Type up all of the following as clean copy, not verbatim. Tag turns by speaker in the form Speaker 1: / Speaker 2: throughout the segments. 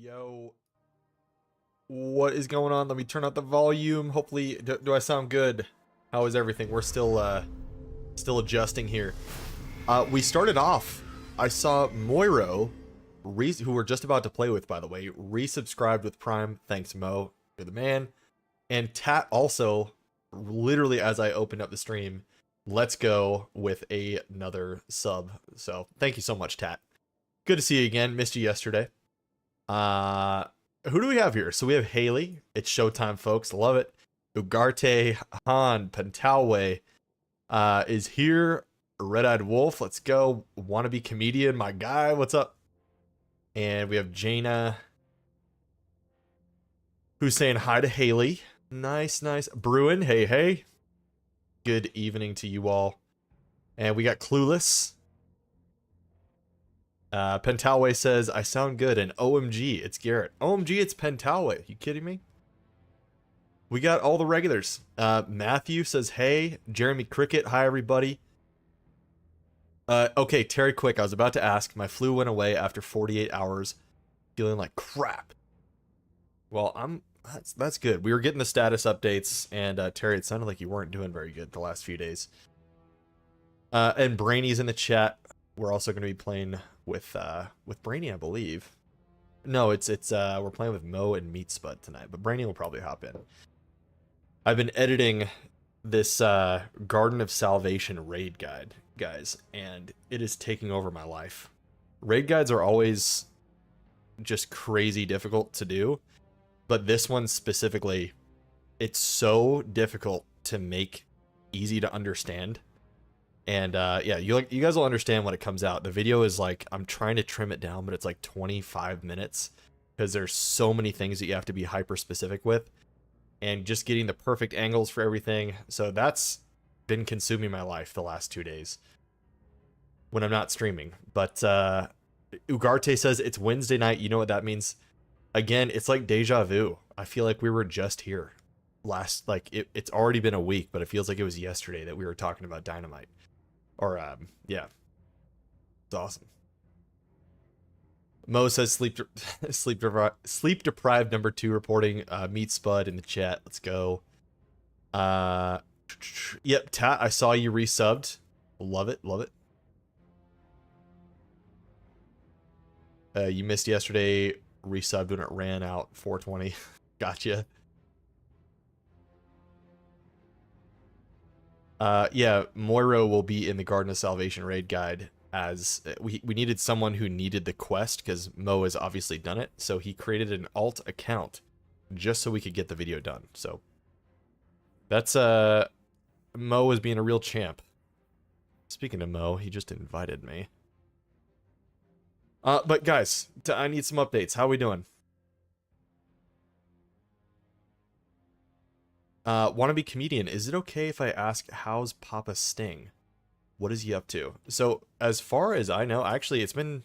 Speaker 1: Yo, what is going on? Let me turn up the volume. Hopefully, do I sound good? How is everything? We're still adjusting here. We started off. I saw Moiro, who we're just about to play with, by the way, resubscribed with Prime. Thanks, Mo. You're the man. And Tat also, literally as I opened up the stream, let's go with another sub. So thank you so much, Tat. Good to see you again. Missed you yesterday. Who do we have here? So we have Haley. It's showtime, folks. Love it. Ugarte, Han, Pentalwe is here. Red-Eyed Wolf. Let's go. Wannabe comedian, my guy. What's up? And we have Jaina, who's saying hi to Haley. Nice, nice. Bruin, hey, hey. Good evening to you all. And we got Clueless. Pentalwe says, I sound good, and OMG, it's Garrett. OMG, it's Pentalwe. You kidding me? We got all the regulars. Matthew says, hey. Jeremy Cricket, hi, everybody. Okay, Terry Quick, I was about to ask. My flu went away after 48 hours, feeling like crap. Well, that's good. We were getting the status updates, and Terry, it sounded like you weren't doing very good the last few days. And Brainy's in the chat. We're also going to be playing with Brainy, I believe. No, it's we're playing with Mo and Meat Spud tonight, but Brainy will probably hop in. I've been editing this Garden of Salvation raid guide, guys, and it is taking over my life. Raid guides are always just crazy difficult to do, but this one specifically, it's so difficult to make easy to understand. And yeah, you guys will understand when it comes out. The video is like, I'm trying to trim it down, but it's like 25 minutes because there's so many things that you have to be hyper specific with, and just getting the perfect angles for everything. So that's been consuming my life the last 2 days when I'm not streaming. But Ugarte says it's Wednesday night. You know what that means? Again, it's like deja vu. I feel like we were just here last, like it's already been a week, but it feels like it was yesterday that we were talking about Dynamite. Or, yeah. It's awesome. Mo says sleep deprived number 2 reporting. Meat Spud in the chat. Let's go. Yep, Tat, I saw you resubbed. Love it, love it. You missed yesterday. Resubbed when it ran out. 420. Gotcha. Yeah, Moiro will be in the Garden of Salvation raid guide, as we needed someone who needed the quest because Mo has obviously done it, so he created an alt account just so we could get the video done. So that's Mo is being a real champ. Speaking of Mo, he just invited me. But guys, I need some updates. How we doing? Wannabe comedian, is it okay if I ask how's Papa Sting? What is he up to? So, as far as I know, actually, it's been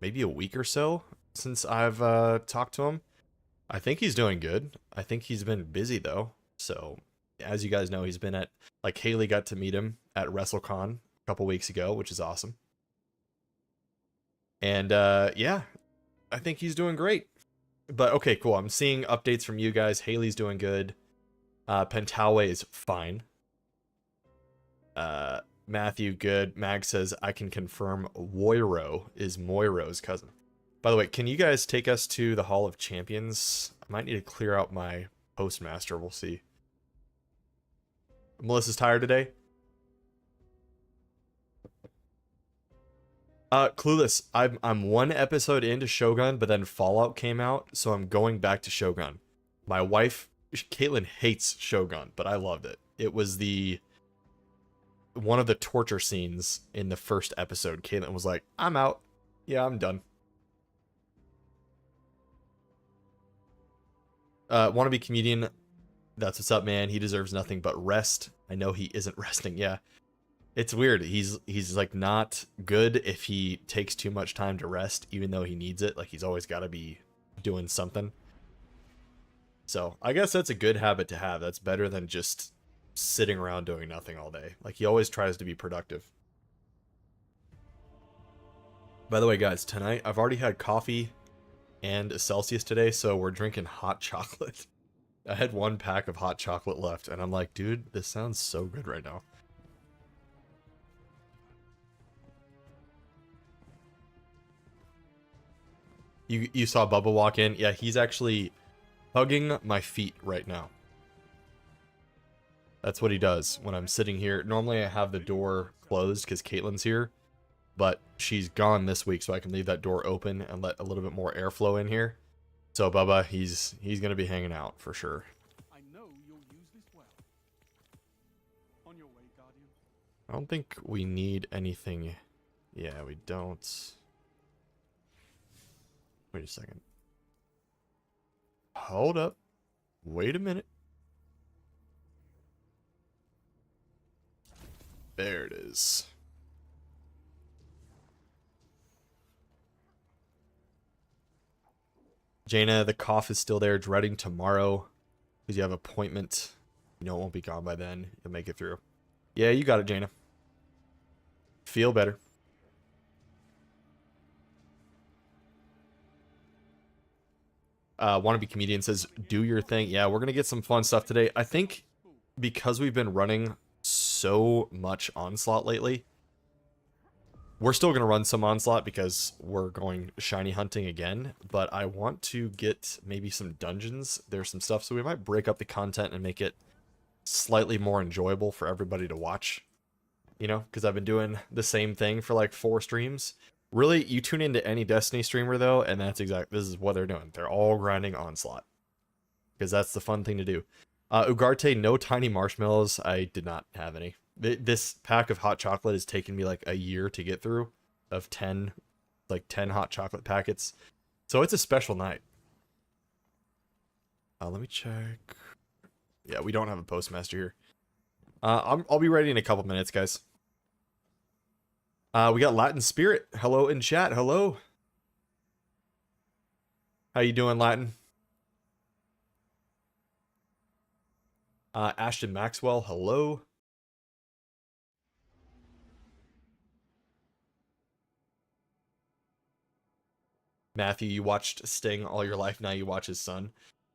Speaker 1: maybe a week or so since I've talked to him. I think he's doing good. I think he's been busy, though. So, as you guys know, he's been at, like, Haley got to meet him at WrestleCon a couple weeks ago, which is awesome. And, yeah, I think he's doing great. But, okay, cool. I'm seeing updates from you guys. Haley's doing good. Pentalwe is fine. Matthew, good. Mag says, I can confirm Woiro is Moiro's cousin. By the way, can you guys take us to the Hall of Champions? I might need to clear out my postmaster. We'll see. Melissa's tired today? Clueless. I'm one episode into Shogun, but then Fallout came out, so I'm going back to Shogun. My wife, Caitlin, hates Shogun, but I loved it. It was one of the torture scenes in the first episode. Caitlin was like, I'm out. Yeah, I'm done. Wannabe comedian, that's what's up, man. He deserves nothing but rest. I know he isn't resting. Yeah, it's weird. He's like not good if he takes too much time to rest, even though he needs it. Like, he's always got to be doing something. So I guess that's a good habit to have. That's better than just sitting around doing nothing all day. Like, he always tries to be productive. By the way, guys, tonight I've already had coffee. and a Celsius today, so we're drinking hot chocolate. I had 1 pack of hot chocolate left, and I'm like, dude, this sounds so good right now. You saw Bubba walk in? Yeah, he's actually hugging my feet right now. That's what he does when I'm sitting here. Normally I have the door closed because Caitlin's here, but she's gone this week, so I can leave that door open and let a little bit more airflow in here. So Bubba, he's gonna be hanging out for sure.
Speaker 2: I know you'll use this well. On your way, Guardian.
Speaker 1: I don't think we need anything. Yeah, we don't. Wait a second. Hold up. Wait a minute. There it is. Jaina, the cough is still there, dreading tomorrow because you have an appointment. You know it won't be gone by then. You'll make it through. Yeah, you got it, Jaina. Feel better. Wannabe Comedian says, do your thing. Yeah, we're going to get some fun stuff today. I think because we've been running so much Onslaught lately, we're still going to run some Onslaught because we're going shiny hunting again, but I want to get maybe some dungeons. There's some stuff, so we might break up the content and make it slightly more enjoyable for everybody to watch, you know, because I've been doing the same thing for like 4 streams. Really, you tune into any Destiny streamer though, and that's this is what they're doing. They're all grinding Onslaught because that's the fun thing to do. Ugarte, no tiny marshmallows. I did not have any. This pack of hot chocolate has taken me like a year to get through, of 10 hot chocolate packets. So it's a special night. Let me check. Yeah, we don't have a postmaster here. I'll be ready in a couple minutes, guys. We got Latin Spirit. Hello in chat. Hello. How you doing, Latin? Ashton Maxwell. Hello. Matthew, you watched Sting all your life. Now you watch his son.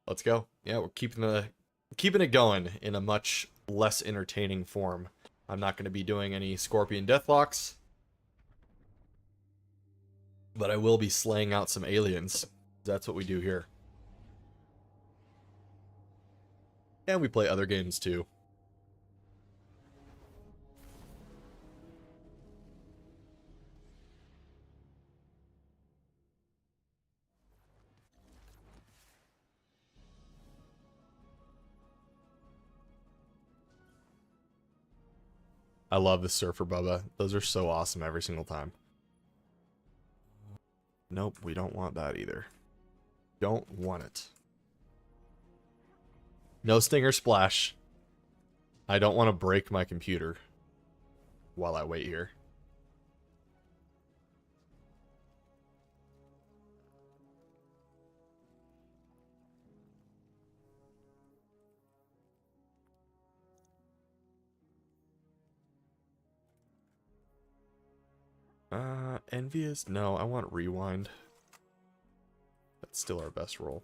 Speaker 1: Let's go. Yeah, we're keeping it going in a much less entertaining form. I'm not going to be doing any Scorpion Deathlocks, but I will be slaying out some aliens. That's what we do here. And we play other games too. I love the Surfer Bubba. Those are so awesome every single time. Nope, we don't want that either. Don't want it. No Stinger Splash. I don't want to break my computer while I wait here. Envious? No, I want Rewind. That's still our best roll.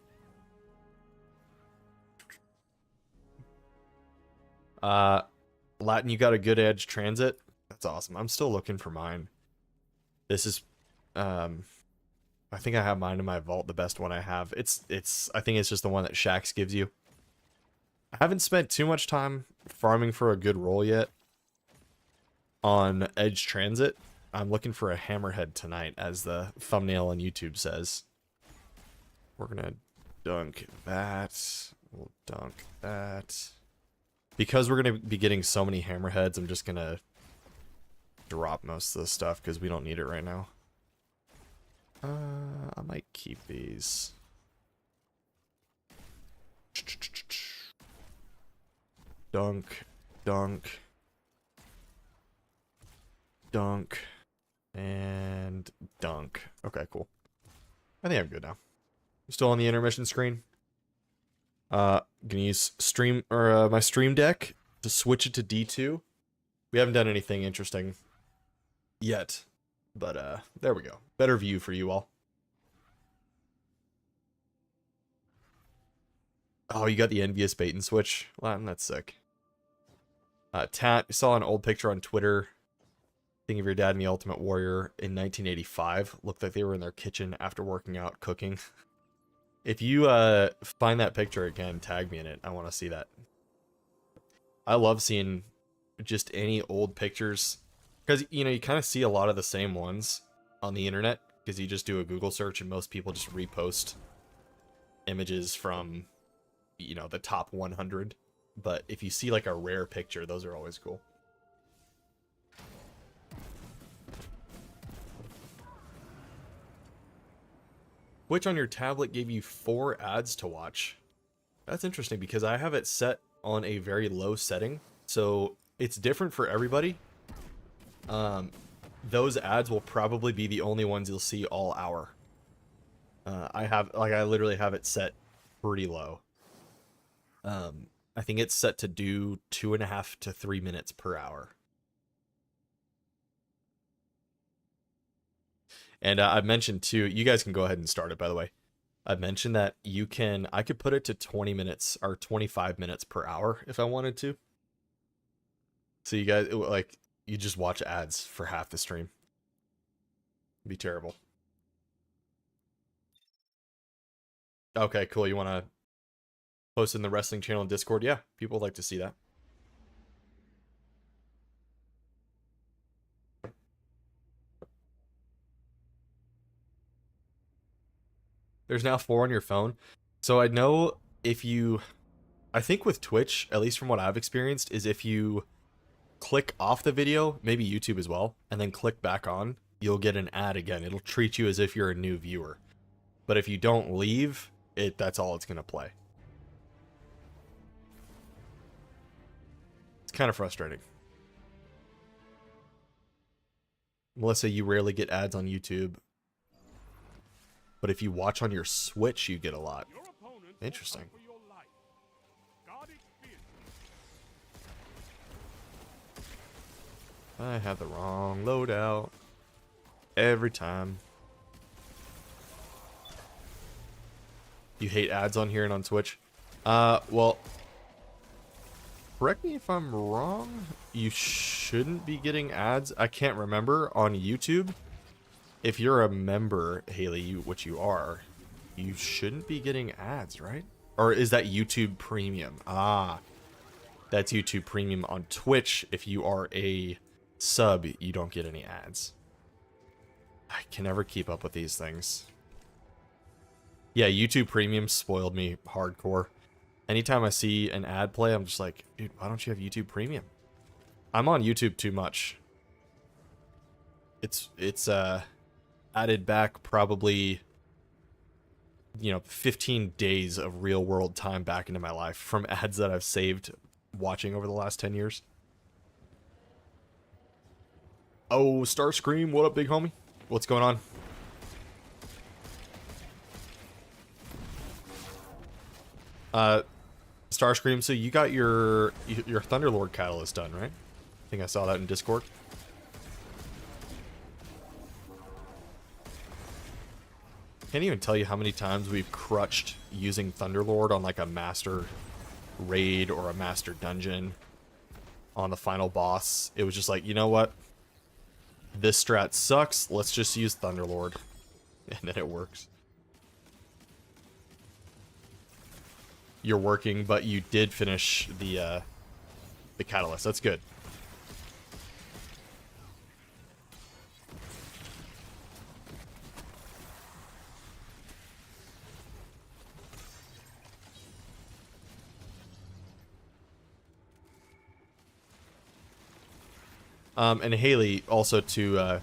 Speaker 1: Latin, you got a good edge transit? That's awesome. I'm still looking for mine. This is, I think I have mine in my vault, the best one I have. I think it's just the one that Shax gives you. I haven't spent too much time farming for a good roll yet on Edge Transit. I'm looking for a Hammerhead tonight, as the thumbnail on YouTube says. We're gonna dunk that. We'll dunk that. Because we're gonna be getting so many Hammerheads, I'm just gonna drop most of the stuff because we don't need it right now. I might keep these. Dunk, dunk, dunk, and dunk. Okay, cool. I think I'm good now. I'm still on the intermission screen. Gonna use my stream deck to switch it to D2. We haven't done anything interesting yet, but there we go. Better view for you all. Oh, you got the envious bait and switch. Well, that's sick. Tat, saw an old picture on Twitter. Think of your dad and the Ultimate Warrior in 1985. Looked like they were in their kitchen after working out, cooking. If you find that picture again, tag me in it. I want to see that. I love seeing just any old pictures. Because, you know, you kind of see a lot of the same ones on the internet. Because you just do a Google search and most people just repost images from, you know, the top 100. But if you see like a rare picture, those are always cool. Which on your tablet gave you 4 ads to watch. That's interesting because I have it set on a very low setting. So it's different for everybody. Those ads will probably be the only ones you'll see all hour. I literally have it set pretty low. I think it's set to do 2.5 to 3 minutes per hour. And I've mentioned too, you guys can go ahead and start it, by the way. I've mentioned that I could put it to 20 minutes or 25 minutes per hour if I wanted to. So you guys, like, you just watch ads for half the stream. It'd be terrible. Okay, cool. You want to post in the wrestling channel in Discord? Yeah, people like to see that. There's now 4 on your phone. So I know I think with Twitch, at least from what I've experienced, is if you click off the video, maybe YouTube as well, and then click back on, you'll get an ad again. It'll treat you as if you're a new viewer. But if you don't leave, that's all it's going to play. It's kind of frustrating. Melissa, you rarely get ads on YouTube. But if you watch on your Switch, you get a lot. Interesting. I have the wrong loadout. Every time. You hate ads on here and on Twitch? Well, correct me if I'm wrong. You shouldn't be getting ads. I can't remember on YouTube. If you're a member, Haley, which you are, you shouldn't be getting ads, right? Or is that YouTube Premium? Ah, that's YouTube Premium. On Twitch, if you are a sub, you don't get any ads. I can never keep up with these things. Yeah, YouTube Premium spoiled me hardcore. Anytime I see an ad play, I'm just like, dude, why don't you have YouTube Premium? I'm on YouTube too much. It's added back probably, 15 days of real world time back into my life from ads that I've saved watching over the last 10 years. Oh, Starscream, what up, big homie? What's going on? Starscream, so you got your Thunderlord catalyst done, right? I think I saw that in Discord. Can't even tell you how many times we've crutched using Thunderlord on like a master raid or a master dungeon on the final boss. It was just like, you know what? This strat sucks. Let's just use Thunderlord. And then it works. You're working, but you did finish the catalyst. That's good. And Haley, also to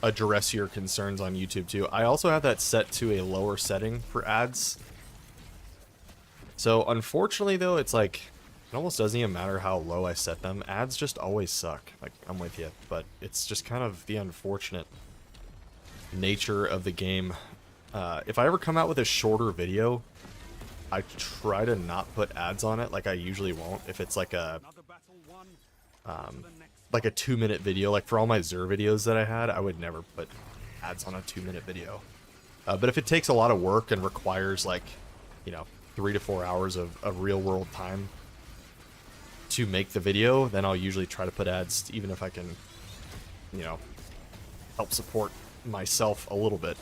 Speaker 1: address your concerns on YouTube too, I also have that set to a lower setting for ads. So unfortunately though, it's like, it almost doesn't even matter how low I set them. Ads just always suck. Like, I'm with you, but it's just kind of the unfortunate nature of the game. If I ever come out with a shorter video, I try to not put ads on it like I usually won't. If it's like a 2-minute video, like for all my Xur videos that I had, I would never put ads on a 2-minute video. But if it takes a lot of work and requires like, 3 to 4 hours of real world time to make the video, then I'll usually try to put ads, even if I can, you know, help support myself a little bit.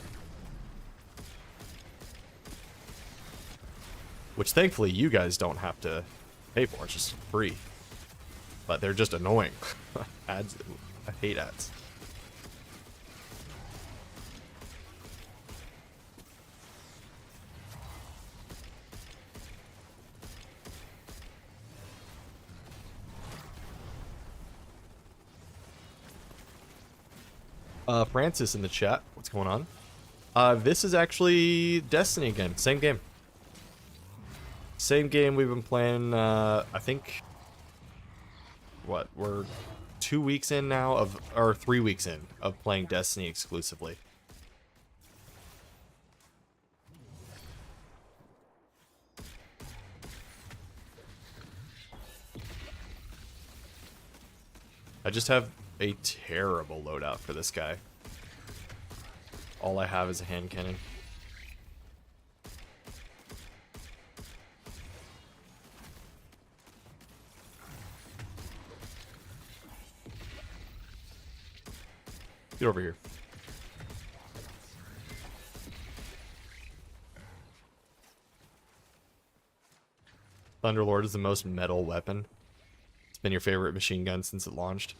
Speaker 1: Which thankfully you guys don't have to pay for, it's just free. But they're just annoying. Ads, I hate ads. Francis in the chat, what's going on? This is actually Destiny again, same game. Same game we've been playing, I think, what, we're 2 weeks in now of, or 3 weeks in of playing Destiny exclusively. I just have a terrible loadout for this guy. All I have is a hand cannon. Get over here. Thunderlord is the most metal weapon. It's been your favorite machine gun since it launched.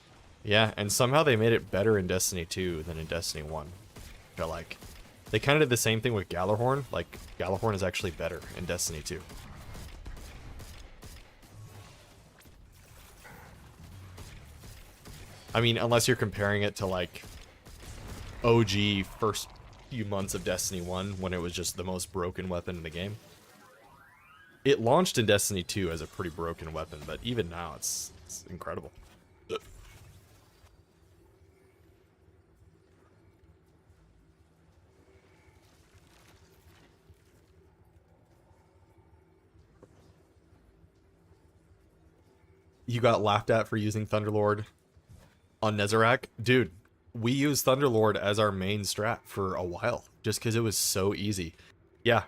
Speaker 1: Yeah, and somehow they made it better in Destiny 2 than in Destiny 1. I feel like. They kind of did the same thing with Galahorn. Like, Galahorn is actually better in Destiny 2. I mean, unless you're comparing it to, like, OG first few months of Destiny 1, when it was just the most broken weapon in the game. It launched in Destiny 2 as a pretty broken weapon, but even now, it's incredible. You got laughed at for using Thunderlord on Nezarec? Dude, we used Thunderlord as our main strat for a while, just because it was so easy. Yeah,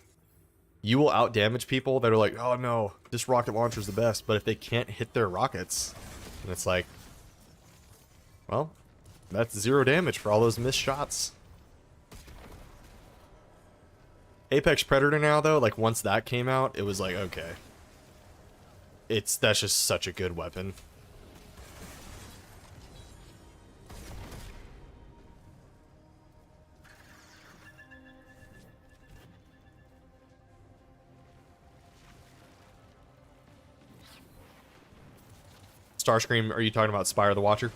Speaker 1: you will out-damage people that are like, oh no, this rocket launcher's the best, but if they can't hit their rockets, then it's like, well, that's 0 damage for all those missed shots. Apex Predator now, though, like, once that came out, it was like, okay. That's just such a good weapon. Starscream, are you talking about Spire the Watcher?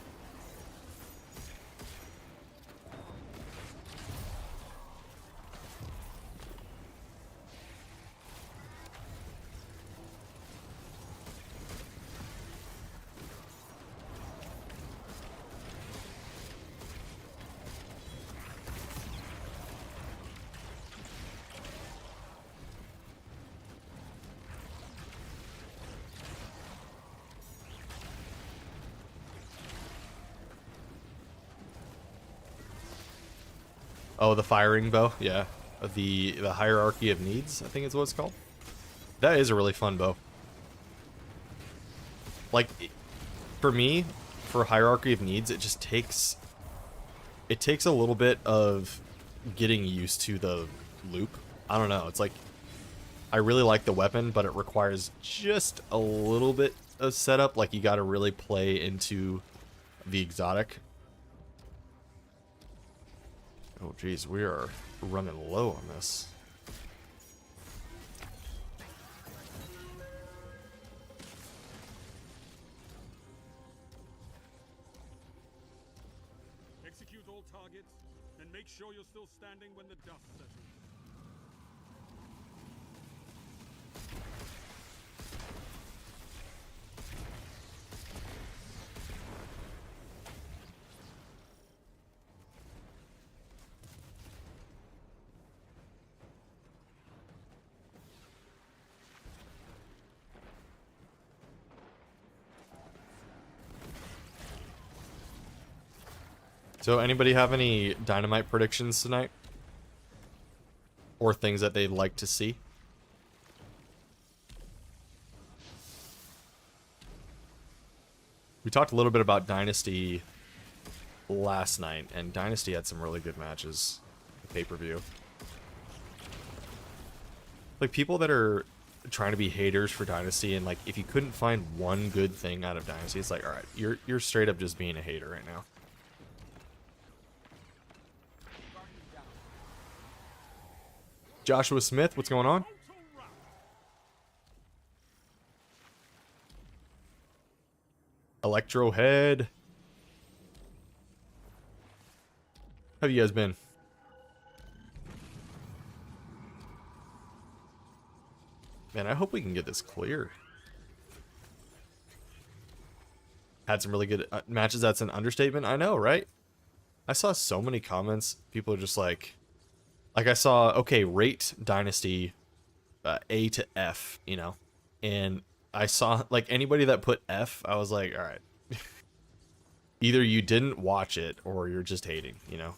Speaker 1: Oh, the firing bow? Yeah. The hierarchy of needs, I think is what it's called. That is a really fun bow. Like, for me, for hierarchy of needs, it just takes... It takes a little bit of getting used to the loop. I don't know, it's like... I really like the weapon, but it requires just a little bit of setup. Like, you gotta really play into the exotic. Oh, geez, we are running low on this.
Speaker 2: Execute all targets, and make sure you're still standing when the dust settles.
Speaker 1: So anybody have any dynamite predictions tonight? Or things that they'd like to see? We talked a little bit about Dynasty last night, and Dynasty had some really good matches. Pay-per-view. Like, people that are trying to be haters for Dynasty, and like, if you couldn't find one good thing out of Dynasty, it's like, all right, you're straight up just being a hater right now. Joshua Smith, what's going on? Electro Head. How have you guys been? Man, I hope we can get this clear. Had some really good matches. That's an understatement. I know, right? I saw so many comments. People are just like I saw, okay, rate Dynasty A to F, you know? And I saw, like, anybody that put F, I was like, all right. Either you didn't watch it or you're just hating, you know?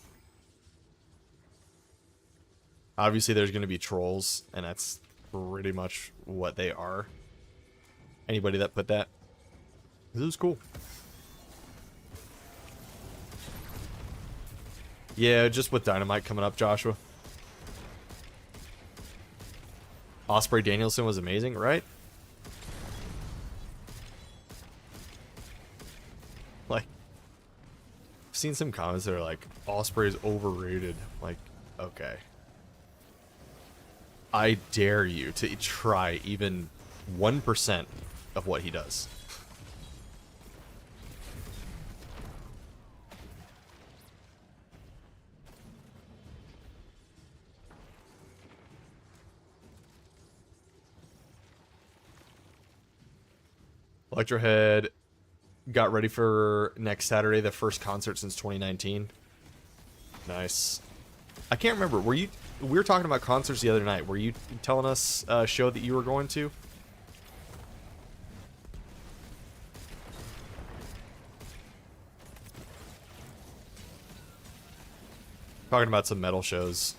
Speaker 1: Obviously, there's going to be trolls, and that's pretty much what they are. Anybody that put that. This is cool. Yeah, just with Dynamite coming up, Joshua. Osprey Danielson was amazing, right? Like, I've seen some comments that are like, Osprey is overrated. Like, okay. I dare you to try even 1% of what he does. Electrohead got ready for next Saturday, the first concert since 2019. Nice. I can't remember. We were talking about concerts the other night. Were you telling us a show that you were going to? Talking about some metal shows.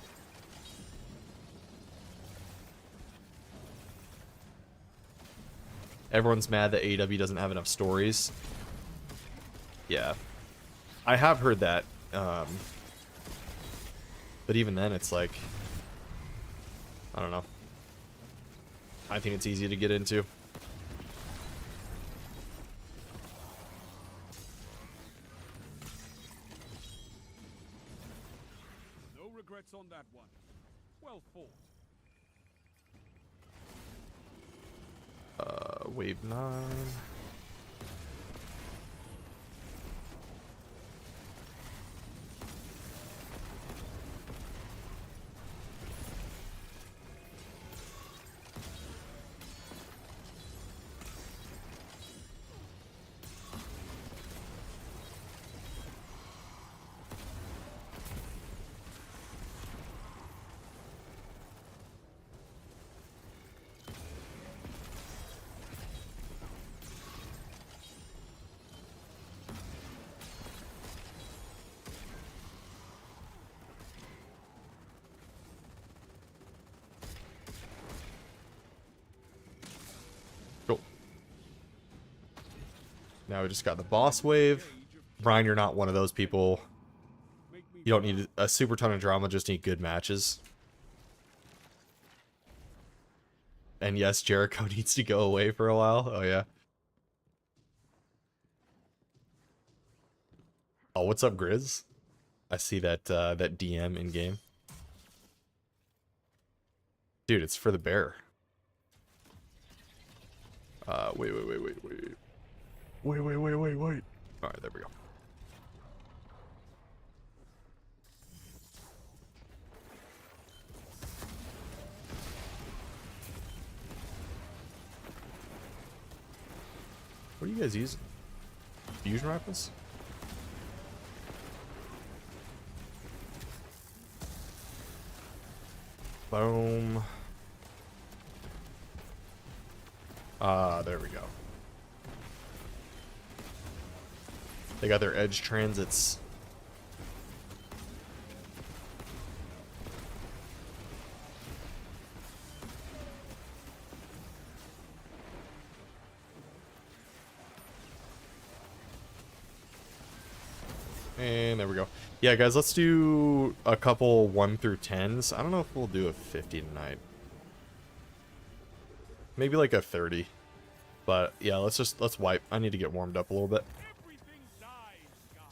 Speaker 1: Everyone's mad that AEW doesn't have enough stories. Yeah. I have heard that. But even then, it's like, I don't know. I think it's easy to get into.
Speaker 2: No regrets on that one. Well fought.
Speaker 1: Wave 9. Cool. Now we just got the boss wave. Brian, you're not one of those people. You don't need a super ton of drama, just need good matches. And yes, Jericho needs to go away for a while. Oh, yeah. Oh, what's up, Grizz? I see that that DM in game. Dude, it's for the bear. Wait. Wait. Alright, there we go. What are you guys using? Fusion rifles? Boom. There we go. They got their edge transits. And there we go. Yeah, guys, let's do a couple 1 through 10s. I don't know if we'll do a 50 tonight. Maybe like a 30. But yeah, let's wipe. I need to get warmed up a little bit.
Speaker 2: Everything dies, God.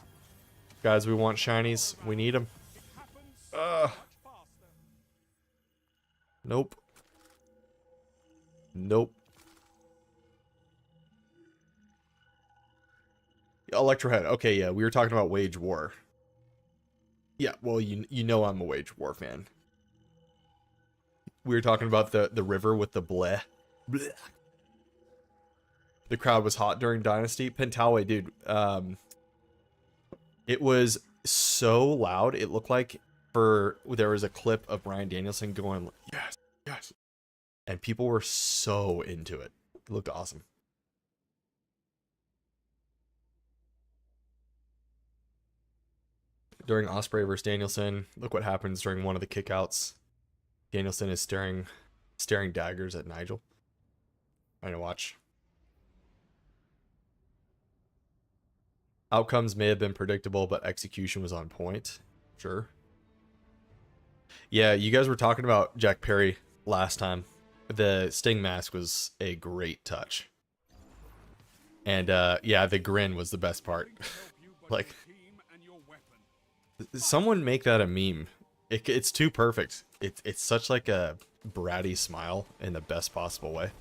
Speaker 1: Guys, we want shinies. We need them.
Speaker 2: It happens so much faster.
Speaker 1: Nope. Nope. Electrohead. Okay, yeah, we were talking about Wage War. Yeah, well, you know I'm a Wage War fan. We were talking about the river with the bleh. Bleh. The crowd was hot during Dynasty. Pentaway, dude. It was so loud. It looked like there was a clip of Bryan Danielson going, yes, yes. And people were so into it. It looked awesome. During Ospreay versus Danielson, look what happens during one of the kickouts. Danielson is staring daggers at Nigel. I know, watch. Outcomes may have been predictable, but execution was on point. Sure. Yeah, you guys were talking about Jack Perry last time. The Sting mask was a great touch. And yeah, the grin was the best part. Like, someone make that a meme. It's too perfect. It's such like a bratty smile in the best possible way.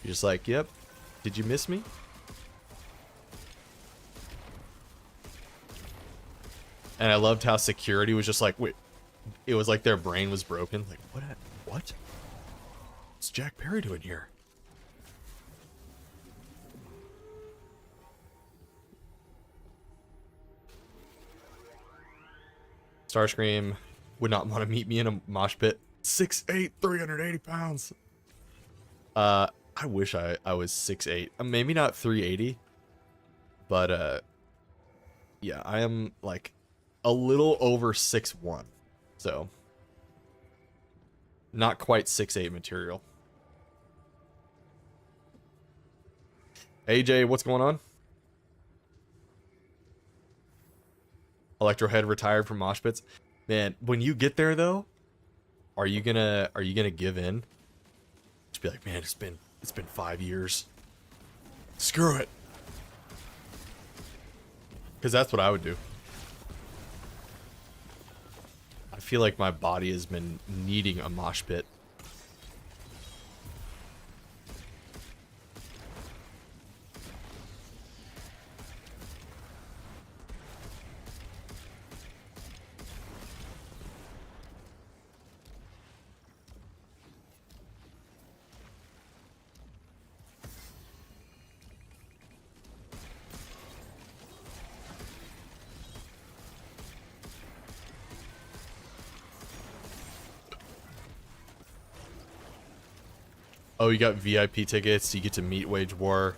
Speaker 1: You're just like, yep, did you miss me? And I loved how security was just like, wait, it was like their brain was broken. Like, what? What's Jack Perry doing here? Starscream would not want to meet me in a mosh pit. 6'8", 380 pounds. I wish I was 6'8". Maybe not 380. But yeah, I am like a little over 6'1". So not quite 6'8" material. AJ, what's going on? Electrohead retired from mosh pits. Man, when you get there though, are you gonna give in? Just be like, man, it's been 5 years. Screw it. Because that's what I would do. I feel like my body has been needing a mosh pit. Oh, you got VIP tickets. You get to meet Wage War.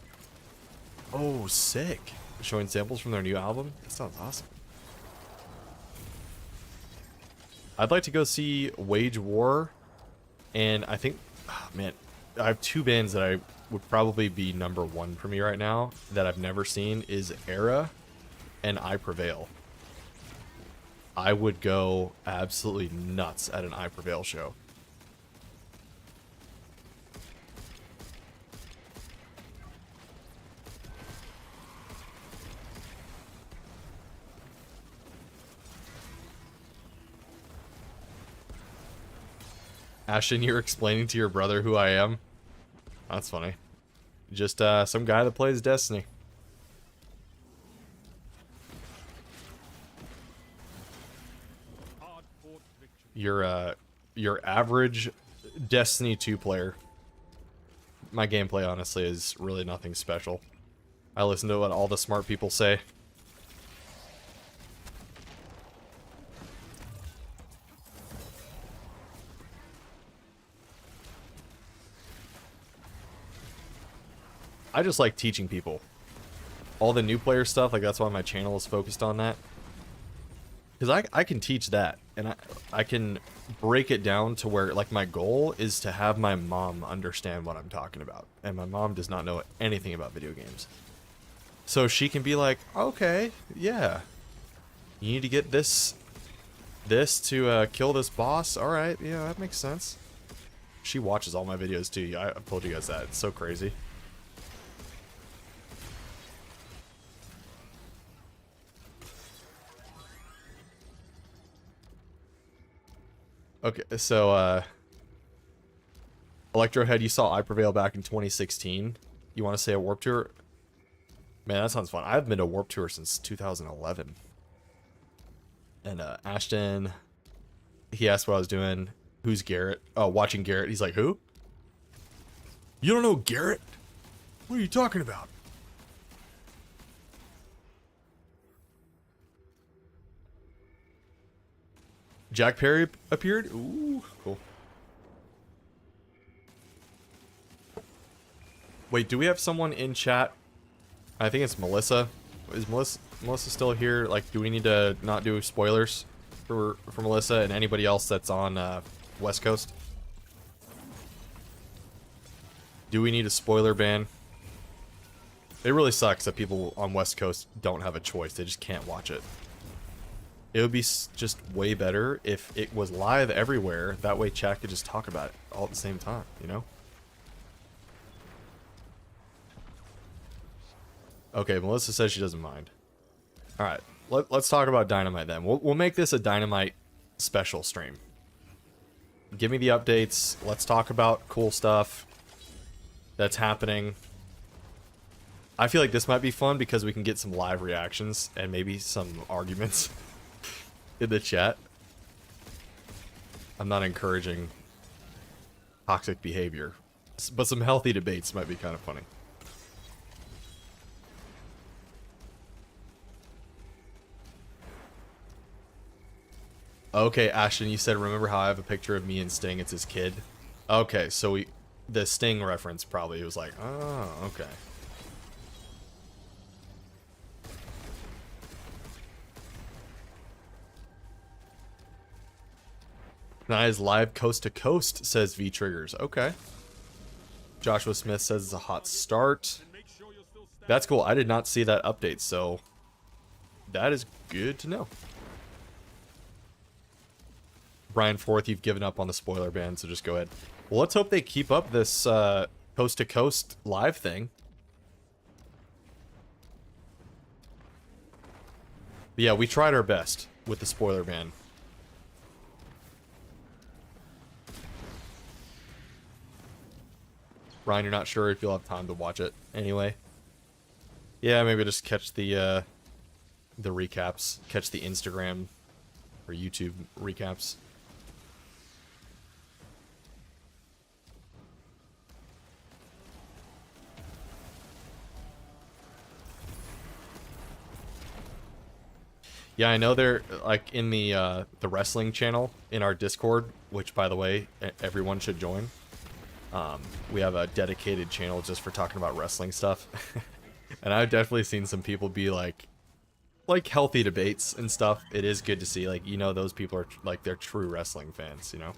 Speaker 1: Oh, sick. Showing samples from their new album? That sounds awesome. I'd like to go see Wage War. And I think, oh, man, I have two bands that I would probably be #1 for me right now that I've never seen is Era and I Prevail. I would go absolutely nuts at an I Prevail show. Ashton, you're explaining to your brother who I am? That's funny. Just some guy that plays Destiny. Your average Destiny 2 player. My gameplay, honestly, is really nothing special. I listen to what all the smart people say. I just like teaching people. All the new player stuff, like that's why my channel is focused on that. Because I can teach that, and I can break it down to where, like, my goal is to have my mom understand what I'm talking about. And my mom does not know anything about video games. So she can be like, okay, yeah. You need to get this to kill this boss. All right, yeah, that makes sense. She watches all my videos too. I've told you guys that. It's so crazy. Okay, so Electrohead, you saw I Prevail back in 2016. You want to say a Warp Tour? Man, that sounds fun. I haven't been to Warp Tour since 2011. And Ashton, he asked what I was doing. Who's Garrett? Oh, watching Garrett. He's like, who? You don't know Garrett? What are you talking about? Jack Perry appeared? Ooh, cool. Wait, do we have someone in chat? I think it's Melissa. Is Melissa still here? Like, do we need to not do spoilers for Melissa and anybody else that's on West Coast? Do we need a spoiler ban? It really sucks that people on West Coast don't have a choice. They just can't watch it. It would be just way better if it was live everywhere. That way chat could just talk about it all at the same time, you know? Okay, Melissa says she doesn't mind. Alright, let's talk about Dynamite then. We'll make this a Dynamite special stream. Give me the updates. Let's talk about cool stuff that's happening. I feel like this might be fun because we can get some live reactions and maybe some arguments in the chat. I'm not encouraging toxic behavior, but some healthy debates might be kind of funny. Okay, Ashton, you said, remember how I have a picture of me and Sting? It's his kid. Okay, so the Sting reference probably was like, oh, okay. Nice live coast to coast, says V Triggers. Okay. Joshua Smith says it's a hot start. That's cool. I did not see that update, so that is good to know. Brian Forth, you've given up on the spoiler ban, so just go ahead. Well, let's hope they keep up this coast to coast live thing. But yeah, we tried our best with the spoiler ban. Ryan, you're not sure if you'll have time to watch it anyway. Yeah, maybe just catch the recaps, catch the Instagram or YouTube recaps. Yeah, I know they're like in the wrestling channel in our Discord, which by the way, everyone should join. We have a dedicated channel just for talking about wrestling stuff. And I've definitely seen some people be like healthy debates and stuff. It is good to see, like, you know, those people are like, they're true wrestling fans, you know?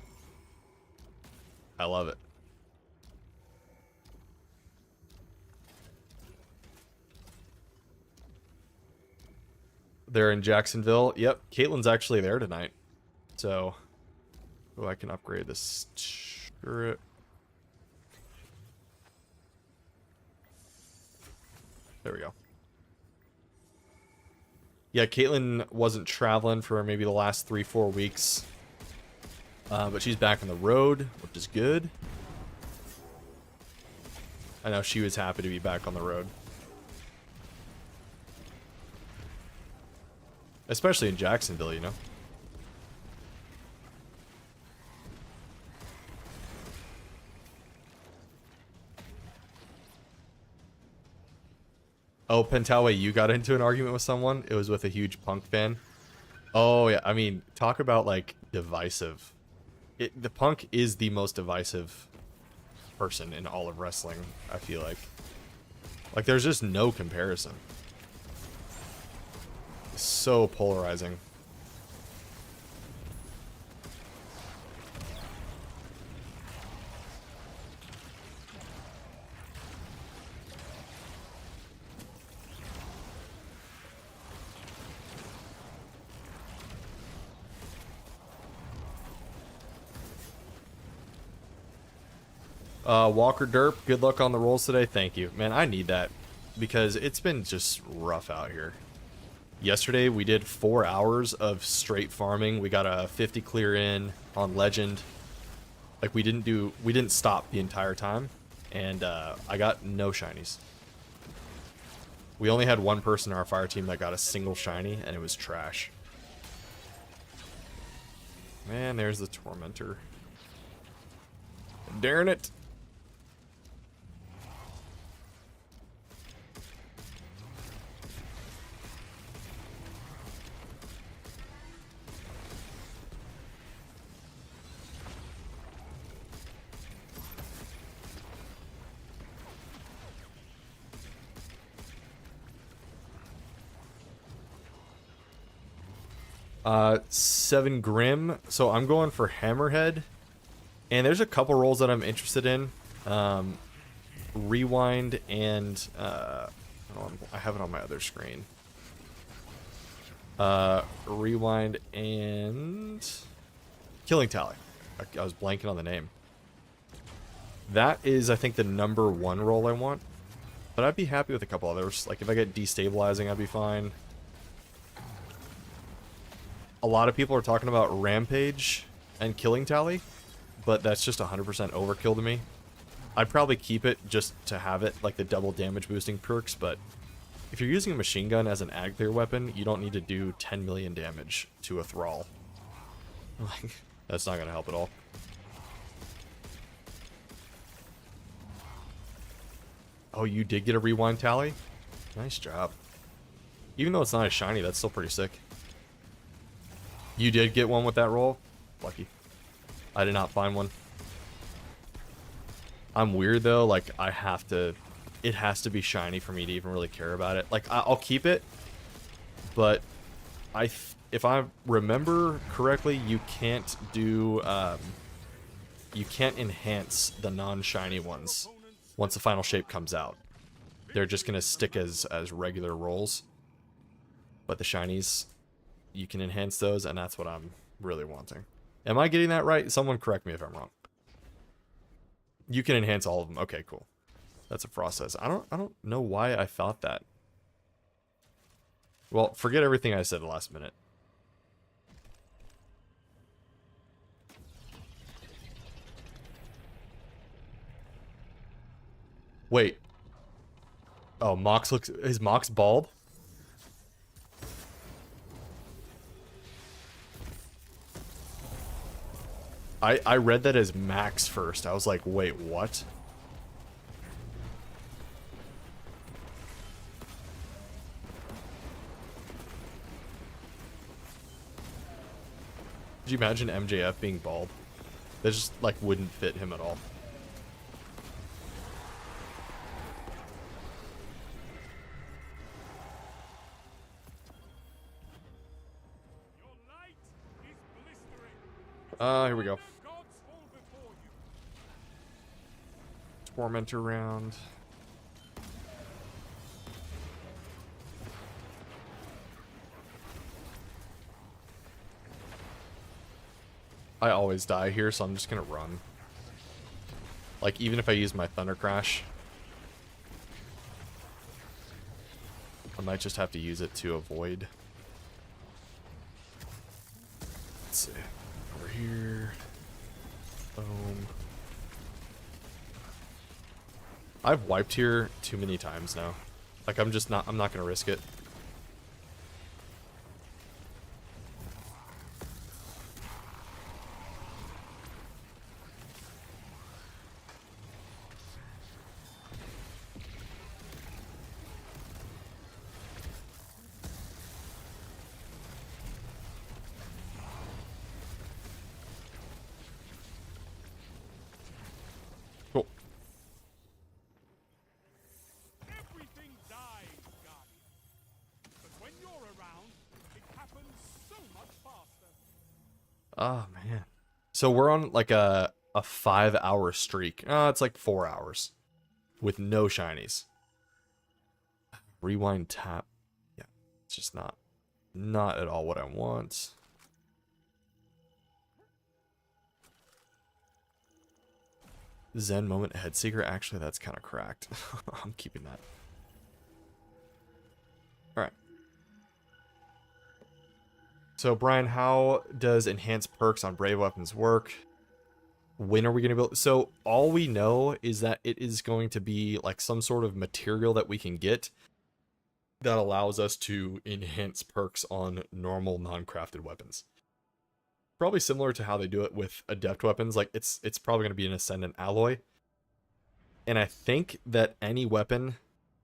Speaker 1: I love it. They're in Jacksonville. Yep, Caitlin's actually there tonight. So, oh, I can upgrade this. Sure. There we go. Yeah, Caitlin wasn't traveling for maybe the last 3-4 weeks. But she's back on the road, which is good. I know she was happy to be back on the road. Especially in Jacksonville, you know? Oh, Pentawe, you got into an argument with someone? It was with a huge Punk fan? Oh, yeah. I mean, talk about, like, divisive. The Punk is the most divisive person in all of wrestling, I feel like. Like, there's just no comparison. It's so polarizing. Walker Derp, good luck on the rolls today. Thank you. Man, I need that because it's been just rough out here. Yesterday, we did 4 hours of straight farming. We got a 50 clear in on Legend. Like, we didn't stop the entire time. And I got no shinies. We only had one person in our fire team that got a single shiny, and it was trash. Man, there's the Tormentor. Darn it! Seven Grim. So I'm going for Hammerhead. And there's a couple rolls that I'm interested in. Rewind and I have it on my other screen. Rewind and Killing Tally. I was blanking on the name. That is, I think, the #1 roll I want. But I'd be happy with a couple others. Like, if I get Destabilizing, I'd be fine. A lot of people are talking about Rampage and Killing Tally, but that's just 100% overkill to me. I'd probably keep it just to have it, like the double damage boosting perks, but if you're using a machine gun as an ad clear weapon, you don't need to do 10 million damage to a Thrall. Like, that's not going to help at all. Oh, you did get a Rewind Tally? Nice job. Even though it's not a shiny, that's still pretty sick. You did get one with that roll? Lucky. I did not find one. I'm weird though, like it has to be shiny for me to even really care about it. Like, I'll keep it, but if I remember correctly, you can't do, you can't enhance the non-shiny ones once the final shape comes out. They're just gonna stick as regular rolls. But the shinies, you can enhance those, and that's what I'm really wanting. Am I getting that right? Someone correct me if I'm wrong. You can enhance all of them. Okay, cool. That's a process. I don't know why I thought that. Well, forget everything I said at the last minute. Wait. Oh, Mox looks... Is Mox bald? I read that as Max first. I was like, wait, what? Could you imagine MJF being bald? That just, like, wouldn't fit him at all. Here we go. Tormentor round. I always die here, so I'm just gonna run. Like, even if I use my Thunder Crash, I might just have to use it to avoid. Let's see. Over here. Boom. I've wiped here too many times now. Like, I'm not gonna risk it. Cool.
Speaker 2: Everything dies, Guardian. But when you're around, it happens so much faster.
Speaker 1: Oh, man. So we're on, like, a 5-hour streak. It's like 4 hours. With no shinies. Rewind tap. Yeah. It's just not at all what I want. Zen moment head seeker. Actually, that's kind of cracked. I'm keeping that. All right. So, Brian, how does enhanced perks on Brave Weapons work? When are we going to build? So, all we know is that it is going to be like some sort of material that we can get that allows us to enhance perks on normal non-crafted weapons. Probably similar to how they do it with adept weapons. Like, it's probably going to be an ascendant alloy. And I think that any weapon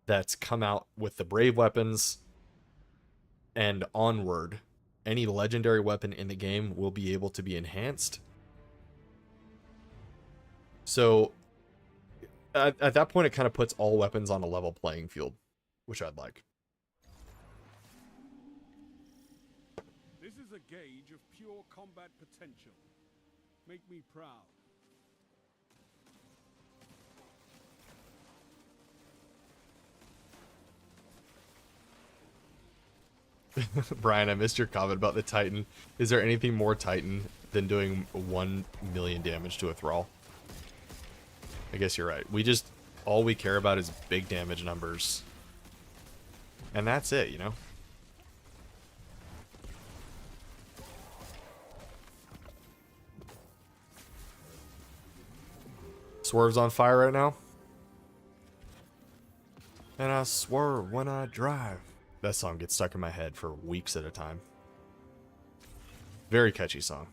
Speaker 1: that's come out with the Brave weapons and onward, any legendary weapon in the game will be able to be enhanced. So at that point, it kind of puts all weapons on a level playing field, which I'd like.
Speaker 2: This is a gauge of pure combat potential. Make me proud.
Speaker 1: Brian, I missed your comment about the Titan. Is there anything more Titan than doing 1 million damage to a Thrall? I guess you're right. All we care about is big damage numbers. And that's it, you know? Swerve's on fire right now. And I swerve when I drive. That song gets stuck in my head for weeks at a time. Very catchy song.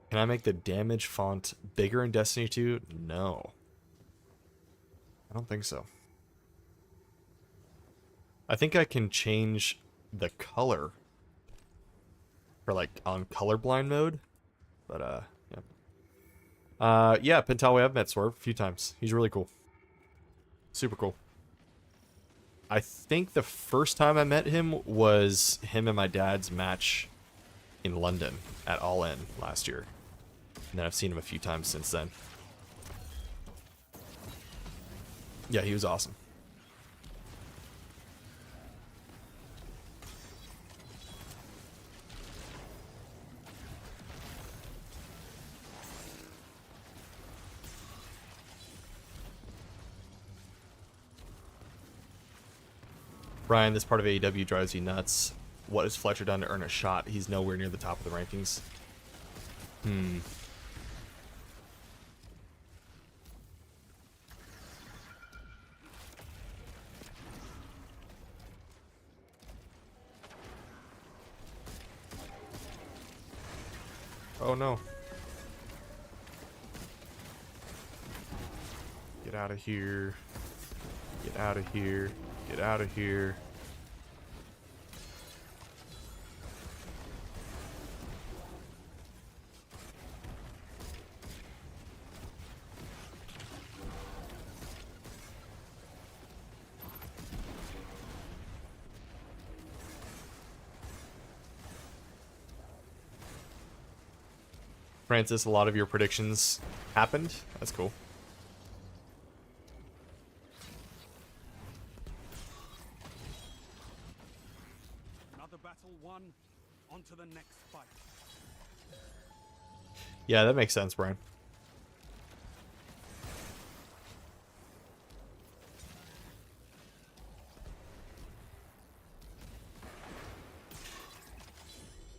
Speaker 1: Can I make the damage font bigger in Destiny 2? No. I don't think so. I think I can change the color for like on colorblind mode. But yeah. Yeah, Pentalway, I've met Swerve a few times. He's really cool. Super cool. I think the first time I met him was him and my dad's match in London at All In last year. And then I've seen him a few times since then. Yeah, he was awesome. Brian, this part of AEW drives you nuts. What has Fletcher done to earn a shot? He's nowhere near the top of the rankings. Oh no. Get out of here. Get out of here. Get out of here. Francis, a lot of your predictions happened. That's cool.
Speaker 2: Another battle won. On to the next fight.
Speaker 1: Yeah, that makes sense, Brian.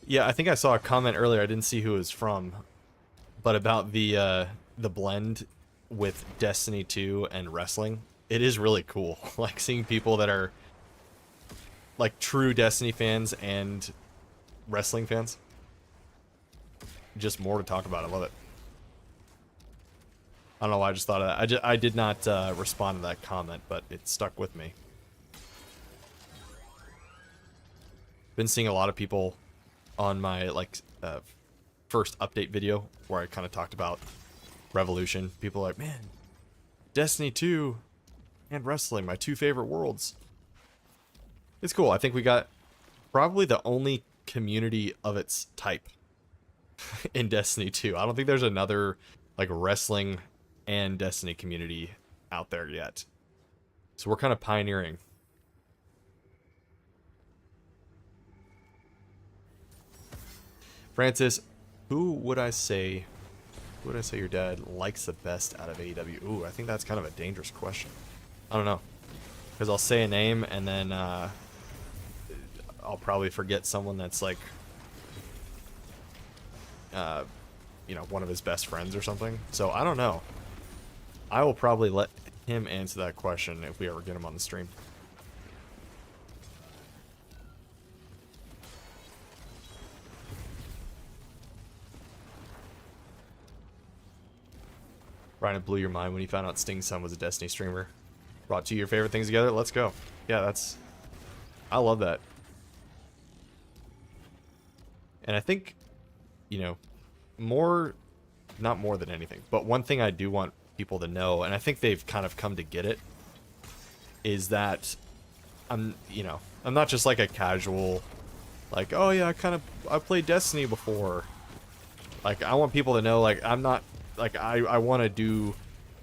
Speaker 1: Yeah, I think I saw a comment earlier. I didn't see who it was from, but about the blend with Destiny 2 and wrestling. It is really cool. Like seeing people that are like true Destiny fans and wrestling fans. Just more to talk about. I love it. I don't know why I just thought of that. I did not respond to that comment, but it stuck with me. Been seeing a lot of people on my like first update video where I kind of talked about Revolution. People are like, man, Destiny 2 and wrestling, my two favorite worlds. It's cool. I think we got probably the only community of its type in Destiny 2. I don't think there's another like wrestling and Destiny community out there yet. So we're kind of pioneering. Francis, who would I say your dad likes the best out of AEW? Ooh, I think that's kind of a dangerous question. I don't know. Because I'll say a name and then I'll probably forget someone that's like, you know, one of his best friends or something. So I don't know. I will probably let him answer that question if we ever get him on the stream. Ryan, it blew your mind when you found out Sting's son was a Destiny streamer. Brought two of your favorite things together. Let's go. Yeah, I love that. And I think, you know, not more than anything, but one thing I do want people to know, and I think they've kind of come to get it, is that I'm not just like a casual, like, oh yeah, I played Destiny before. Like, I want people to know, like, I'm not, like, I want to do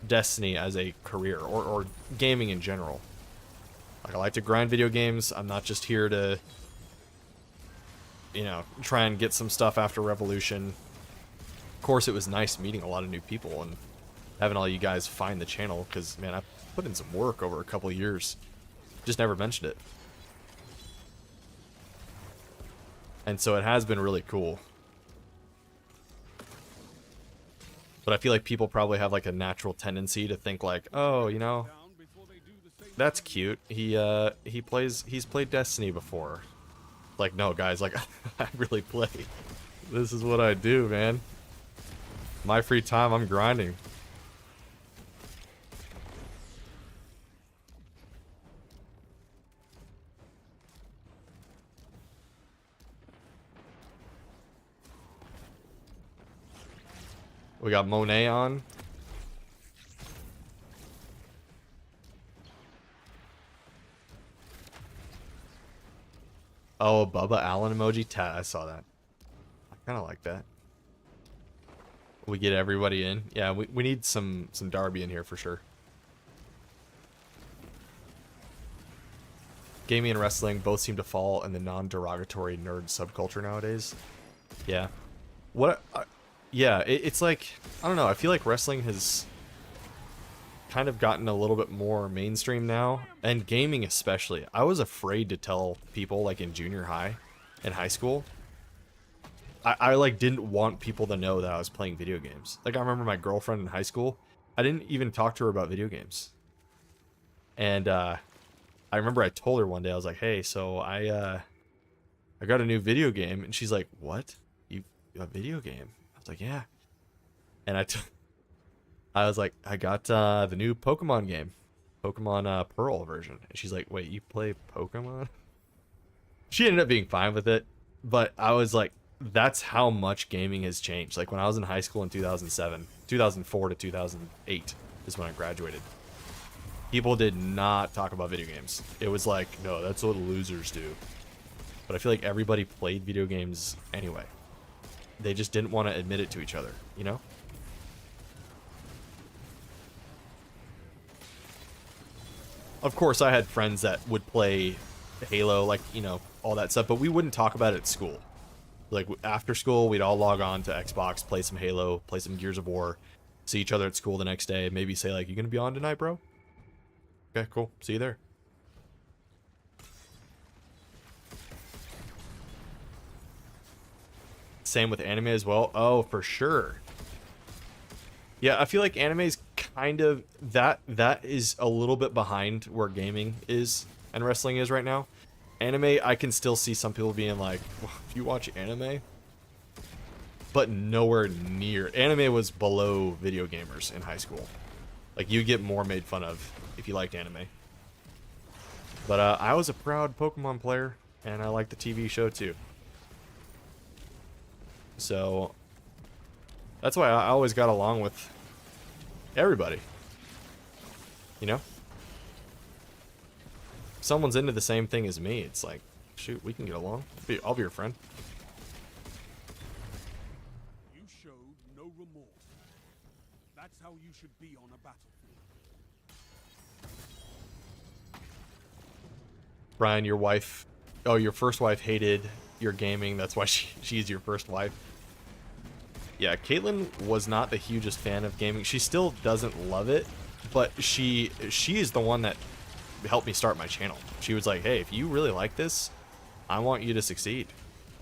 Speaker 1: Destiny as a career, or gaming in general. Like, I like to grind video games. I'm not just here to, you know, try and get some stuff after Revolution. Of course, it was nice meeting a lot of new people and having all you guys find the channel, because, man, I put in some work over a couple of years. Just never mentioned it. And so it has been really cool. But I feel like people probably have like a natural tendency to think like, oh, you know, that's cute. He's played Destiny before. Like, no, guys, like, I really play. This is what I do, man. My free time, I'm grinding. We got Monet on. Oh, Bubba Allen emoji. I saw that. I kind of like that. We get everybody in. Yeah, we need some Darby in here for sure. Gaming and wrestling both seem to fall in the non-derogatory nerd subculture nowadays. Yeah. Yeah, it's like, I don't know, I feel like wrestling has kind of gotten a little bit more mainstream now, and gaming especially. I was afraid to tell people, like, in junior high and high school. I like didn't want people to know that I was playing video games. Like, I remember my girlfriend in high school, I didn't even talk to her about video games. And I remember I told her one day, I was like, hey, so I got a new video game, and she's like, what? You a video game? I was like, yeah. And I was like, I got the new Pokemon game, Pokemon Pearl version. And she's like, wait, you play Pokemon? She ended up being fine with it, but I was like, that's how much gaming has changed. Like, when I was in high school in 2004 to 2008 is when I graduated. People did not talk about video games. It was like, no, that's what losers do. But I feel like everybody played video games anyway. They just didn't want to admit it to each other, you know? Of course, I had friends that would play Halo, like, you know, all that stuff, but we wouldn't talk about it at school. Like, after school, we'd all log on to Xbox, play some Halo, play some Gears of War, see each other at school the next day, maybe say, like, you gonna be on tonight, bro? Okay, cool. See you there. Same with anime as well. Oh, for sure. Yeah, I feel like anime is kind of that is a little bit behind where gaming is and wrestling is right now. Anime, I can still see some people being like, well, if you watch anime, but nowhere near. Anime was below video gamers in high school. Like, you get more made fun of if you liked anime. But I was a proud Pokemon player, and I liked the TV show too. So that's why I always got along with everybody. You know? If someone's into the same thing as me, it's like, shoot, we can get along. I'll be your friend.
Speaker 2: You showed no remorse. That's how you should be on a battlefield.
Speaker 1: Brian, your wife, oh, your first wife hated you're gaming. That's why she's your first wife. Yeah, Caitlyn was not the hugest fan of gaming. She still doesn't love it, but she is the one that helped me start my channel. She was like, hey, if you really like this, I want you to succeed.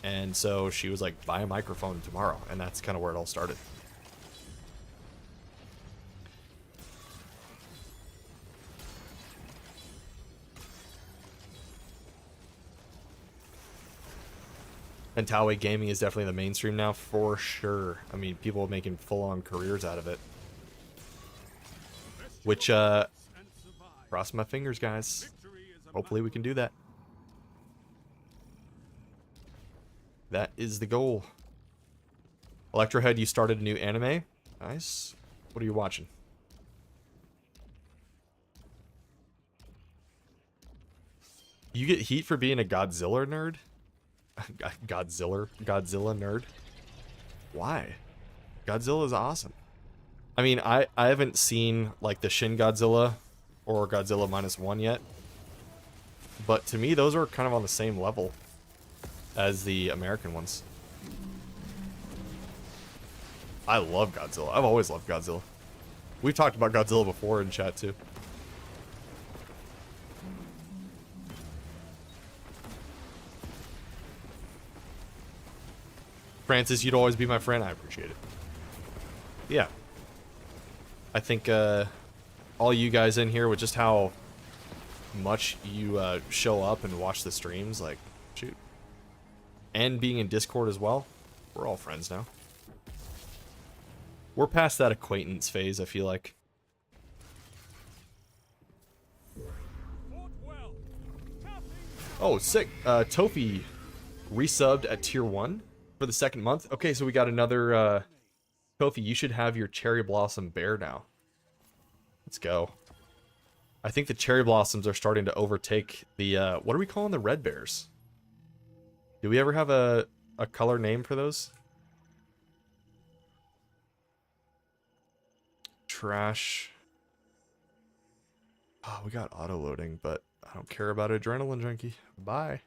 Speaker 1: And so she was like, buy a microphone tomorrow. And that's kind of where it all started. And Taoei gaming is definitely the mainstream now, for sure. I mean, people are making full-on careers out of it. Which, cross my fingers, guys. Hopefully we can do that. That is the goal. Electrohead, you started a new anime. Nice. What are you watching? You get heat for being a Godzilla nerd? Godzilla nerd? Why? Godzilla is awesome. I mean, I haven't seen like the Shin Godzilla or Godzilla -1 yet, but to me those are kind of on the same level as the American ones. I love Godzilla. I've always loved Godzilla. We've talked about Godzilla before in chat too. Francis, you'd always be my friend. I appreciate it. Yeah. I think all you guys in here, with just how much you show up and watch the streams, like, shoot. And being in Discord as well, we're all friends now. We're past that acquaintance phase, I feel like. Oh, sick. Tofi resubbed at tier 1 for the 2nd month. Okay, so we got another Kofi, you should have your cherry blossom bear now. Let's go. I think the cherry blossoms are starting to overtake the what are we calling the red bears? Do we ever have a color name for those? Trash. Oh, we got auto loading, but I don't care about Adrenaline Junkie. Bye.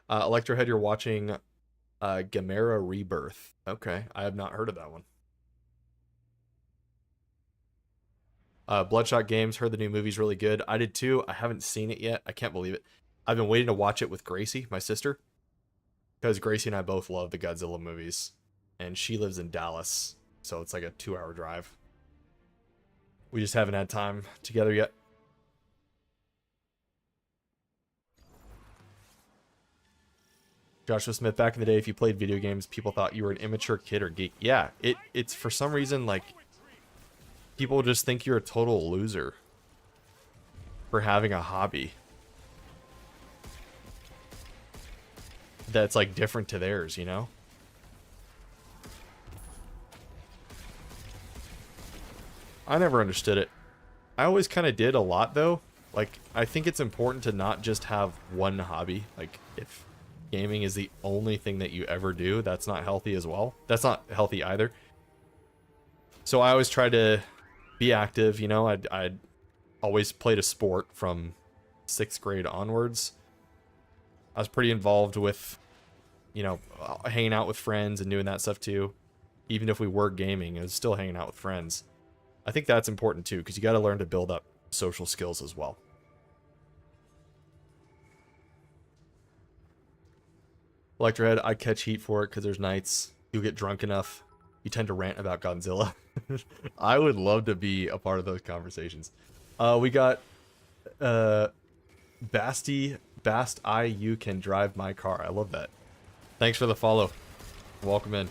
Speaker 1: Electrohead, you're watching Gamera Rebirth. Okay, I have not heard of that one. Bloodshot Games, heard the new movie's really good. I did too. I haven't seen it yet. I can't believe it. I've been waiting to watch it with Gracie, my sister, because Gracie and I both love the Godzilla movies, and she lives in Dallas, so it's like a 2-hour drive. We just haven't had time together yet. Joshua Smith, back in the day, if you played video games, people thought you were an immature kid or geek. Yeah, it's for some reason, like, people just think you're a total loser for having a hobby that's, like, different to theirs, you know? I never understood it. I always kind of did a lot, though. Like, I think it's important to not just have one hobby. Like, if gaming is the only thing that you ever do, that's not healthy as well. That's not healthy either. So I always try to be active, you know. I'd always played a sport from 6th grade onwards. I was pretty involved with, you know, hanging out with friends and doing that stuff too. Even if we were gaming, I was still hanging out with friends. I think that's important too, because you got to learn to build up social skills as well. Electrohead, I catch heat for it because there's nights you get drunk enough, you tend to rant about Godzilla. I would love to be a part of those conversations. We got Bast you can drive my car. I love that. Thanks for the follow. Welcome in.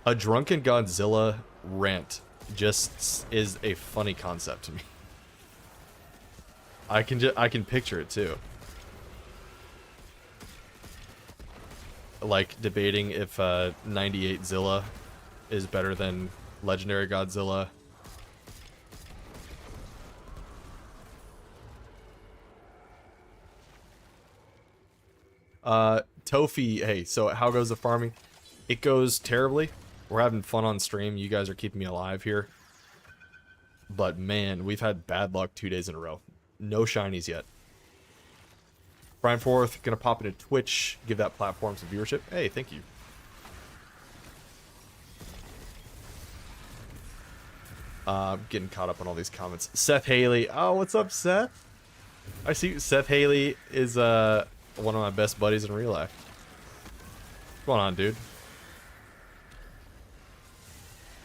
Speaker 1: A drunken Godzilla rant just is a funny concept to me. I can picture it too. Like debating if 98 Zilla is better than Legendary Godzilla. Tofi, hey, so how goes the farming? It goes terribly. We're having fun on stream. You guys are keeping me alive here. But man, we've had bad luck 2 days in a row. No shinies yet. Brian Forth, gonna pop into Twitch, give that platform some viewership. Hey, thank you. Getting caught up on all these comments. Seth Haley. Oh, what's up, Seth? I see Seth Haley is one of my best buddies in real life. What's going on, dude?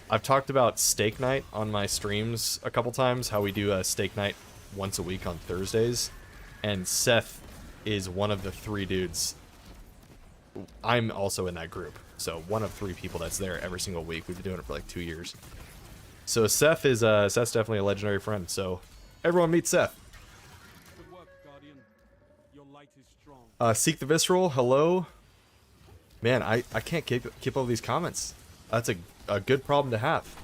Speaker 1: I've talked about steak night on my streams a couple times, how we do a steak night once a week on Thursdays. And Seth is one of the 3 dudes. I'm also in that group. So one of 3 people that's there every single week. We've been doing it for like 2 years. So Seth is Seth's definitely a legendary friend. So everyone meet Seth.
Speaker 2: Good work, Guardian. Your light is strong.
Speaker 1: Seek the Visceral, hello. Man, I can't keep up with these comments. That's a good problem to have.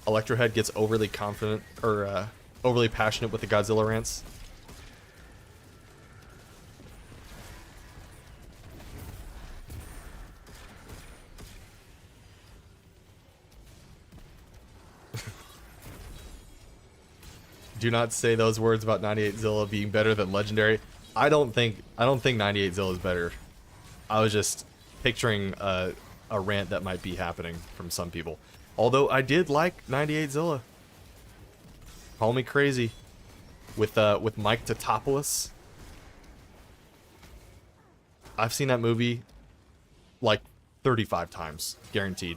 Speaker 1: Electrohead gets overly confident or overly passionate with the Godzilla rants. Do not say those words about 98 Zilla being better than Legendary. I don't think 98 Zilla is better. I was just picturing a rant that might be happening from some people. Although I did like 98 Zilla. Call me crazy. With Mike Tatopoulos. I've seen that movie like 35 times, guaranteed.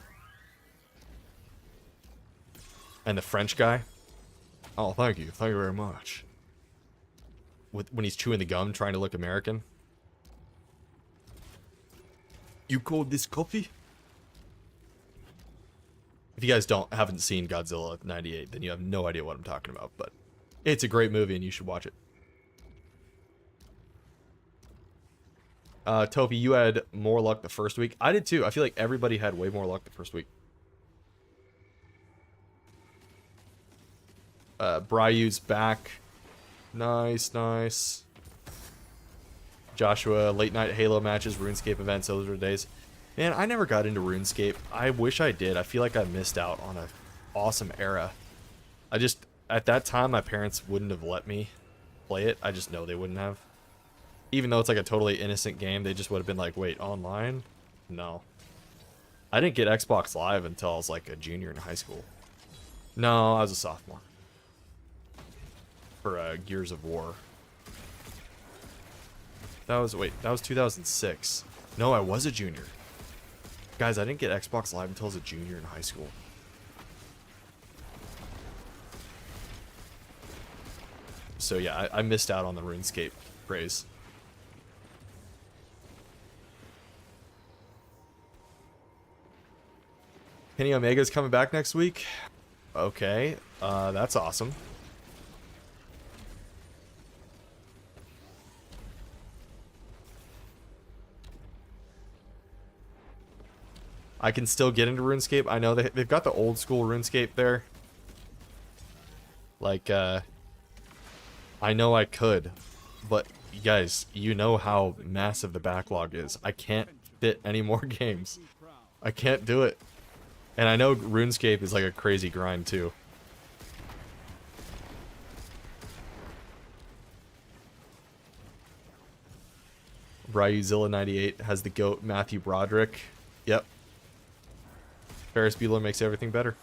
Speaker 1: And the French guy. Oh, thank you very much. When he's chewing the gum, trying to look American. You called this coffee? If you guys haven't seen Godzilla 98, then you have no idea what I'm talking about. But it's a great movie, and you should watch it. Topi, you had more luck the first week. I did too. I feel like everybody had way more luck the first week. Bryu's back. Nice, nice. Joshua, late night Halo matches, RuneScape events, those were the days. Man, I never got into RuneScape. I wish I did. I feel like I missed out on an awesome era. At that time, my parents wouldn't have let me play it. I just know they wouldn't have. Even though it's like a totally innocent game, they just would have been like, wait, online? No. I didn't get Xbox Live until I was like a junior in high school. No, I was a sophomore. For Gears of War. That was 2006. No, I was a junior. Guys, I didn't get Xbox Live until I was a junior in high school. So yeah, I missed out on the RuneScape craze. Kenny Omega's coming back next week. Okay, that's awesome. I can still get into RuneScape. I know they've got the old school RuneScape there. Like, I know I could, but you guys, you know how massive the backlog is. I can't fit any more games. I can't do it. And I know RuneScape is like a crazy grind too. Ryuzilla98 has the GOAT Matthew Broderick. Yep. Ferris Bueller makes everything better.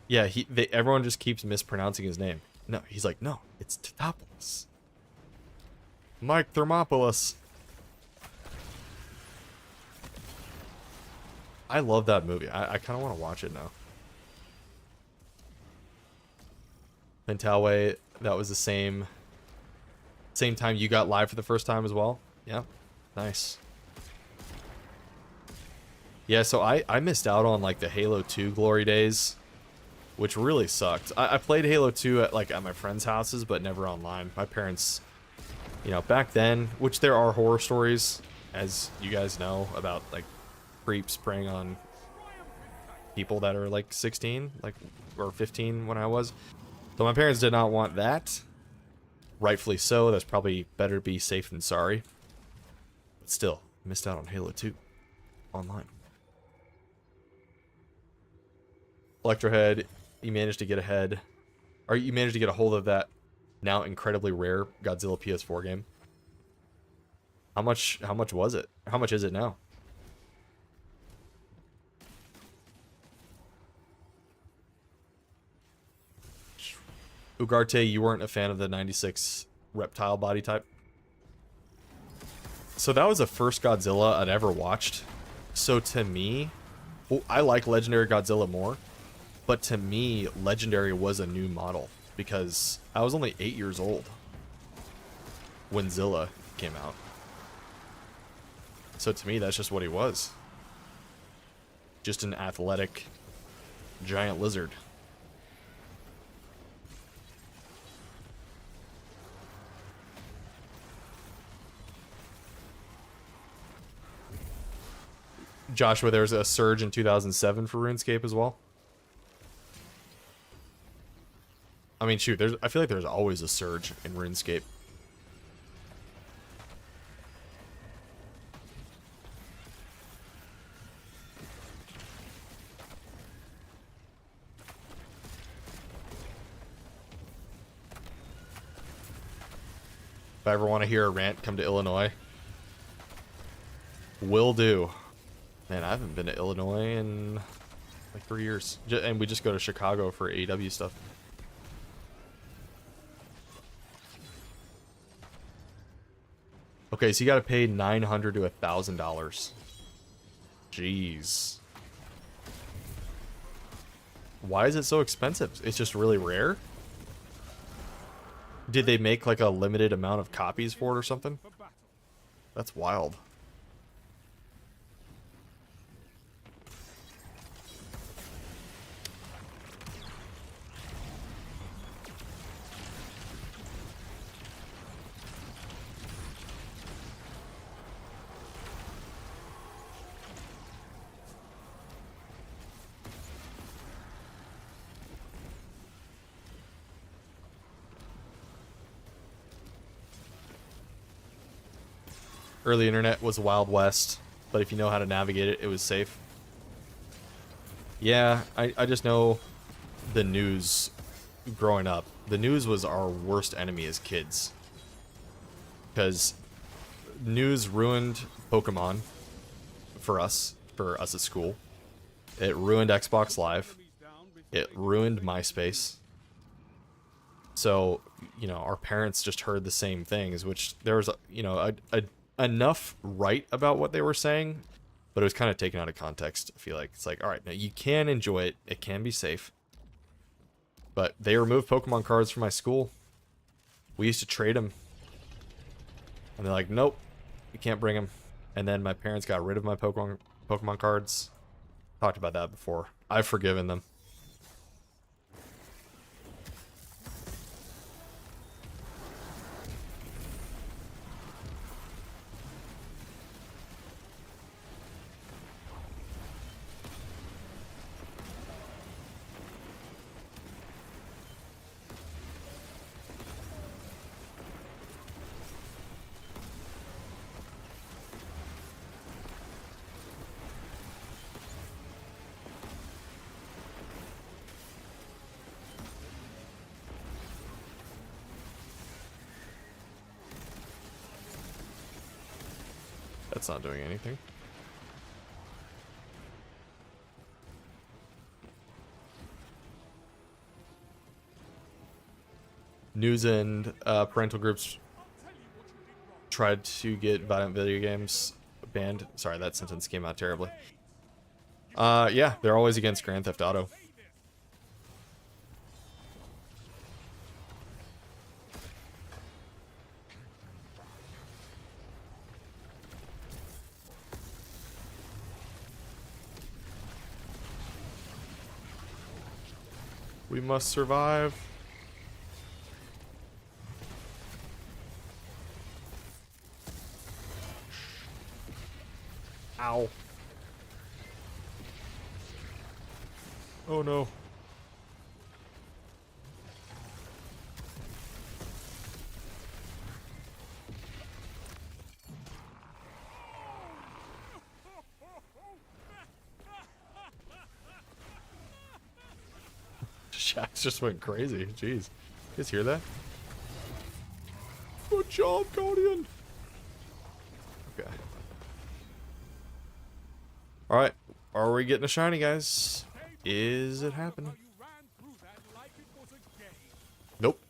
Speaker 1: Yeah, everyone just keeps mispronouncing his name. No, he's like, no, it's Tatopoulos. Mike Thermopoulos. I love that movie. I kind of want to watch it now. Mentalway, that was the same time you got live for the first time as well. Yeah, nice. Yeah, so I missed out on like the Halo 2 glory days, which really sucked. I played Halo 2 at my friends' houses, but never online. My parents, you know, back then, which there are horror stories, as you guys know, about like creeps preying on people that are like 16, or 15 when I was. So my parents did not want that. Rightfully so. That's probably better to be safe than sorry. But still, missed out on Halo 2 online. Electrohead, you managed to get ahead. Or you managed to get a hold of that now incredibly rare Godzilla PS4 game. How much was it? How much is it now? Ugarte, you weren't a fan of the 96 reptile body type? So that was the first Godzilla I'd ever watched. So to me, well, I like Legendary Godzilla more, but to me, Legendary was a new model because I was only 8 years old when Zilla came out. So to me, that's just what he was. Just an athletic giant lizard. Joshua, there's a surge in 2007 for RuneScape as well. I mean, shoot, I feel like there's always a surge in RuneScape. If I ever want to hear a rant, come to Illinois. Will do. Man, I haven't been to Illinois in like 3 years. And we just go to Chicago for AEW stuff. Okay, so you gotta pay $900 to $1,000. Jeez. Why is it so expensive? It's just really rare? Did they make like a limited amount of copies for it or something? That's wild. Early internet was Wild West, but if you know how to navigate it, it was safe. Yeah, I just know the news growing up. The news was our worst enemy as kids. Because news ruined Pokemon for us at school. It ruined Xbox Live. It ruined MySpace. So, you know, our parents just heard the same things, which there was, you know, enough right about what they were saying, but it was kind of taken out of context. I feel like it's like, all right, now you can enjoy it. It can be safe. But they removed Pokemon cards from my school. We used to trade them. And they're like, nope, you can't bring them. And then my parents got rid of my Pokemon cards. Talked about that before. I've forgiven them. That's not doing anything. News and parental groups tried to get violent video games banned. Sorry, that sentence came out terribly. Yeah, they're always against Grand Theft Auto. We must survive. Ow. Oh no. Jax just went crazy. Jeez. You guys hear that? Good job, Guardian. Okay. Alright. Are we getting a shiny, guys? Is it happening? Nope.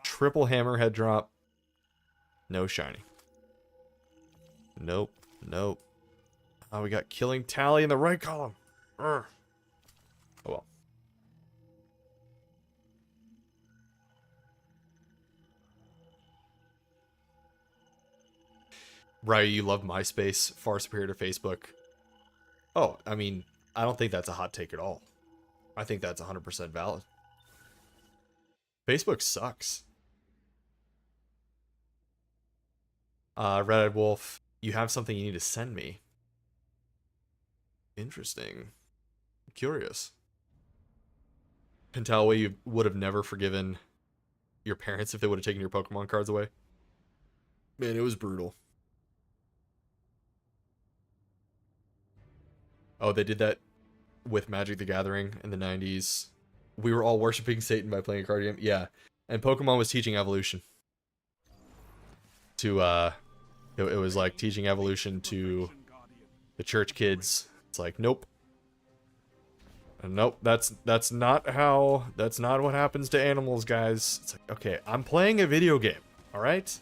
Speaker 1: Triple hammerhead drop. No shiny. Nope. Nope. Oh, we got killing tally in the right column. Urgh. Oh well. Right, you love MySpace, far superior to Facebook. Oh, I mean, I don't think that's a hot take at all. I think that's 100% valid. Facebook sucks. Red-Eyed Wolf, you have something you need to send me. Interesting. Curious. Can tell why you would have never forgiven your parents if they would have taken your Pokemon cards away. Man, it was brutal. Oh, they did that with Magic the Gathering in the 90s. We were all worshiping Satan by playing a card game. Yeah. And Pokemon was teaching evolution. To, it was like teaching evolution to the church kids. It's like, nope. And nope, that's not what happens to animals, guys. It's like, okay, I'm playing a video game, alright?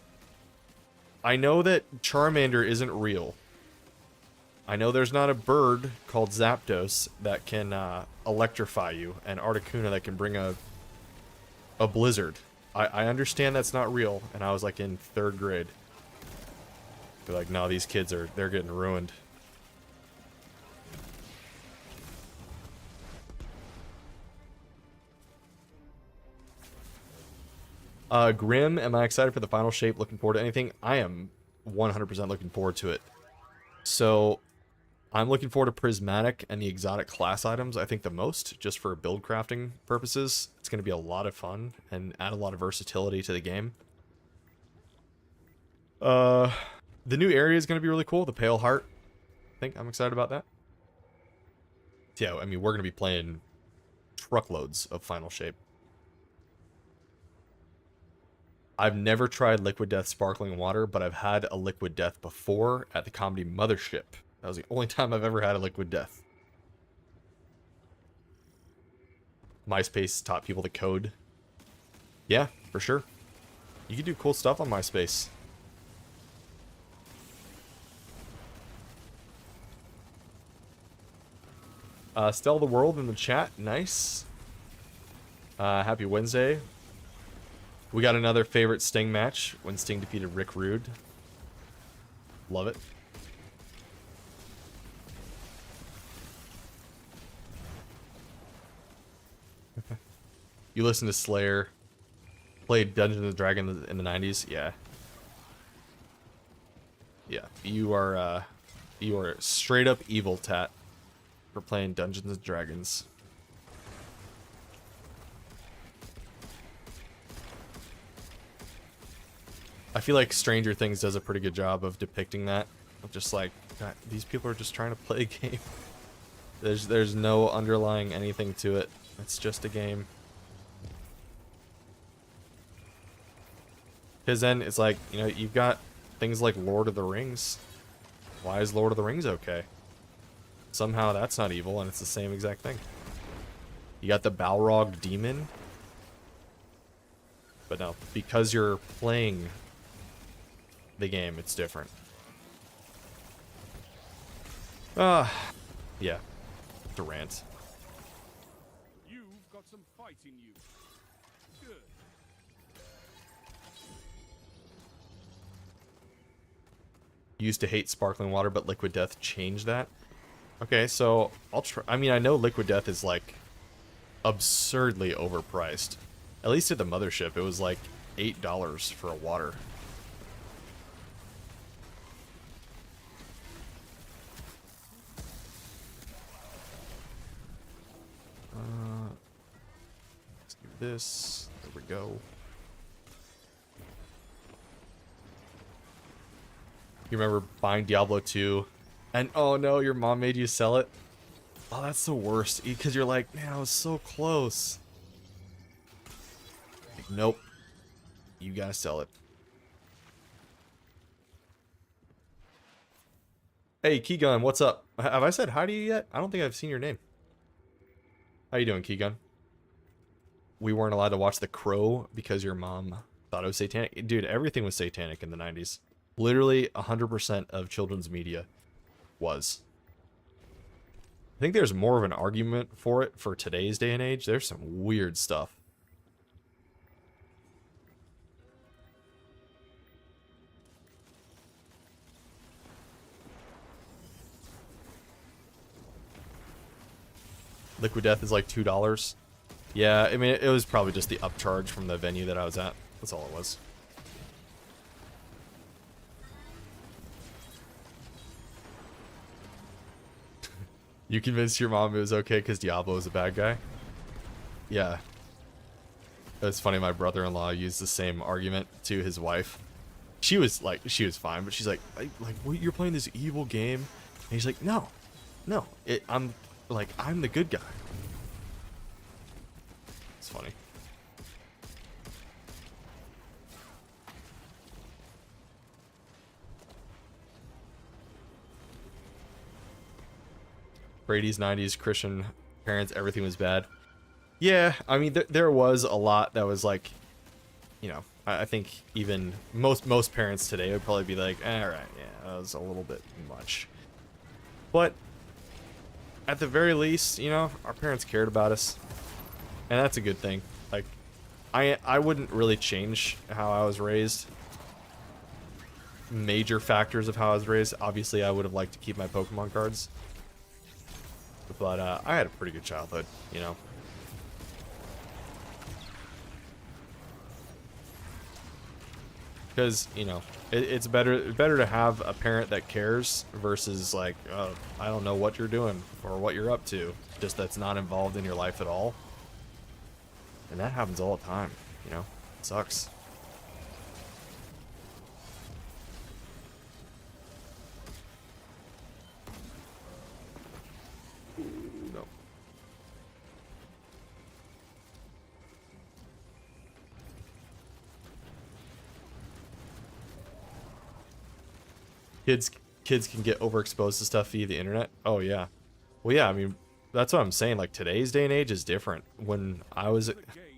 Speaker 1: I know that Charmander isn't real. I know there's not a bird called Zapdos that can electrify you, and Articuno that can bring a blizzard. I understand that's not real, and I was like in 3rd grade. They're like, no, these kids they're getting ruined. Grim, am I excited for the final shape? Looking forward to anything? I am 100% looking forward to it. So, I'm looking forward to Prismatic and the exotic class items, I think the most, just for build crafting purposes. It's going to be a lot of fun and add a lot of versatility to the game. The new area is going to be really cool, the Pale Heart. I think I'm excited about that. Yeah, I mean, we're going to be playing truckloads of Final Shape. I've never tried Liquid Death Sparkling Water, but I've had a Liquid Death before at the Comedy Mothership. That was the only time I've ever had a Liquid Death. MySpace taught people to code. Yeah, for sure. You can do cool stuff on MySpace. Stell the World in the chat. Nice. Happy Wednesday. We got another favorite Sting match when Sting defeated Rick Rude. Love it. You listen to Slayer. Played Dungeons and Dragons in the 90s? Yeah. Yeah. You are straight up evil, Tat, for playing Dungeons and Dragons. I feel like Stranger Things does a pretty good job of depicting that. Of just like, God, these people are just trying to play a game. There's no underlying anything to it. It's just a game. Because then it's like, you know, you've got things like Lord of the Rings. Why is Lord of the Rings okay? Somehow that's not evil and it's the same exact thing. You got the Balrog demon. But no, because you're playing the game, it's different. Yeah. Durant.
Speaker 2: You've got some fight in you. Good.
Speaker 1: Used to hate sparkling water, but Liquid Death changed that. Okay, so I'll try. I mean, I know Liquid Death is like absurdly overpriced. At least at the Mothership, it was like $8 for a water. Let's do this. There we go. You remember buying Diablo 2 and oh no, your mom made you sell it? Oh, that's the worst. Because you're like, man, I was so close. Like, nope. You gotta sell it. Hey, Keygun, what's up? Have I said hi to you yet? I don't think I've seen your name. How you doing, Keygun? We weren't allowed to watch The Crow because your mom thought it was satanic. Dude, everything was satanic in the 90s. Literally 100% of children's media was. I think there's more of an argument for it for today's day and age. There's some weird stuff. Liquid Death is like $2. Yeah, I mean, it was probably just the upcharge from the venue that I was at. That's all it was. You convinced your mom it was okay because Diablo is a bad guy? Yeah. It's funny, my brother-in-law used the same argument to his wife. She was fine, but she's like, what, you're playing this evil game? And he's like, no, I'm the good guy. It's funny. Brady's 90s Christian parents, everything was bad. Yeah, I mean, there was a lot that was like, you know, I think even most parents today would probably be like, all right, yeah, that was a little bit much. But at the very least, you know, our parents cared about us, and that's a good thing. Like, I wouldn't really change how I was raised. Major factors of how I was raised. Obviously, I would have liked to keep my Pokemon cards, but I had a pretty good childhood, you know. Because, you know, it's better to have a parent that cares versus like, I don't know what you're doing or what you're up to, just that's not involved in your life at all. And that happens all the time, you know. It sucks. No. Kids can get overexposed to stuff via the internet. Oh yeah. Well, yeah, I mean, that's what I'm saying. Like, today's day and age is different. When I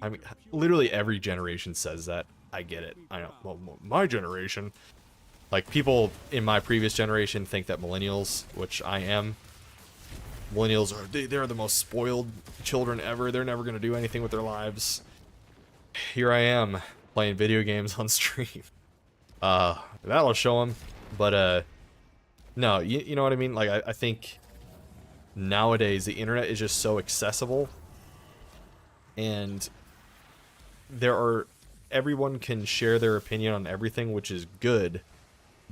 Speaker 1: mean, literally every generation says that. I get it. I know. Well, my generation, like, people in my previous generation think that millennials, which I am, millennials they're the most spoiled children ever. They're never going to do anything with their lives. Here I am playing video games on stream. That'll show them. But no, you know what I mean? Like, I think nowadays the internet is just so accessible, and everyone can share their opinion on everything, which is good.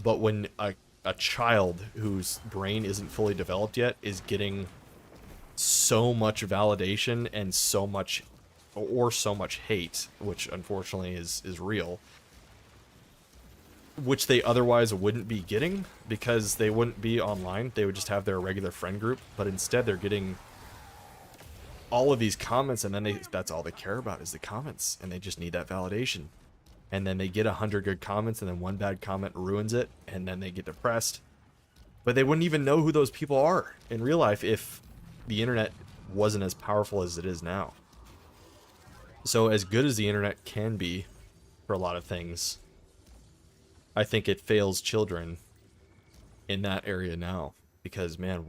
Speaker 1: But when a child whose brain isn't fully developed yet is getting so much validation and so much hate, which unfortunately is real, which they otherwise wouldn't be getting because they wouldn't be online. They would just have their regular friend group, but instead they're getting all of these comments, and then that's all they care about is the comments, and they just need that validation. And then they get 100 good comments, and then one bad comment ruins it, and then they get depressed. But they wouldn't even know who those people are in real life if the internet wasn't as powerful as it is now. So as good as the internet can be for a lot of things, I think it fails children in that area now. Because, man,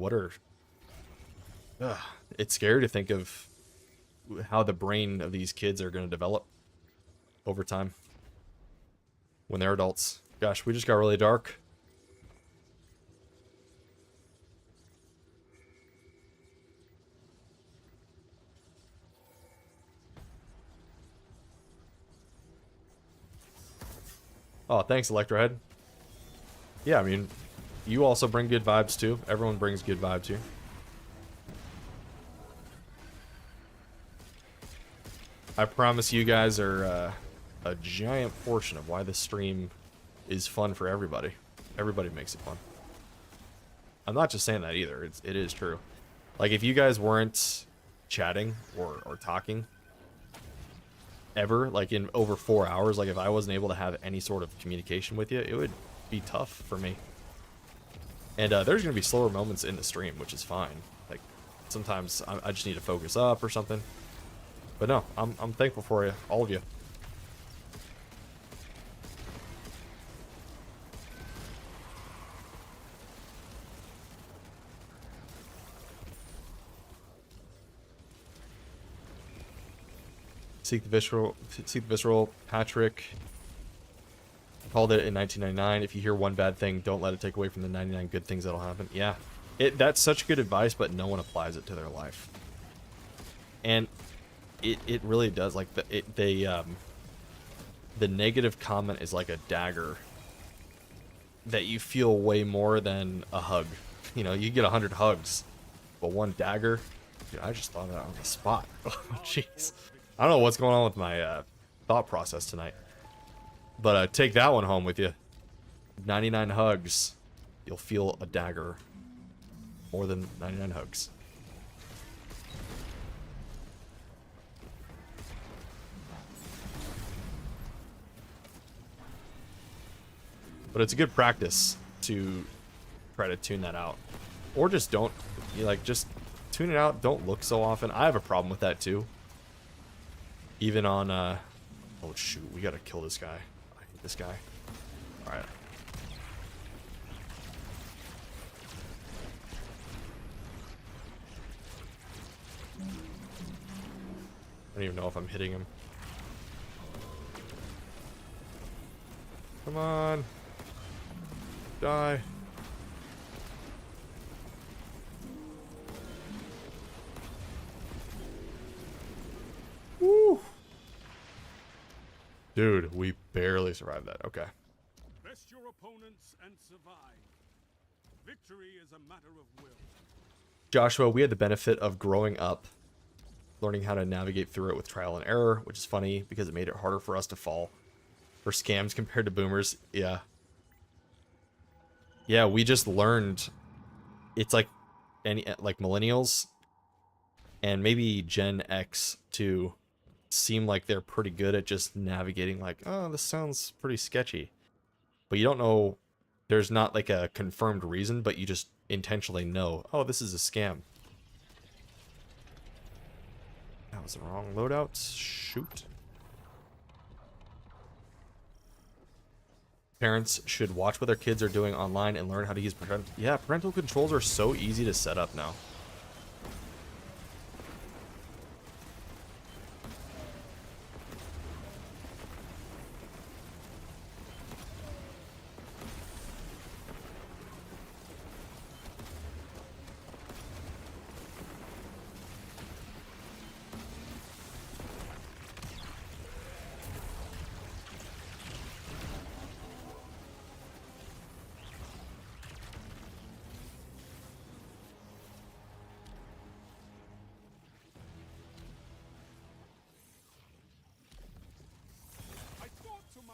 Speaker 1: it's scary to think of how the brain of these kids are going to develop over time when they're adults. Gosh, we just got really dark. Oh, thanks, Electrohead. Yeah, I mean, you also bring good vibes too. Everyone brings good vibes here. I promise you guys are a giant portion of why this stream is fun for everybody. Everybody makes it fun. I'm not just saying that either. It is true. Like, if you guys weren't chatting or talking ever, like in over 4 hours, like if I wasn't able to have any sort of communication with you, it would be tough for me. And there's going to be slower moments in the stream, which is fine. Like, sometimes I just need to focus up or something. But no, I'm thankful for you, all of you. Seek the visceral. Patrick called it in 1999. If you hear one bad thing, don't let it take away from the 99 good things that'll happen. Yeah, that's such good advice, but no one applies it to their life. And it really does. Like the negative comment is like a dagger that you feel way more than a hug. You know, you get 100 hugs, but one dagger. Dude, I just thought of that on the spot. Oh, jeez. I don't know what's going on with my thought process tonight. But take that one home with you. 99 hugs. You'll feel a dagger. More than 99 hugs. But it's a good practice to try to tune that out. Or just don't. Just tune it out. Don't look so often. I have a problem with that too. Even on, oh shoot, we gotta kill this guy. I hate this guy. Alright. I don't even know if I'm hitting him. Come on. Die. Woo. Dude, we barely survived that. Okay.
Speaker 2: Best your opponents and survive. Victory is a matter of will.
Speaker 1: Joshua, we had the benefit of growing up, learning how to navigate through it with trial and error, which is funny because it made it harder for us to fall for scams compared to boomers. Yeah. Yeah, we just learned. It's like millennials and maybe Gen X too seem like they're pretty good at just navigating, like, oh, this sounds pretty sketchy. But you don't know, there's not like a confirmed reason, but you just intentionally know, oh, this is a scam. That was the wrong loadout. Shoot. Parents should watch what their kids are doing online and learn how to use parental controls are so easy to set up now.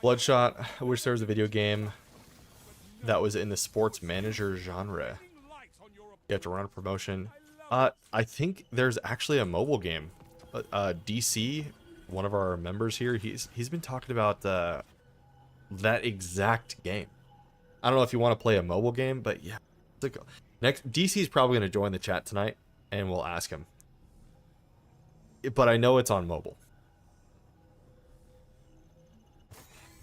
Speaker 1: Bloodshot, I wish there was a video game that was in the sports manager genre. You have to run a promotion. I think there's actually a mobile game. DC, one of our members here, he's been talking about that exact game. I don't know if you want to play a mobile game, but yeah. Next, DC's probably going to join the chat tonight, and we'll ask him. But I know it's on mobile.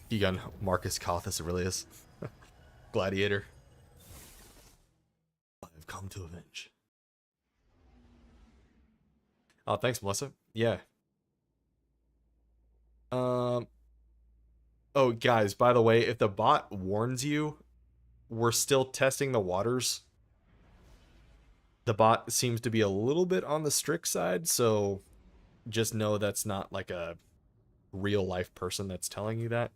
Speaker 1: Egon Marcus Cothus Aurelius. Gladiator. I've come to avenge. Oh, thanks, Melissa. Yeah. Oh, guys, by the way, if the bot warns you, we're still testing the waters. The bot seems to be a little bit on the strict side, so just know that's not like a real life person that's telling you that.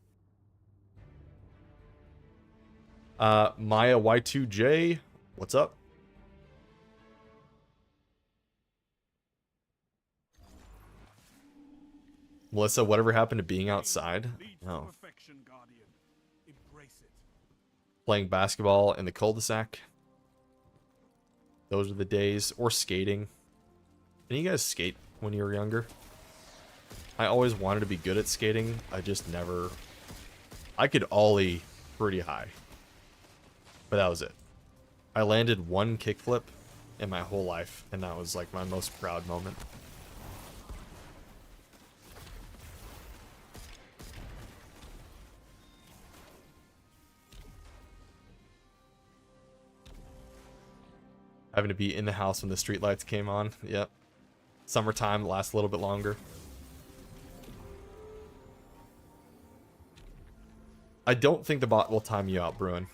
Speaker 1: Maya Y2J, what's up? Melissa, whatever happened to being outside? No. Playing basketball in the cul-de-sac? Those are the days. Or skating. Any of you guys skate when you were younger? I always wanted to be good at skating. I just never... I could ollie pretty high. But that was it. I landed one kickflip in my whole life, and that was like my most proud moment. Having to be in the house when the streetlights came on. Yep. Summertime lasts a little bit longer. I don't think the bot will time you out, Bruin.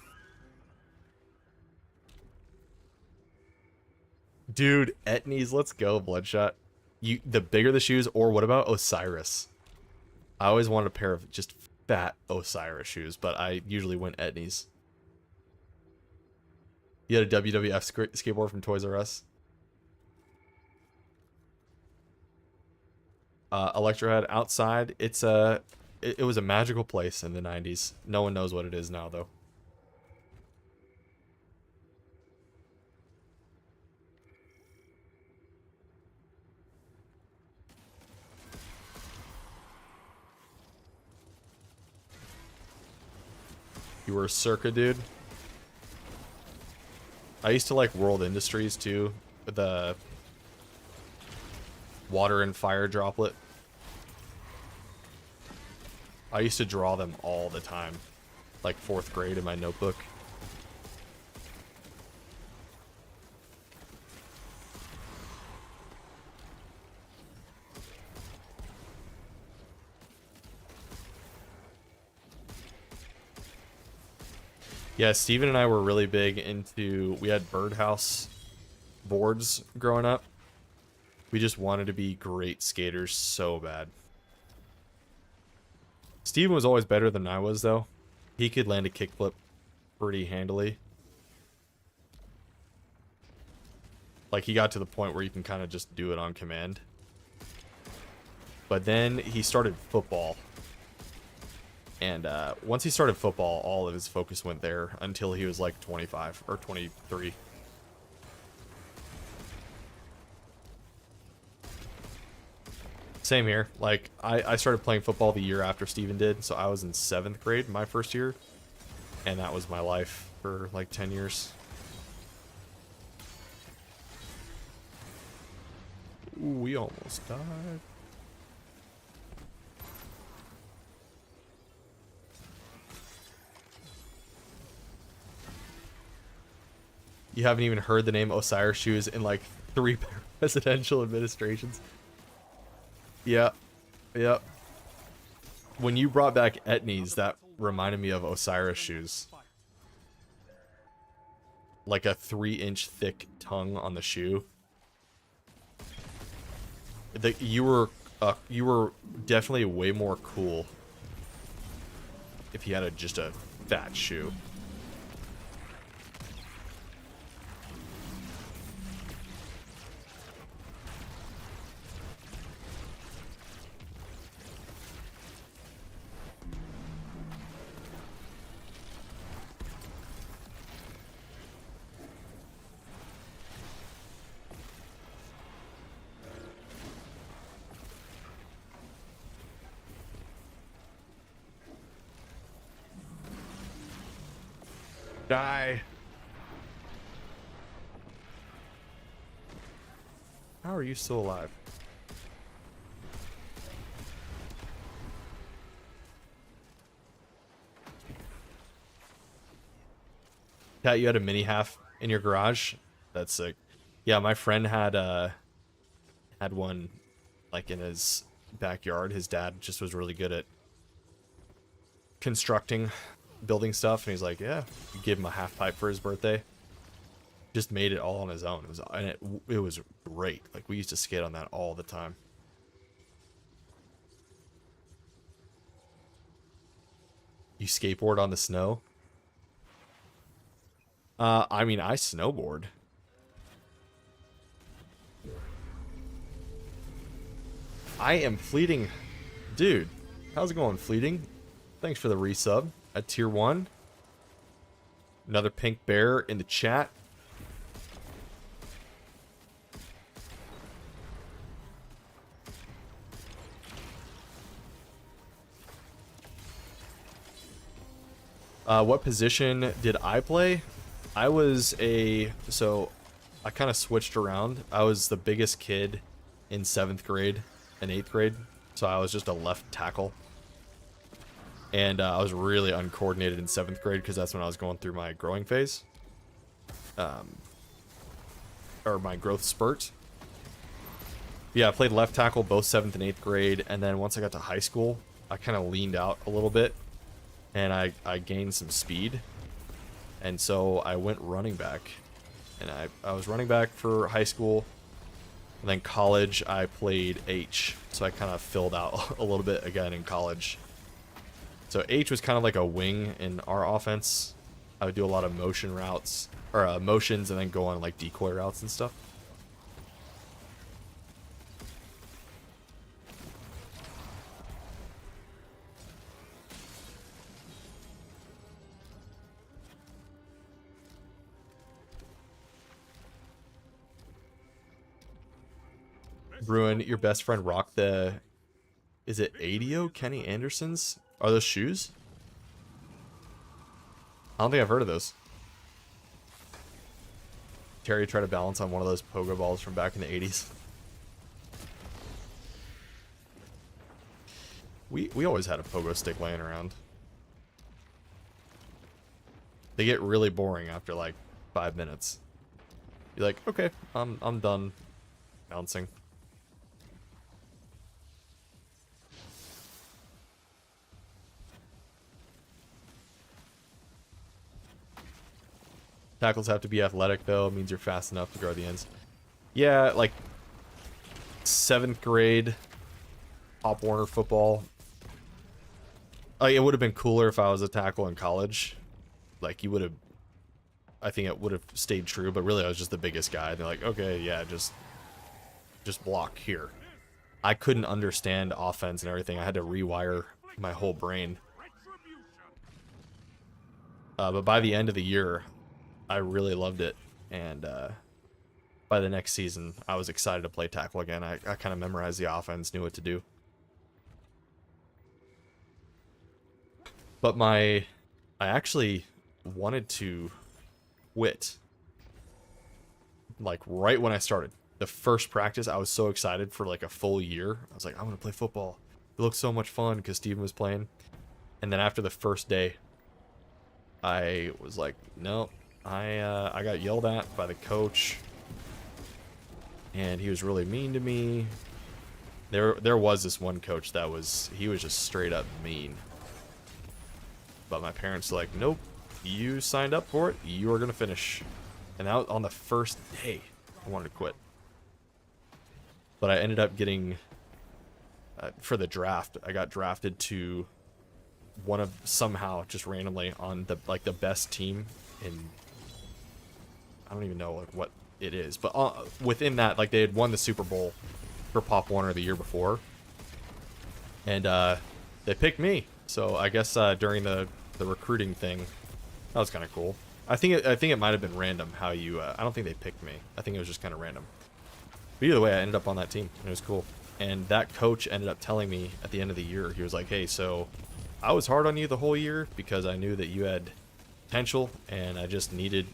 Speaker 1: Dude, Etnies, let's go, Bloodshot. The bigger the shoes, or what about Osiris? I always wanted a pair of just fat Osiris shoes, but I usually went Etnies. You had a WWF skateboard from Toys R Us? Electrohead outside. It's it was a magical place in the 90s. No one knows what it is now, though. You were a Circa dude? I used to like World Industries too. The water and fire droplet. I used to draw them all the time. Like 4th grade in my notebook. Yeah, Steven and I were really big into... We had birdhouse boards growing up. We just wanted to be great skaters so bad. Steven was always better than I was, though. He could land a kickflip pretty handily. Like, he got to the point where you can kind of just do it on command. But then he started football. And once he started football, all of his focus went there until he was like 25 or 23. Same here. Like, I started playing football the year after Steven did, so I was in 7th grade my first year. And that was my life for like 10 years. Ooh, we almost died. You haven't even heard the name Osiris Shoes in like 3 presidential administrations. Yeah. Yep. When you brought back Etnies, that reminded me of Osiris Shoes. Like a 3-inch thick tongue on the shoe. You were definitely way more cool if you had just a fat shoe. Die. How are you still alive? Cat, you had a mini half in your garage? That's sick. Yeah, my friend had one like in his backyard. His dad just was really good at constructing, building stuff, and he's like, yeah, give him a half pipe for his birthday. Just made it all on his own. It was great. Like, we used to skate on that all the time. You skateboard on the snow? I mean, I snowboard. I am Fleeting. Dude, how's it going, Fleeting? Thanks for the resub at tier 1. Another pink bear in the chat. What position did I play? I was so I kind of switched around. I was the biggest kid in 7th grade and 8th grade, so I was just a left tackle. And I was really uncoordinated in 7th grade because that's when I was going through my growing phase. Or my growth spurt. Yeah, I played left tackle both 7th and 8th grade, and then once I got to high school, I kind of leaned out a little bit, and I gained some speed, and so I went running back, and I was running back for high school, and then college I played H, so I kind of filled out a little bit again in college. So H was kind of like a wing in our offense. I would do a lot of motion routes, or motions, and then go on like decoy routes and stuff. Bruin, your best friend rocked the... Is it ADO Kenny Anderson's? Are those shoes? I don't think I've heard of those. Terry tried to balance on one of those pogo balls from back in the 80s. We always had a pogo stick laying around. They get really boring after like 5 minutes. You're like, okay, I'm done bouncing. Tackles have to be athletic, though. It means you're fast enough to guard the ends. Yeah, like 7th grade Pop Warner football. Like, it would have been cooler if I was a tackle in college. Like, you would have... I think it would have stayed true, but really I was just the biggest guy. They're like, okay, yeah, just block here. I couldn't understand offense and everything. I had to rewire my whole brain. But by the end of the year... I really loved it, and by the next season, I was excited to play tackle again. I kind of memorized the offense, knew what to do. But I actually wanted to quit, like, right when I started. The first practice, I was so excited for, like, a full year. I was like, I'm going to play football. It looked so much fun because Steven was playing. And then after the first day, I was like, no. I got yelled at by the coach, and he was really mean to me. There was this one coach that he was just straight up mean. But my parents were like, nope, you signed up for it, you are gonna finish. And that was on the first day I wanted to quit. But I ended up getting for the draft. I got drafted to somehow just randomly on the best team in. I don't even know like what it is, but within that, like, they had won the Super Bowl for Pop Warner the year before, and they picked me. So I guess during the recruiting thing, that was kind of cool. I think it might have been random how you. I don't think they picked me. I think it was just kind of random. But either way, I ended up on that team, and it was cool. And that coach ended up telling me at the end of the year, he was like, "Hey, so I was hard on you the whole year because I knew that you had potential, and I just needed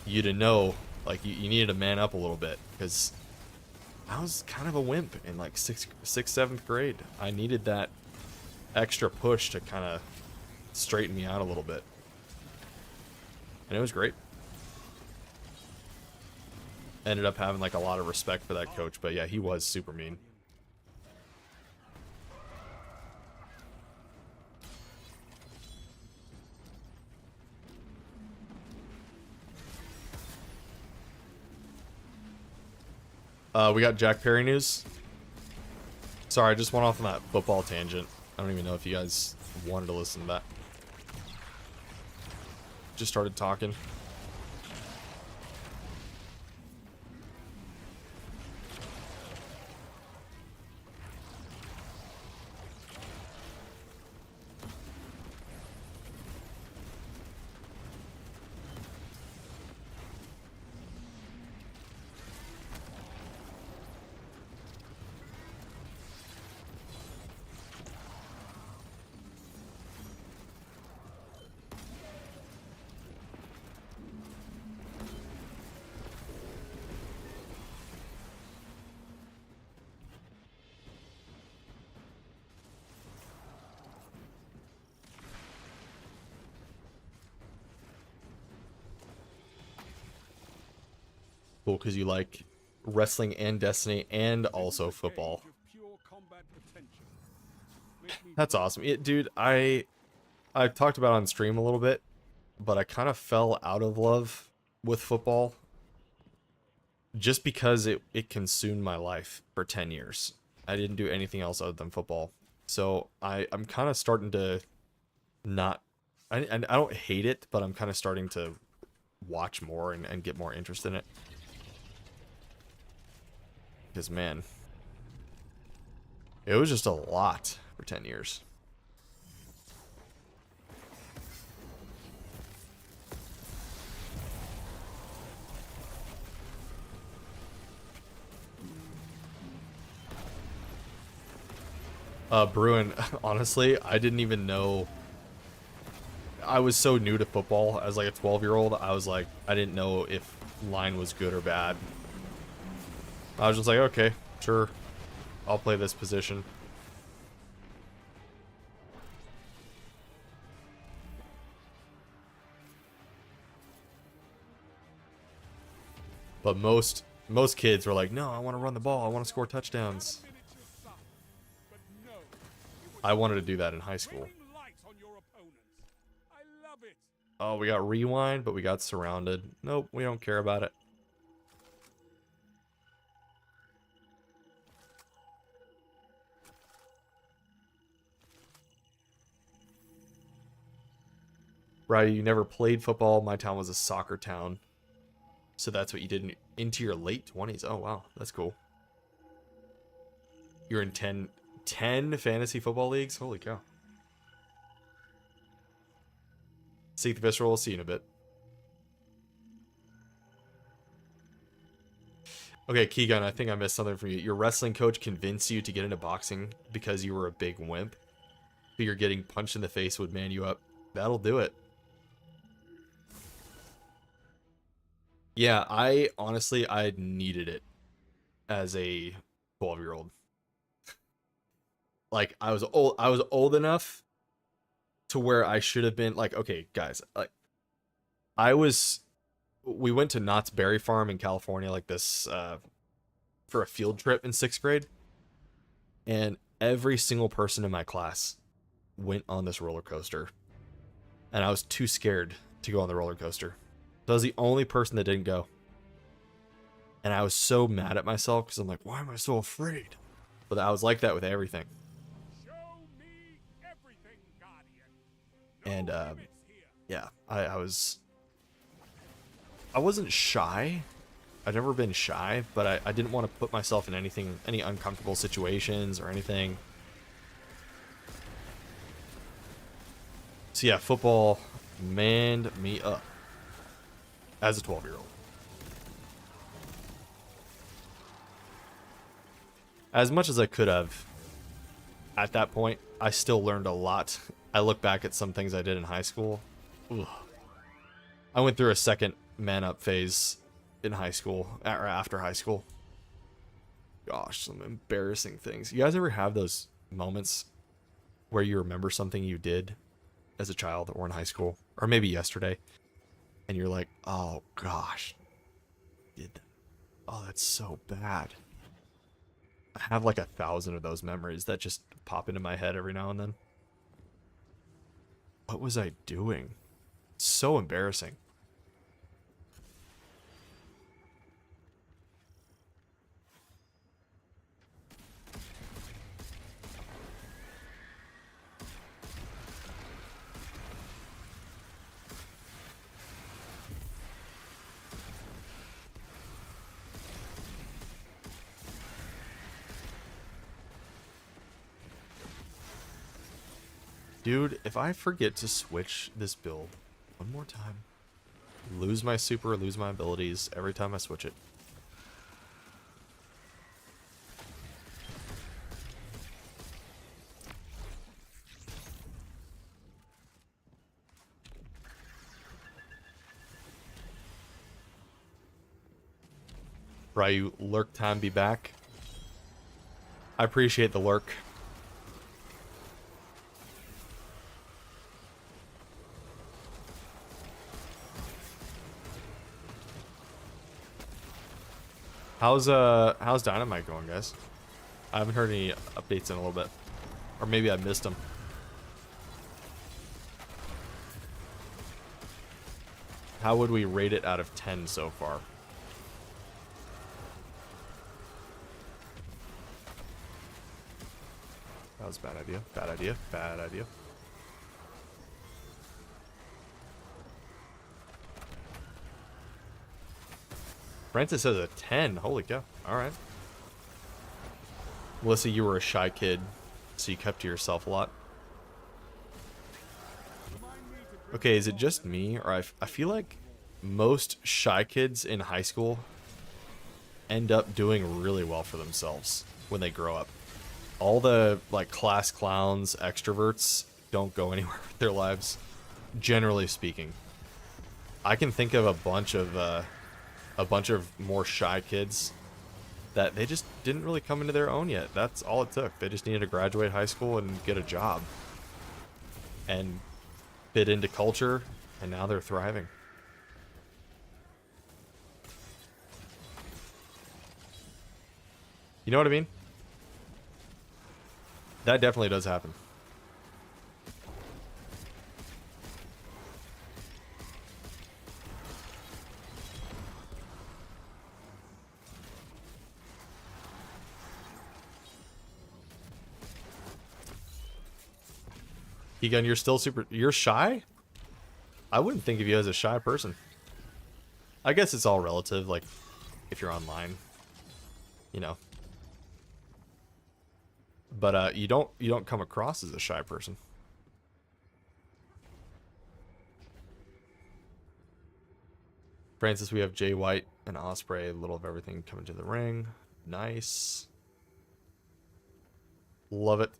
Speaker 1: you to know, like, you needed to man up a little bit, because I was kind of a wimp in like 6th, 7th grade. I needed that extra push to kind of straighten me out a little bit." And it was great. Ended up having like a lot of respect for that coach, but yeah, he was super mean. We got Jack Perry news. Sorry, I just went off on that football tangent. I don't even know if you guys wanted to listen to that. Just started talking. cool because you like wrestling and Destiny and also
Speaker 2: This is a
Speaker 1: football.
Speaker 2: cage of pure combat potential. Make me
Speaker 1: That's
Speaker 2: proud.
Speaker 1: awesome. Dude, I talked about it on stream a little bit, but I kind of fell out of love with football just because it consumed my life for 10 years. I didn't do anything else other than football. So I'm kind of starting to not I don't hate it, but I'm kind of starting to watch more and get more interest in it. Because man, it was just a lot for 10 years. Bruin, honestly, I didn't even know. I was so new to football as like a 12-year-old. I was like, I didn't know if line was good or bad. I was just like, okay, sure, I'll play this position. But most kids were like, no, I want to run the ball. I want to score touchdowns.
Speaker 2: Miniature son. But no, it was
Speaker 1: I wanted to do that in high school.
Speaker 2: throwing light on your opponents. I love it.
Speaker 1: Oh, we got rewind, but we got surrounded. Nope, we don't care about it. Right, you never played football. My town was a soccer town. So that's what you did into your late 20s. Oh, wow. That's cool. You're in 10 fantasy football leagues? Holy cow. Seek the Visceral. We'll see you in a bit. Okay, Keegan, I think I missed something from you. Your wrestling coach convinced you to get into boxing because you were a big wimp. Figure getting punched in the face would man you up. That'll do it. Yeah, I honestly, I needed it as a 12-year-old. Like, I was old enough to where I should have been like, okay, guys, like, we went to Knott's Berry Farm in California like this for a field trip in 6th grade, and every single person in my class went on this roller coaster, and I was too scared to go on the roller coaster. So I was the only person that didn't go, and I was so mad at myself because I'm like, why am I so afraid? But I was like that with everything.
Speaker 2: Show me everything, Guardian.
Speaker 1: And
Speaker 2: No limits here.
Speaker 1: yeah, I wasn't shy. I've never been shy, but I didn't want to put myself in any uncomfortable situations or anything. So yeah, football manned me up as a 12-year-old. As much as I could have at that point, I still learned a lot. I look back at some things I did in high school. Ugh. I went through a second man up phase in high school, or after high school. Gosh, some embarrassing things. You guys ever have those moments where you remember something you did as a child or in high school, or maybe yesterday, and you're like, oh gosh, did that? Oh, that's so bad. I have like 1,000 of those memories that just pop into my head every now and then. What was I doing? So embarrassing. Dude, if I forget to switch this build one more time, lose my super, lose my abilities every time I switch it. Ryu, lurk time be back. I appreciate the lurk. How's Dynamite going, guys? I haven't heard any updates in a little bit. Or maybe I missed them. How would we rate it out of 10 so far? That was a bad idea. Bad idea. Bad idea. Francis says a 10. Holy cow. Alright. Melissa, you were a shy kid, so you kept to yourself a lot. Okay, is it just me, or I feel like most shy kids in high school end up doing really well for themselves when they grow up. All the, like, class clowns, extroverts, don't go anywhere with their lives, generally speaking. I can think of a bunch of more shy kids that they just didn't really come into their own yet. That's all it took. They just needed to graduate high school and get a job and fit into culture, and now they're thriving. You know what I mean? That definitely does happen. Egon, you're shy? I wouldn't think of you as a shy person. I guess it's all relative, like, if you're online, you know. But you don't come across as a shy person. Francis, we have Jay White and Osprey, a little of everything coming to the ring. Nice. Love it.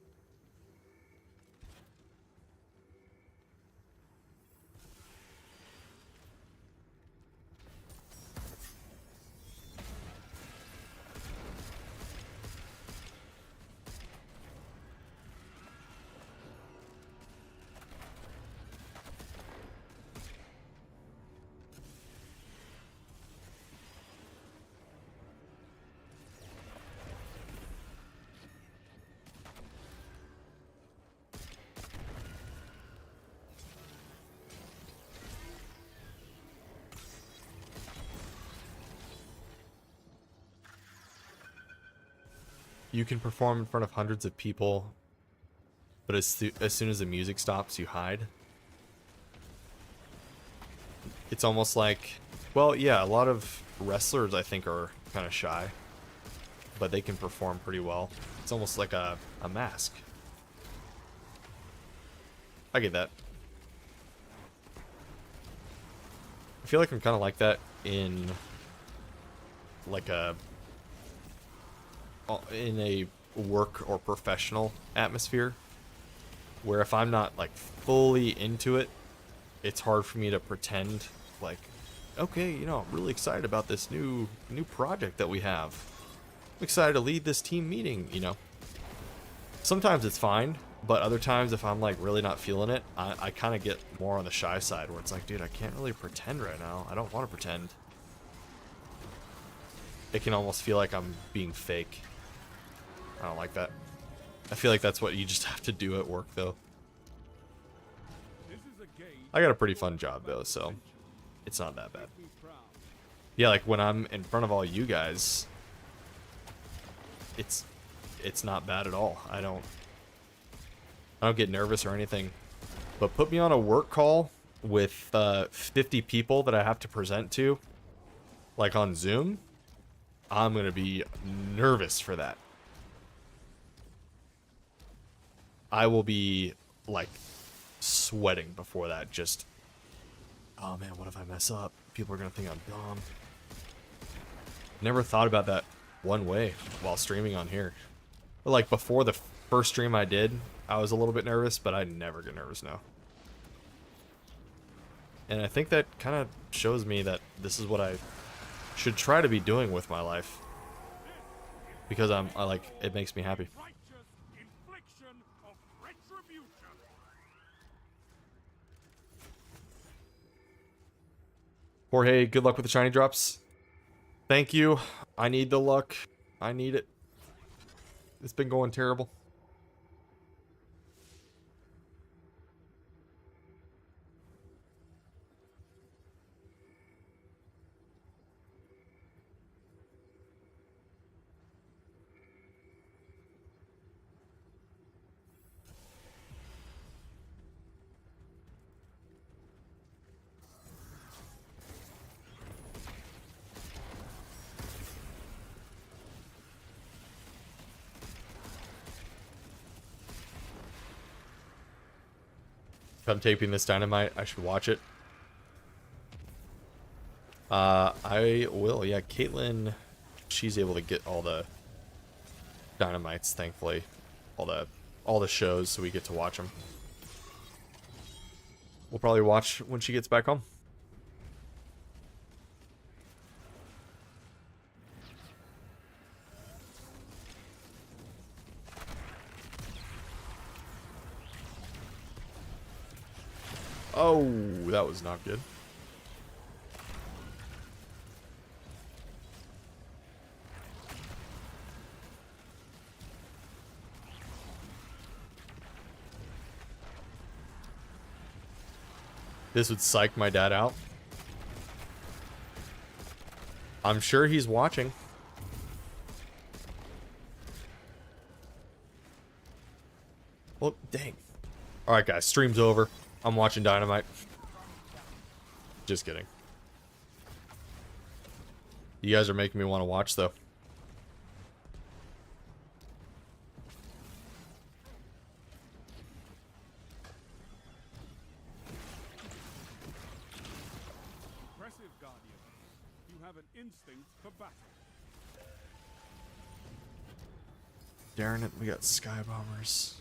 Speaker 1: You can perform in front of hundreds of people, but as soon as the music stops, you hide. It's almost like, well, yeah, a lot of wrestlers, I think, are kind of shy, but they can perform pretty well. It's almost like a mask. I get that. I feel like I'm kind of like that in, like, in a work or professional atmosphere, where if I'm not, like, fully into it, it's hard for me to pretend like, okay, you know, I'm really excited about this new project that we have. I'm excited to lead this team meeting, you know. Sometimes it's fine, but other times if I'm, like, really not feeling it, I kind of get more on the shy side, where it's like, dude, I can't really pretend right now. I don't want to pretend. It can almost feel like I'm being fake. I don't like that. I feel like that's what you just have to do at work, though. I got a pretty fun job, though, so it's not that bad. Yeah, like when I'm in front of all you guys, it's not bad at all. I don't get nervous or anything. But put me on a work call with 50 people that I have to present to, like on Zoom, I'm gonna be nervous for that. I will be, like, sweating before that, just, oh man, what if I mess up? People are gonna think I'm dumb. Never thought about that one way while streaming on here. But, like, before the first stream I did, I was a little bit nervous, but I never get nervous now. And I think that kind of shows me that this is what I should try to be doing with my life. Because I like, it makes me happy. Jorge, good luck with the shiny drops. Thank you. I need the luck. I need it. It's been going terrible. If I'm taping this dynamite, I should watch it. I will. Yeah, Caitlin, she's able to get all the dynamites, thankfully. All the shows, so we get to watch them. We'll probably watch when she gets back home. Oh, that was not good. This would psych my dad out. I'm sure he's watching. Well, dang. Alright, guys. Stream's over. I'm watching Dynamite. Just kidding. You guys are making me want to watch, though.
Speaker 2: Impressive, Guardian. You have an instinct for battle.
Speaker 1: Darn it, we got Sky Bombers.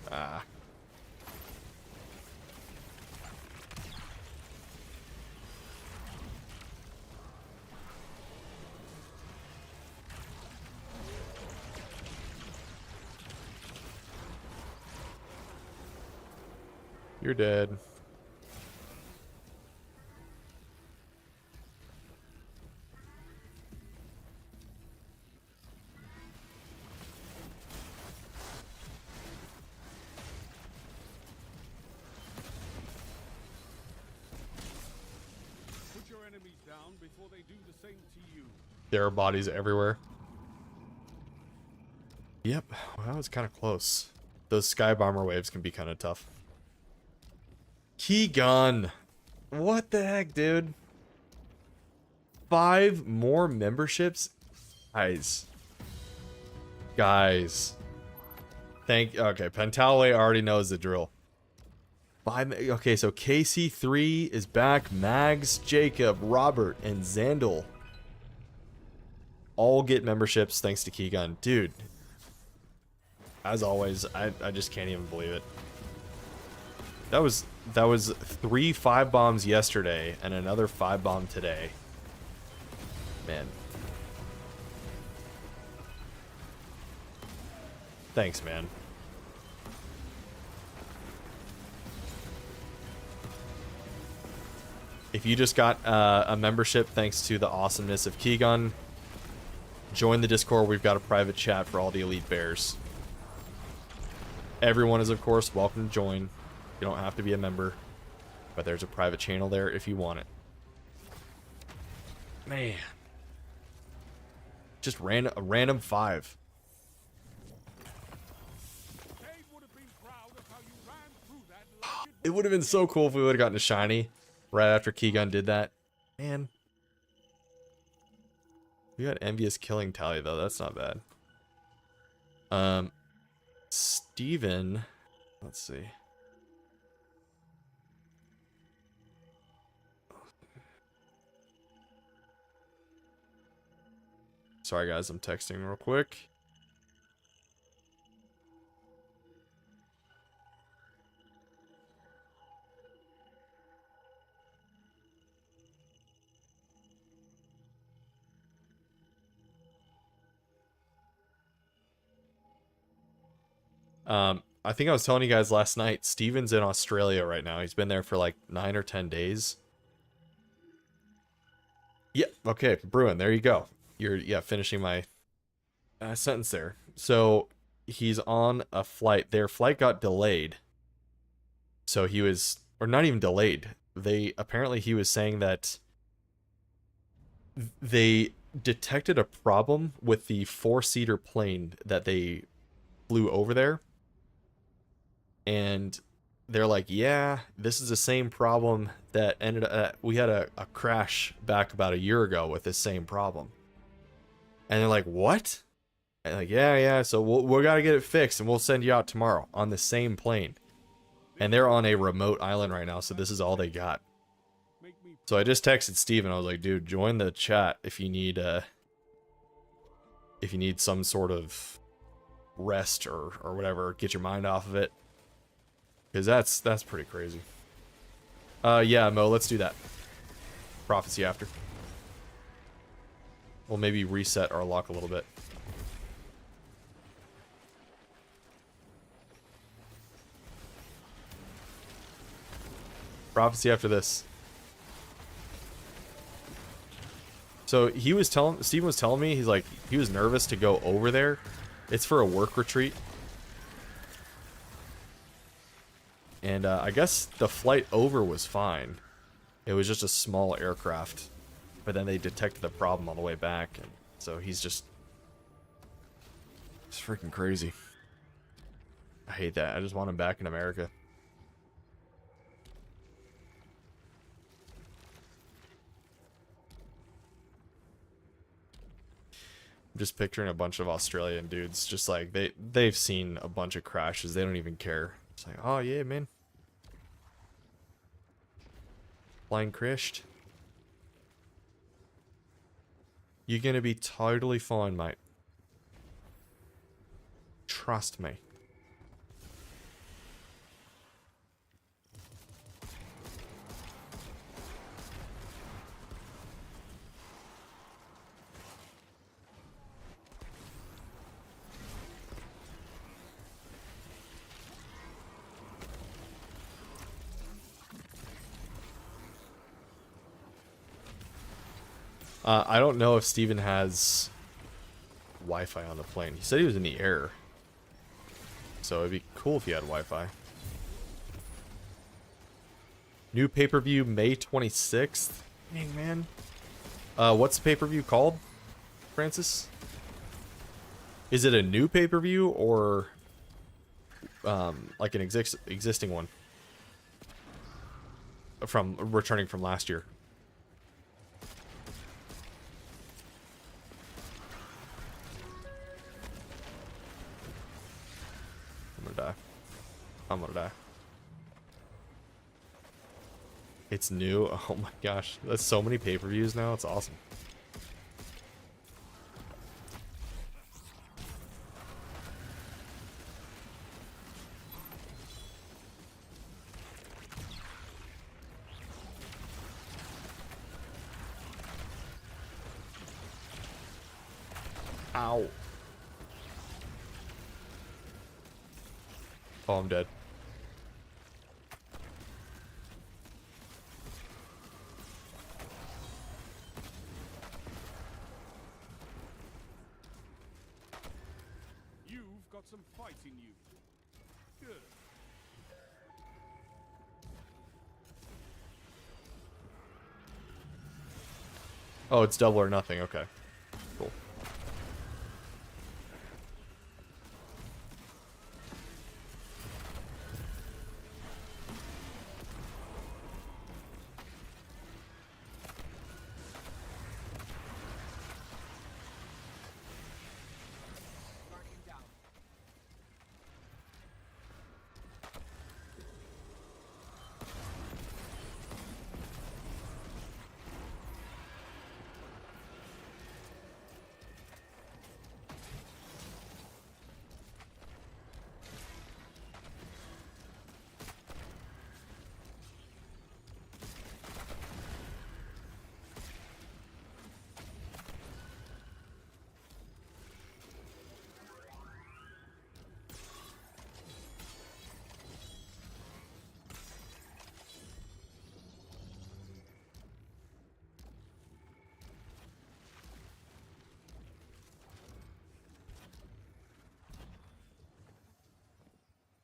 Speaker 1: Ah. You're dead.
Speaker 2: Put your enemies down before they do the same to you.
Speaker 1: There are bodies everywhere. Yep, well, that was kind of close. Those Sky Bomber waves can be kind of tough. Key gun. What the heck, dude? 5 more memberships? Guys. Okay, Pentale already knows the drill. Okay, so KC3 is back. Mags, Jacob, Robert, and Zandal all get memberships thanks to Keygun. Dude. As always, I just can't even believe it. That was 3 5 bombs yesterday and another 5 bomb today. Man. Thanks, man. If you just got a membership thanks to the awesomeness of Keygun, join the Discord. We've got a private chat for all the Elite Bears. Everyone is, of course, welcome to join. You don't have to be a member, but there's a private channel there if you want it. Man. Just a random 5.
Speaker 2: They would have been proud of how you ran through that like it
Speaker 1: It would have been so cool if we would have gotten a shiny right after Keygun did that. Man. We got envious killing tally, though. That's not bad. Steven. Let's see. Sorry, guys. I'm texting real quick. I think I was telling you guys last night, Steven's in Australia right now. He's been there for like 9 or 10 days. Yeah, okay, Bruin, there you go. You're, yeah, finishing my sentence there. So he's on a flight. Their flight got delayed. So he was, or not even delayed. Apparently he was saying that they detected a problem with the 4-seater plane that they flew over there. And they're like, yeah, this is the same problem that ended up, we had a crash back about a year ago with this same problem. And they're like, what? And like, yeah, so we gotta get it fixed and we'll send you out tomorrow on the same plane. And they're on a remote island right now, so this is all they got. So I just texted Steven, I was like, dude, join the chat if you need some sort of rest or whatever, get your mind off of it. Because that's pretty crazy. Yeah, Mo, let's do that. Prophecy after. We'll maybe reset our luck a little bit. Prophecy after this. So Steven was telling me, he's like, he was nervous to go over there. It's for a work retreat. And I guess the flight over was fine. It was just a small aircraft. But then they detected the problem on the way back. And so he's just... It's freaking crazy. I hate that. I just want him back in America. I'm just picturing a bunch of Australian dudes. Just like, they've seen a bunch of crashes. They don't even care. It's like, oh yeah, man. Flying crashed. You're gonna be totally fine, mate. Trust me. I don't know if Steven has Wi-Fi on the plane. He said he was in the air. So it'd be cool if he had Wi-Fi. New pay-per-view May 26th. Dang, man. What's the pay-per-view called, Francis? Is it a new pay-per-view or like an existing one? From returning from last year. I'm gonna die. It's new. Oh my gosh. That's so many pay-per-views now. It's awesome. Ow. Oh, I'm dead.
Speaker 2: You've got some fight in you. Good.
Speaker 1: Oh, it's double or nothing. Okay. Cool.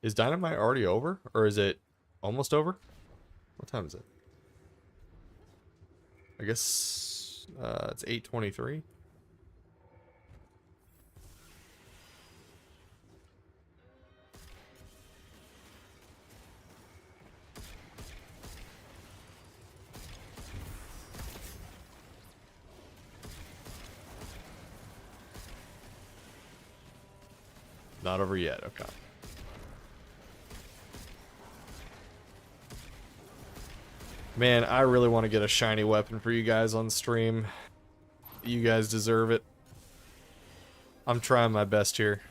Speaker 1: Is Dynamite already over? Or is it almost over? What time is it? I guess it's 8:23. Not over yet, okay. Man, I really want to get a shiny weapon for you guys on stream. You guys deserve it. I'm trying my best here.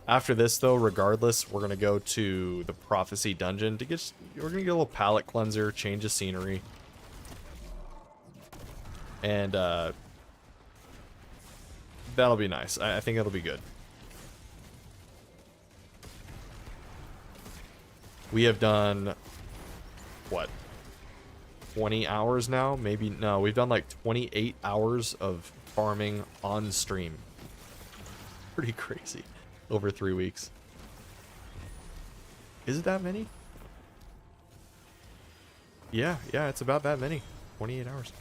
Speaker 1: After this, though, regardless, we're going to go to the Prophecy Dungeon to get... We're going to get a little palette cleanser, change of scenery. And, that'll be nice. I think that'll be good. We have done... What? 20 hours now? Maybe... No, we've done like 28 hours of farming on stream. Pretty crazy. Over 3 weeks. Is it that many? Yeah, it's about that many. 28 hours.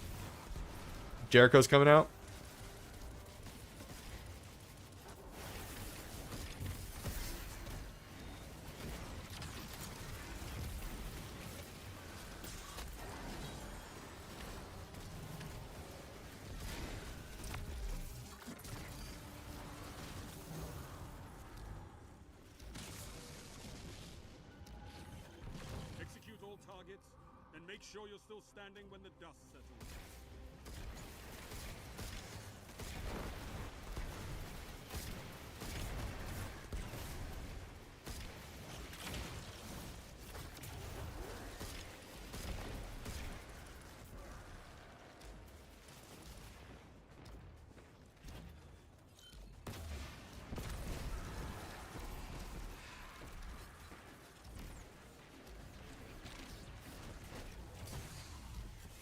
Speaker 1: Jericho's coming out.
Speaker 2: Execute all targets, and make sure you're still standing when the dust settles.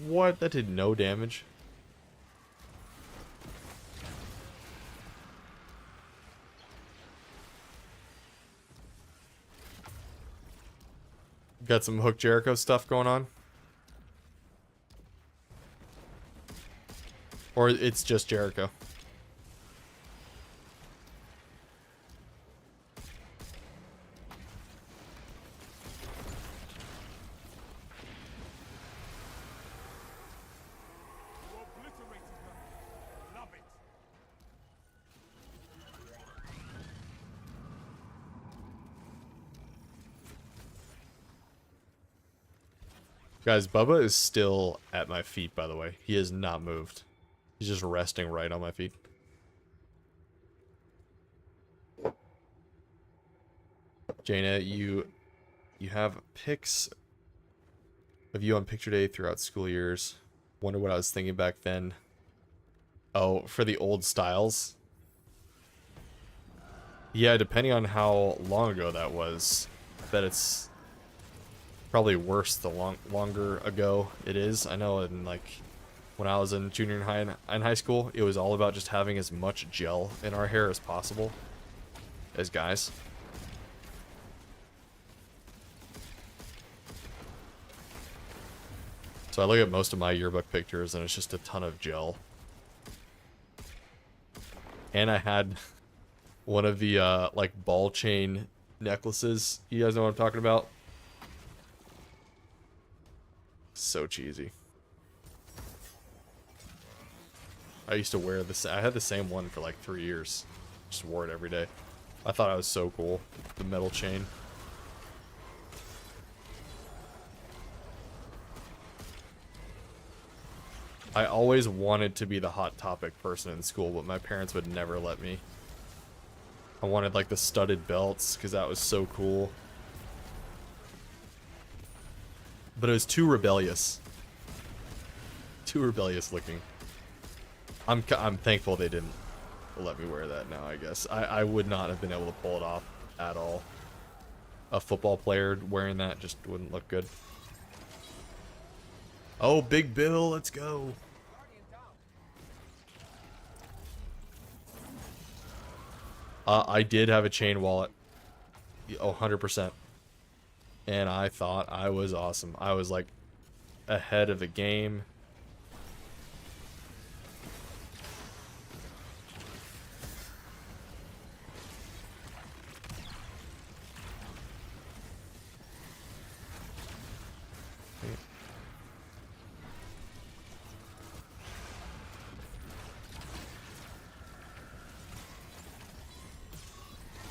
Speaker 1: What? That did no damage. Got some Hook Jericho stuff going on? Or it's just Jericho?
Speaker 2: You obliterated her. Love it.
Speaker 1: Guys, Bubba is still at my feet, by the way. He has not moved. He's just resting right on my feet. Jaina, you have pics of you on picture day throughout school years. Wonder what I was thinking back then. Oh, for the old styles? Yeah, depending on how long ago that was. I bet it's probably worse the longer ago it is. I know in like when I was in junior and high school, it was all about just having as much gel in our hair as possible as guys. So I look at most of my yearbook pictures and it's just a ton of gel. And I had one of the like ball chain necklaces. You guys know what I'm talking about? So cheesy. I used to wear this. I had the same one for like 3 years. Just wore it every day. I thought I was so cool. The metal chain. I always wanted to be the Hot Topic person in school, but my parents would never let me. I wanted like the studded belts because that was so cool. But it was too rebellious. Too rebellious looking. I'm thankful they didn't let me wear that now, I guess. I would not have been able to pull it off at all. A football player wearing that just wouldn't look good. Oh, Big Bill, let's go. I did have a chain wallet. Oh, 100%. And I thought I was awesome. I was like ahead of the game.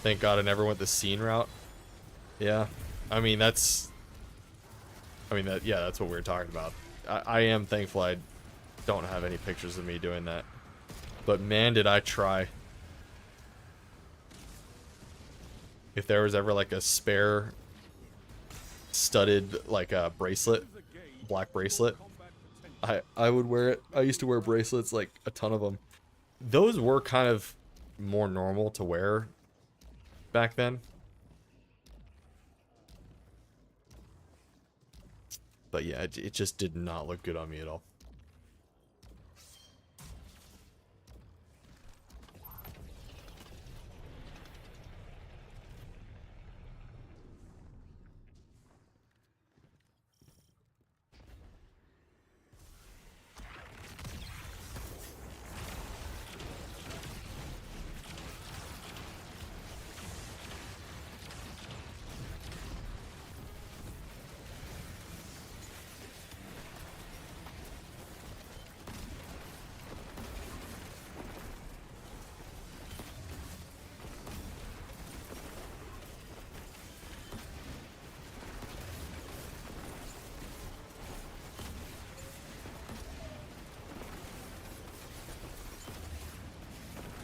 Speaker 1: Thank God I never went the scene route. Yeah. I mean, that's... yeah, that's what we were talking about. I am thankful I don't have any pictures of me doing that. But man, did I try. If there was ever like a spare studded like a bracelet, black bracelet, I would wear it. I used to wear bracelets, like a ton of them. Those were kind of more normal to wear back then. But yeah, it just did not look good on me at all.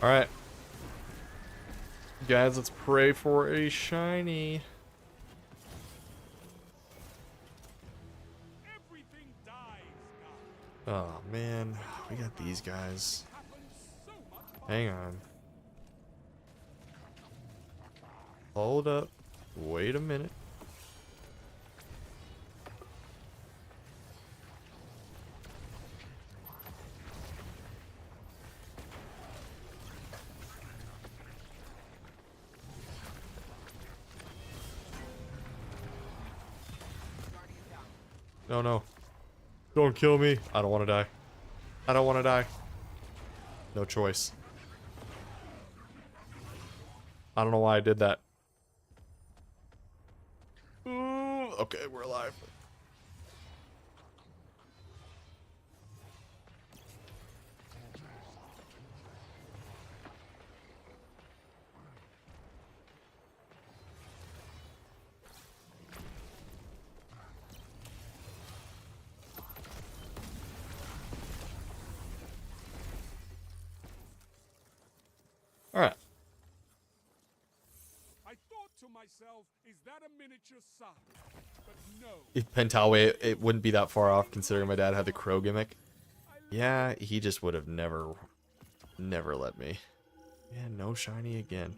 Speaker 1: Alright. Guys, let's pray for a shiny.
Speaker 2: Everything dies,
Speaker 1: Oh, man. We got these guys.
Speaker 2: so much
Speaker 1: Hang on. Hold up. Wait a minute. No, no. Don't kill me. I don't want to die. I don't want to die. No choice. I don't know why I did that. Ooh, okay, we're alive. Alright.
Speaker 2: I thought to myself, is that a miniature sun? But no.
Speaker 1: If Pentaway, it wouldn't be that far off considering my dad had the crow gimmick. Yeah, he just would have never let me. Yeah, no shiny again.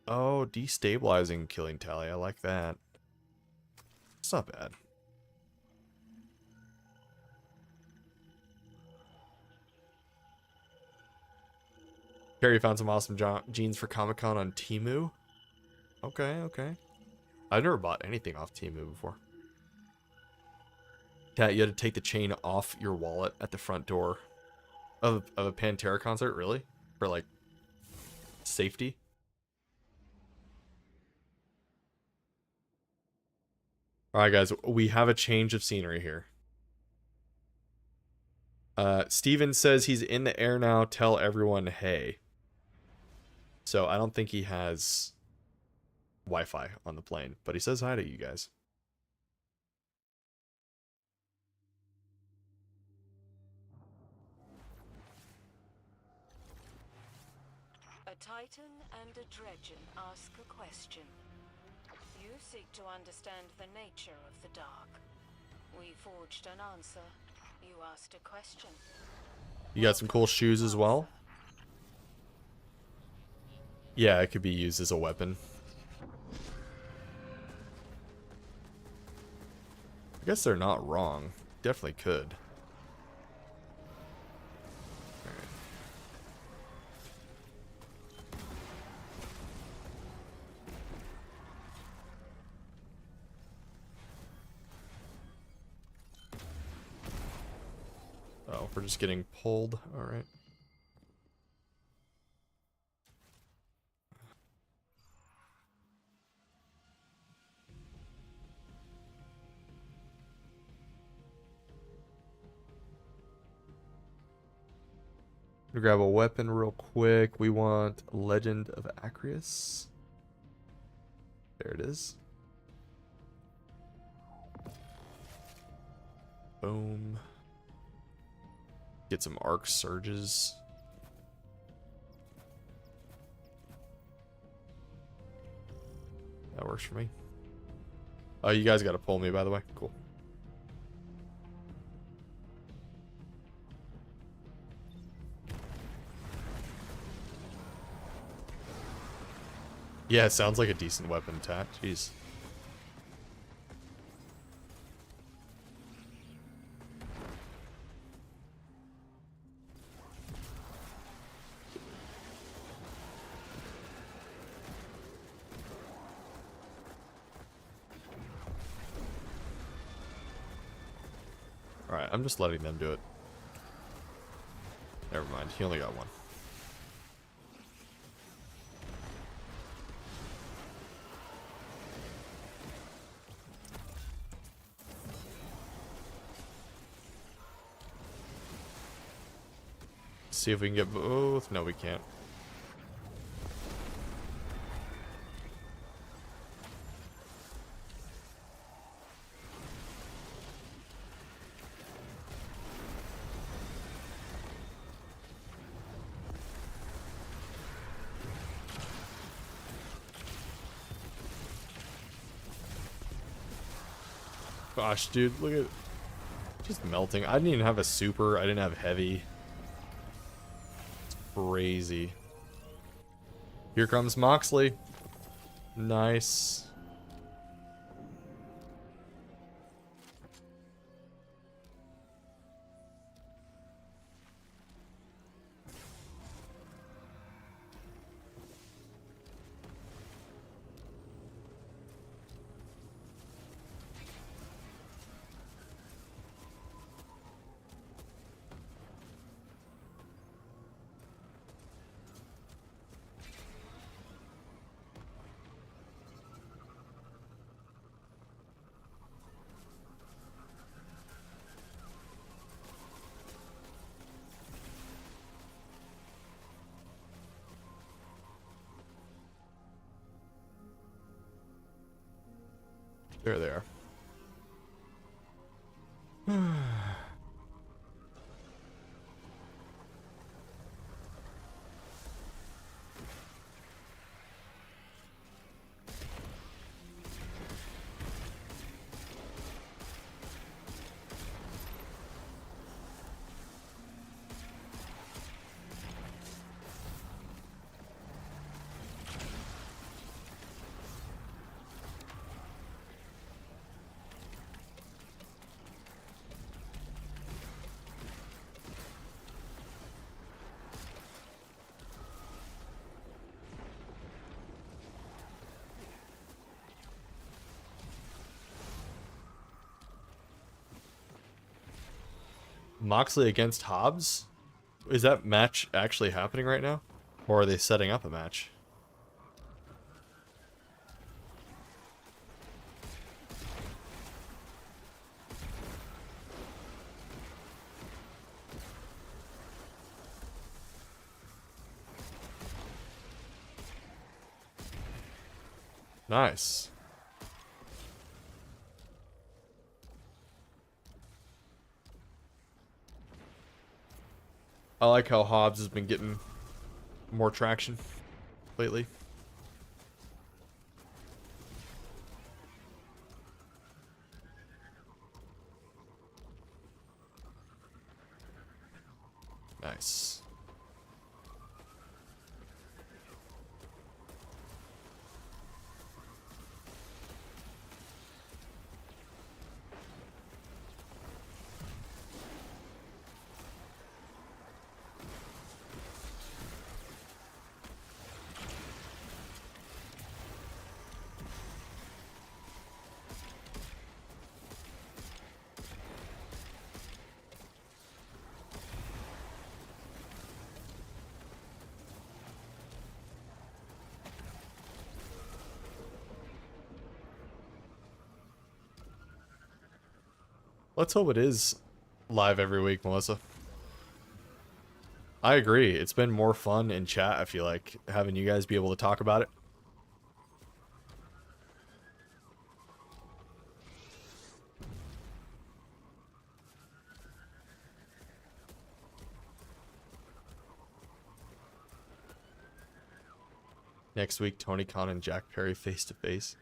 Speaker 1: Oh, destabilizing killing tally. I like that. It's not bad. Carrie found some awesome jeans for Comic-Con on Temu. Okay, okay. I've never bought anything off Temu before. Cat, you had to take the chain off your wallet at the front door of a Pantera concert? Really? For, like, safety? Alright, guys. We have a change of scenery here. Steven says he's in the air now. Tell everyone, hey. So, I don't think he has Wi-Fi on the plane, but he says hi to you guys.
Speaker 3: A Titan and a Dredgen ask a question. You seek to understand the nature of the dark. We forged an answer. You asked a question.
Speaker 1: You got some cool shoes as well? Yeah, it could be used as a weapon. I guess they're not wrong. Definitely could. Oh, we're just getting pulled. Alright. Grab a weapon real quick. We want Legend of Acreus. There it is. Boom. Get some arc surges. That works for me. Oh, you guys got to pull me, by the way. Cool. Yeah, it sounds like a decent weapon attack. Jeez. Alright, I'm just letting them do it. Never mind, he only got one. See if we can get both. No, we can't. Gosh, dude, look at just melting. I didn't even have a super. I didn't have heavy. It's crazy. Here comes Moxley. Nice. There they are. Moxley against Hobbs? Is that match actually happening right now? Or are they setting up a match? Nice. I like how Hobbs has been getting more traction lately. Nice. Let's hope it is live every week, Melissa. I agree. It's been more fun in chat, I feel like, having you guys be able to talk about it. Next week, Tony Khan and Jack Perry face to face.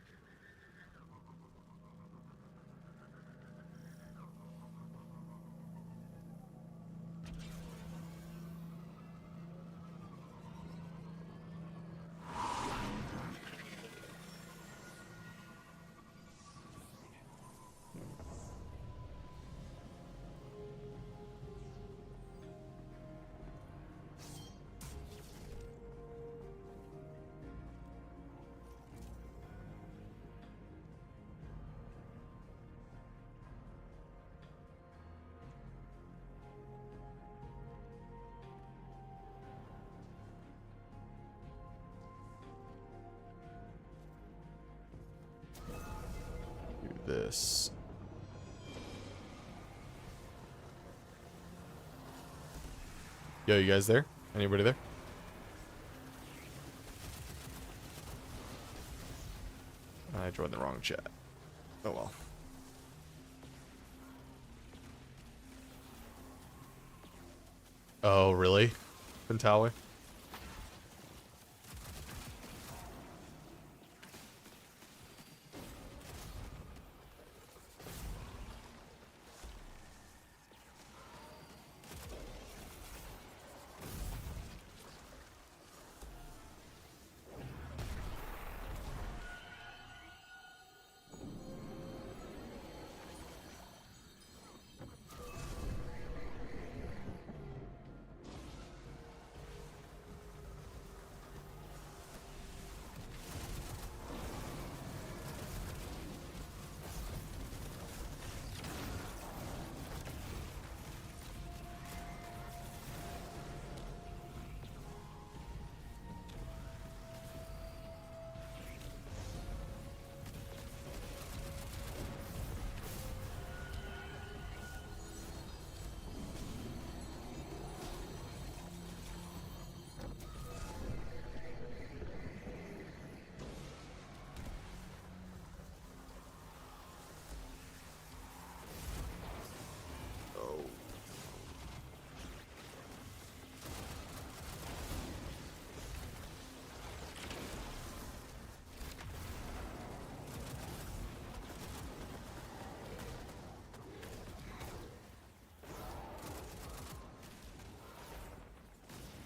Speaker 1: Do this. Yo, you guys there? Anybody there? I joined the wrong chat. Oh well. Oh, really? Pentawe?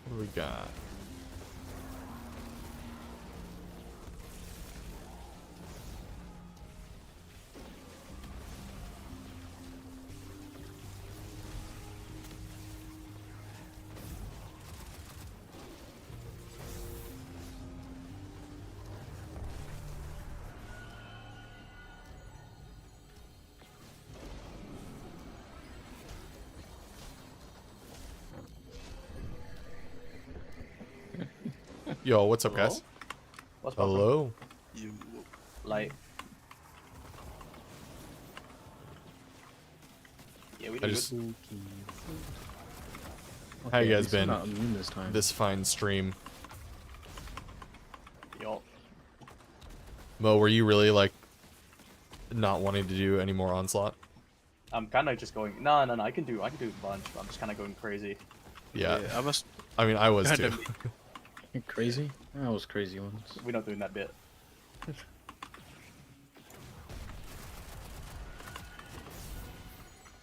Speaker 1: What do we got? Yo, what's up, guys?
Speaker 4: What's poppin'?
Speaker 1: Hello.
Speaker 5: You
Speaker 4: Like, yeah, we
Speaker 1: I
Speaker 4: do
Speaker 1: just-
Speaker 4: good.
Speaker 1: How you
Speaker 6: at
Speaker 1: guys
Speaker 6: least I'm
Speaker 1: been?
Speaker 6: not immune this time.
Speaker 1: This fine stream.
Speaker 4: Yo,
Speaker 1: Mo, were you really like not wanting to do any more onslaught?
Speaker 4: I'm kind of just going. No, I can do a bunch. But I'm just kind of going crazy.
Speaker 1: Yeah.
Speaker 5: I was
Speaker 1: I mean, I was
Speaker 5: kinda
Speaker 1: too.
Speaker 6: You're crazy? I was crazy once.
Speaker 4: We're not doing that bit.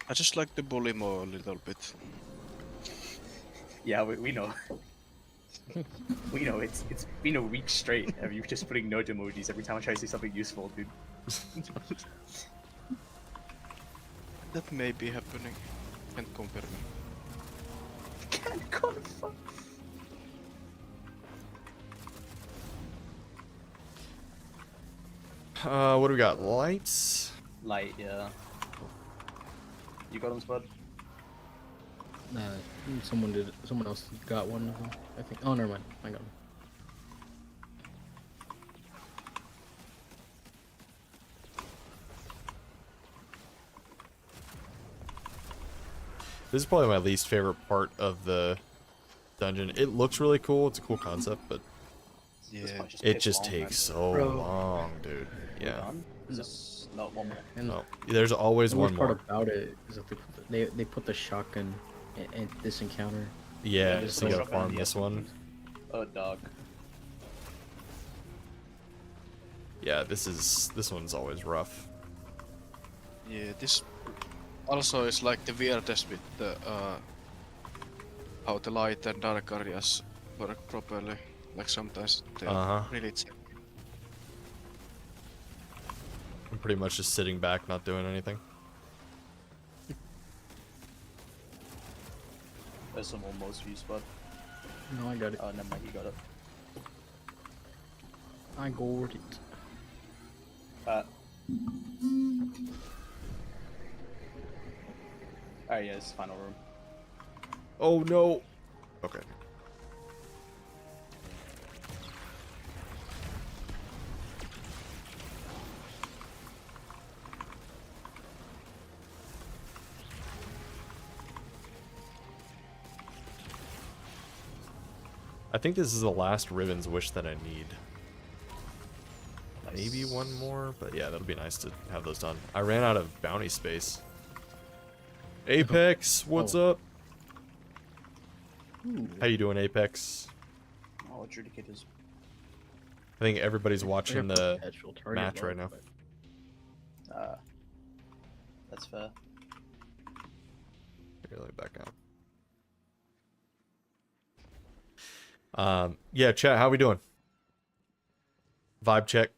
Speaker 5: I just like to bully Mo a little bit.
Speaker 4: Yeah, we know. We know it's been a week straight of you just putting node emojis every time I try to say something useful, dude.
Speaker 5: That may be happening. Can't compare me.
Speaker 4: Can't confirm.
Speaker 1: What do we got? Lights?
Speaker 4: Light, yeah. You got them, Spud?
Speaker 6: Someone did. Someone else got one of them. I think. Oh, never mind. I got one.
Speaker 1: This is probably my least favorite part of the dungeon. It looks really cool. It's a cool concept, but
Speaker 4: This
Speaker 5: Yeah.
Speaker 4: part just
Speaker 1: it
Speaker 4: piss
Speaker 1: just
Speaker 4: long,
Speaker 1: takes
Speaker 4: man.
Speaker 1: so
Speaker 6: Bro.
Speaker 1: long, dude.
Speaker 4: We're
Speaker 1: Yeah.
Speaker 4: done? Is this not one more?
Speaker 6: And
Speaker 1: No, there's always
Speaker 6: the
Speaker 1: one
Speaker 6: worst part
Speaker 1: more.
Speaker 6: about it is that they put the shotgun in this encounter.
Speaker 1: Yeah,
Speaker 4: Just
Speaker 1: so you
Speaker 4: put
Speaker 1: gotta
Speaker 4: shotgun in
Speaker 1: farm
Speaker 4: the
Speaker 1: this
Speaker 4: SMGs.
Speaker 1: one.
Speaker 4: Oh, dog.
Speaker 1: Yeah, this one's always rough.
Speaker 5: Yeah, this also is like the weirdest with the how the light and dark areas work properly. Like sometimes they
Speaker 1: Uh-huh.
Speaker 5: really
Speaker 1: I'm pretty much just sitting back, not doing anything.
Speaker 4: There's some almost view spot.
Speaker 6: No, I got it.
Speaker 4: Oh, never mind, you got it.
Speaker 6: I got it.
Speaker 4: Alright, yeah, this is final room.
Speaker 1: Oh no. Okay. I think this is the last Ribbon's wish that I need. Maybe one more, but yeah, that'll be nice to have those done. I ran out of bounty space. Apex, what's
Speaker 6: Oh.
Speaker 1: up?
Speaker 6: Ooh.
Speaker 1: How you doing, Apex?
Speaker 4: Oh, adjudicators.
Speaker 1: I think everybody's watching the
Speaker 6: Perpetual target
Speaker 1: match right now.
Speaker 6: lock,
Speaker 4: That's fair.
Speaker 1: Here, let me back out. Yeah, chat, how we doing? Vibe check.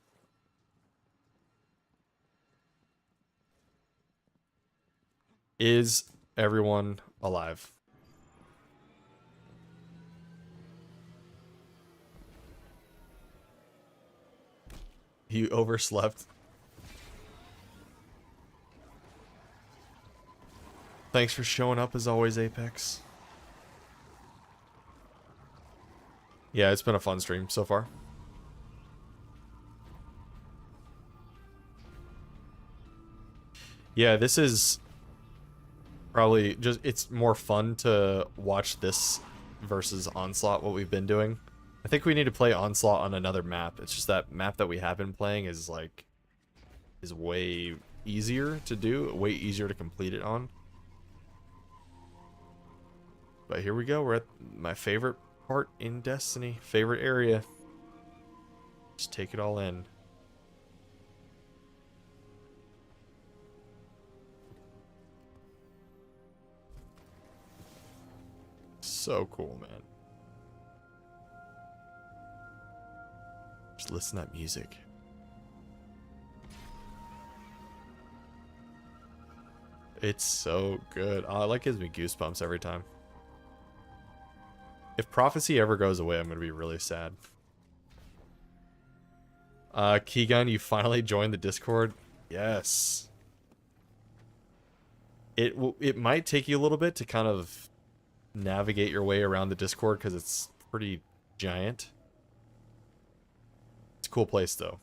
Speaker 1: Is everyone alive? You overslept. Thanks for showing up as always, Apex. Yeah, it's been a fun stream so far. Yeah, this is probably just, it's more fun to watch this versus Onslaught, what we've been doing. I think we need to play Onslaught on another map. It's just that map that we have been playing is like, is way easier to do, way easier to complete it on. But here we go, we're at my favorite part in Destiny, favorite area. Just take it all in. So cool, man. Just listen to that music. It's so good. Oh, it like gives me goosebumps every time. If Prophecy ever goes away, I'm gonna be really sad. Keygun, you finally joined the Discord. Yes. It might take you a little bit to kind of navigate your way around the Discord because it's pretty giant. It's a cool place though.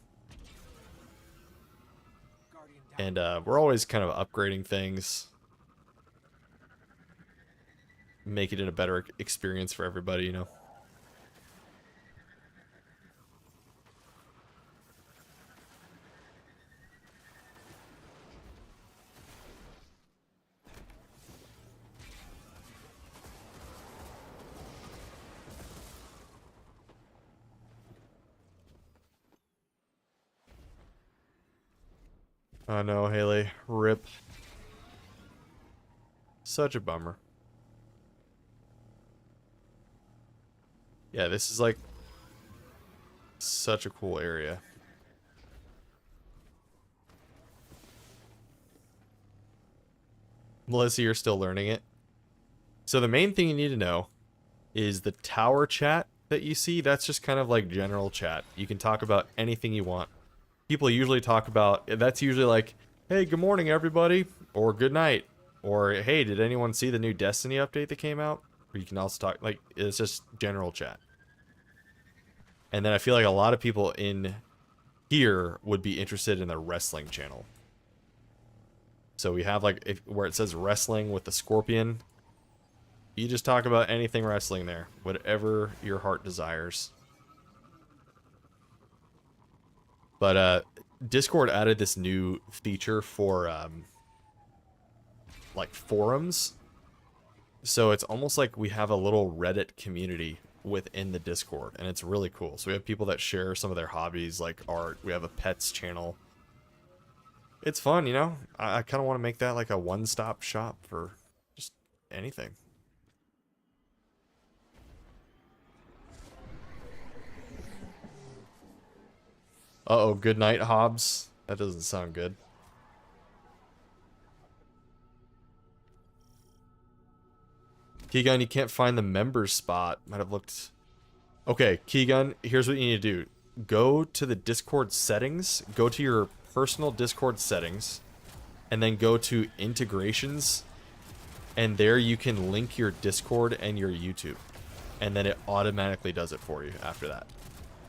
Speaker 1: And we're always kind of upgrading things. Make it a better experience for everybody, you know. I know, Haley. Rip. Such a bummer. Yeah, this is like such a cool area. Melissa, you're still learning it. So the main thing you need to know is the tower chat that you see. That's just kind of like general chat. You can talk about anything you want. People usually talk about, that's usually like, hey, good morning, everybody, or good night, or hey, did anyone see the new Destiny update that came out? Or you can also talk, like, it's just general chat. And then I feel like a lot of people in here would be interested in the wrestling channel. So we have like, where it says wrestling with the scorpion, You just talk about anything wrestling there. Whatever your heart desires. But Discord added this new feature for like forums. So it's almost like we have a little Reddit community within the Discord, and it's really cool. So we have people that share some of their hobbies, like art. We have a pets channel. It's fun, you know? I kind of want to make that like a one-stop shop for just anything. Uh-oh, good night, Hobbs. That doesn't sound good. Keegan, you can't find the members spot. Might have looked... Okay, Keegan, here's what you need to do. Go to the Discord settings. Go to your personal Discord settings. And then go to integrations. And there you can link your Discord and your YouTube. And then it automatically does it for you after that.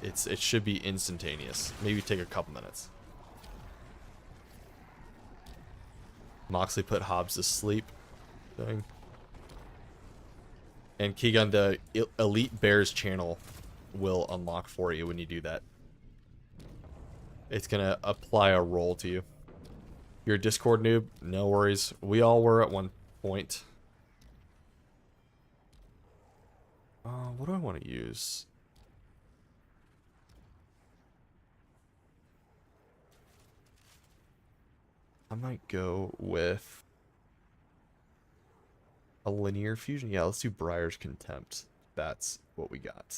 Speaker 1: It should be instantaneous. Maybe take a couple minutes. Moxley put Hobbs to sleep. Dang. And Keegan, the Elite Bears channel will unlock for you when you do that. It's gonna apply a role to you. You're a Discord noob? No worries. We all were at one point. What do I want to use? I might go with a linear fusion. Yeah, let's do Briar's Contempt. That's what we got.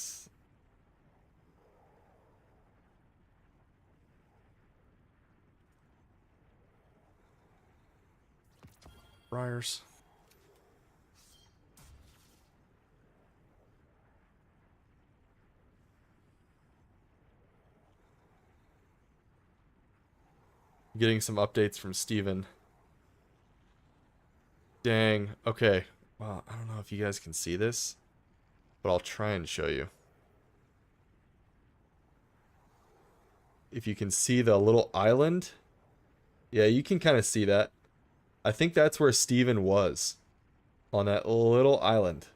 Speaker 1: Briar's. Getting some updates from Steven. Dang. Okay. Well, I don't know if you guys can see this, but I'll try and show you. If you can see the little island. Yeah, you can kind of see that. I think that's where Steven was. On that little island.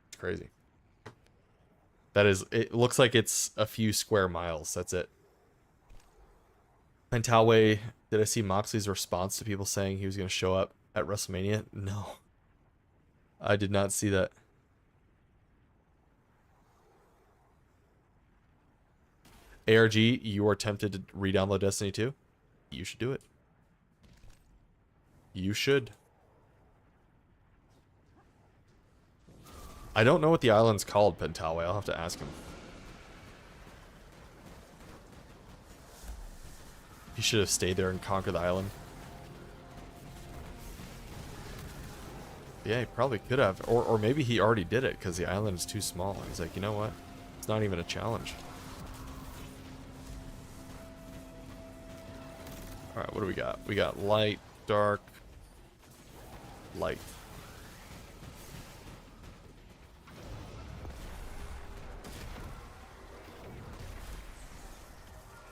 Speaker 1: It's crazy. That is, it looks like it's a few square miles. That's it. Pentalway, did I see Moxley's response to people saying he was going to show up at WrestleMania? No. I did not see that. ARG, you are tempted to re-download Destiny 2? You should do it. You should. I don't know what the island's called, Pentalway. I'll have to ask him. He should have stayed there and conquered the island. Yeah, he probably could have. Or maybe he already did it because the island is too small. He's like, you know what? It's not even a challenge. Alright, what do we got? We got light, dark, light.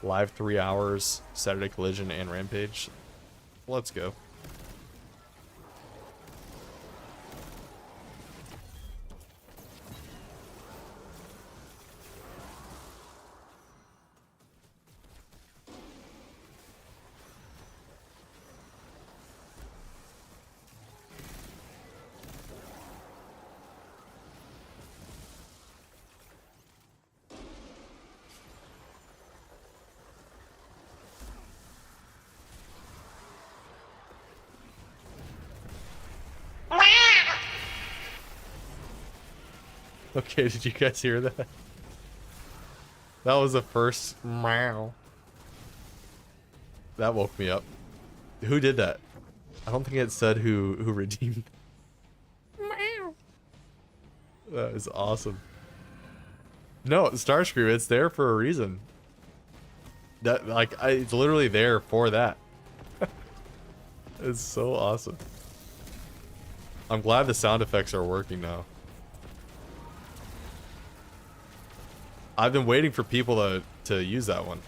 Speaker 1: Live 3 hours, Saturday Collision and Rampage. Let's go. Okay, did you guys hear that? That was the first meow. That woke me up. Who did that? I don't think it said who redeemed. Meow. That is awesome. No, Starscream, it's there for a reason. That it's literally there for that. It's so awesome. I'm glad the sound effects are working now. I've been waiting for people to use that one.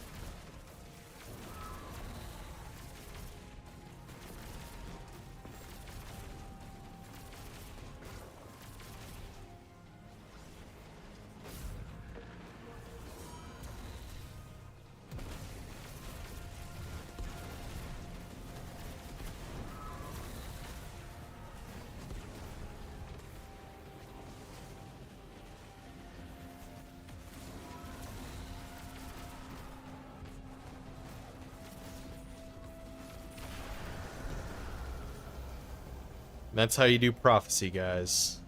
Speaker 1: That's how you do prophecy, guys.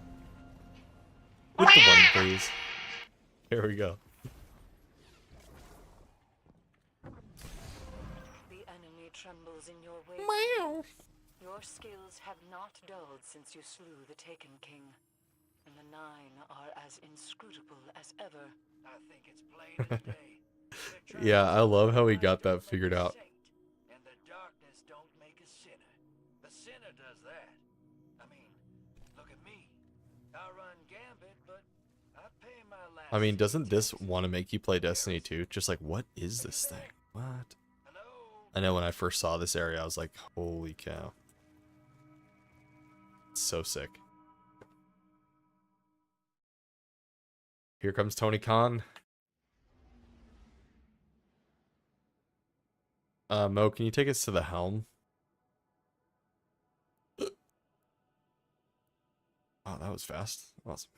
Speaker 1: With the one, please. Here we go.
Speaker 3: The enemy trembles in your wake.
Speaker 1: Meow.
Speaker 3: Your skills have not dulled since you slew the Taken King, and the Nine are as inscrutable as ever.
Speaker 7: I think it's plain as day.
Speaker 1: Yeah, I love how he got that figured out.
Speaker 7: And the darkness don't make a sinner. The sinner does that. I mean, look at me. I run Gambit, but I pay my last.
Speaker 1: I mean, doesn't this want to make you play Destiny 2? Just like, what is this thing? What?
Speaker 7: Hello?
Speaker 1: I know when I first saw this area, I was like, holy cow. It's so sick. Here comes Tony Khan. Mo, can you take us to the helm? Oh, that was fast. Awesome.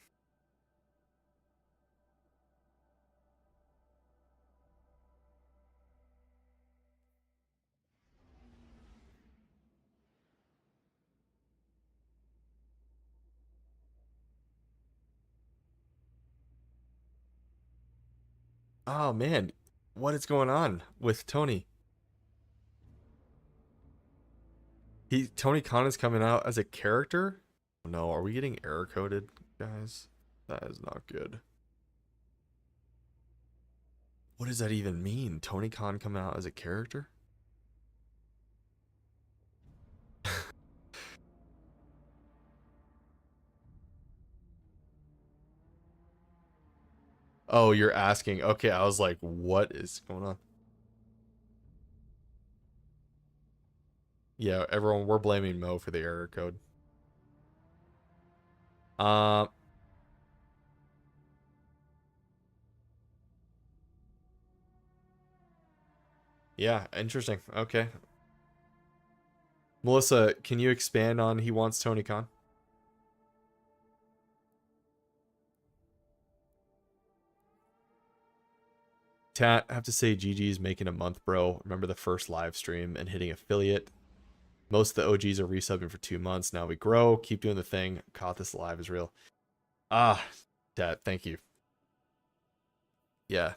Speaker 1: Oh man, what is going on with Tony? Tony Khan is coming out as a character? Oh, no, are we getting error coded, guys? That is not good. What does that even mean? Tony Khan coming out as a character? Oh, you're asking. Okay, I was like, what is going on? Yeah, everyone, we're blaming Mo for the error code. Yeah, interesting. Okay. Melissa, can you expand on he wants Tony Khan? Tat, I have to say GG's making a month, bro. Remember the first live stream and hitting affiliate? Most of the OGs are resubbing for 2 months. Now we grow. Keep doing the thing. Caught this live is real. Ah, Tat, thank you. Yeah,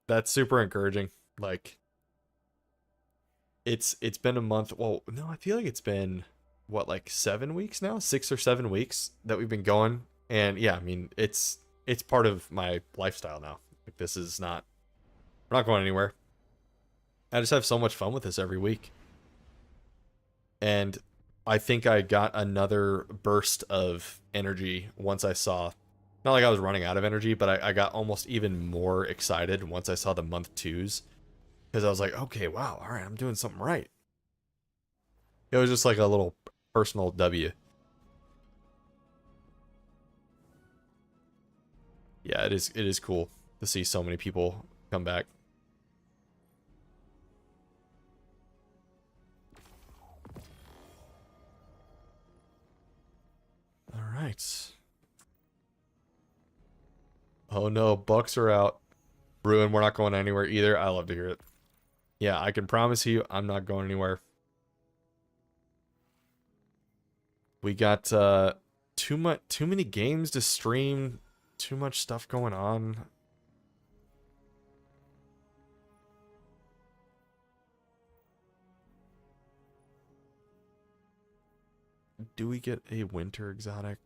Speaker 1: that's super encouraging. Like, it's been a month. Well, no, I feel like it's been what, like 7 weeks now, 6 or 7 weeks that we've been going. And yeah, I mean, it's part of my lifestyle now. Like, this is not, we're not going anywhere. I just have so much fun with this every week. And I think I got another burst of energy once I saw, not like I was running out of energy, but I got almost even more excited once I saw the month 2s. Because I was like, okay, wow, all right, I'm doing something right. It was just like a little personal W. Yeah, it is cool to see so many people come back. All right. Oh no, Bucks are out. Ruin, we're not going anywhere either. I love to hear it. Yeah, I can promise you I'm not going anywhere. We got too many games to stream, too much stuff going on. Do we get a winter exotic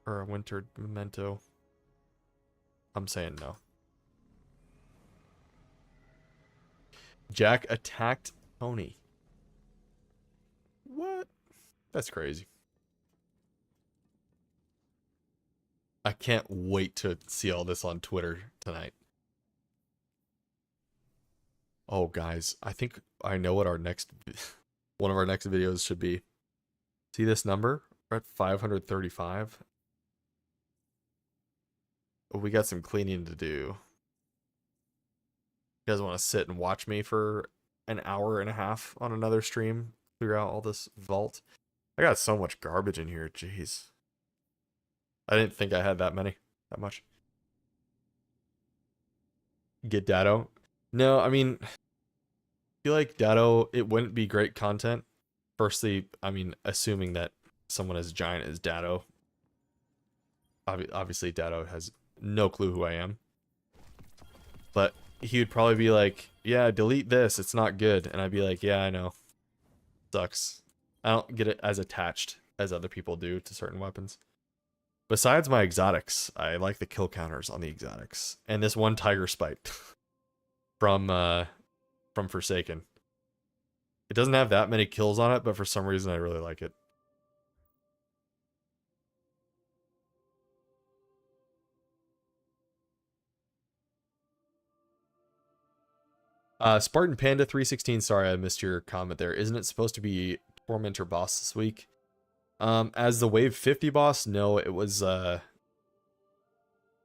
Speaker 1: or a winter memento? I'm saying no. Jack attacked Tony. What? That's crazy. I can't wait to see all this on Twitter tonight. Oh, guys, I think I know what our next one of our next videos should be. See this number? We're at 535. We got some cleaning to do. You guys want to sit and watch me for an hour and a half on another stream? Clear out all this vault? I got so much garbage in here. Jeez. I didn't think I had that much. Get Datto? No, I mean, I feel like Datto, it wouldn't be great content. Firstly, I mean, assuming that someone as giant as Datto. Obviously, Datto has no clue who I am. But he would probably be like, yeah, delete this. It's not good. And I'd be like, yeah, I know. Sucks. I don't get it as attached as other people do to certain weapons. Besides my exotics, I like the kill counters on the exotics. And this one tiger spite from Forsaken. It doesn't have that many kills on it, but for some reason I really like it. Spartan Panda 316, sorry I missed your comment there. Isn't it supposed to be Tormentor boss this week? As the Wave 50 boss, no, it was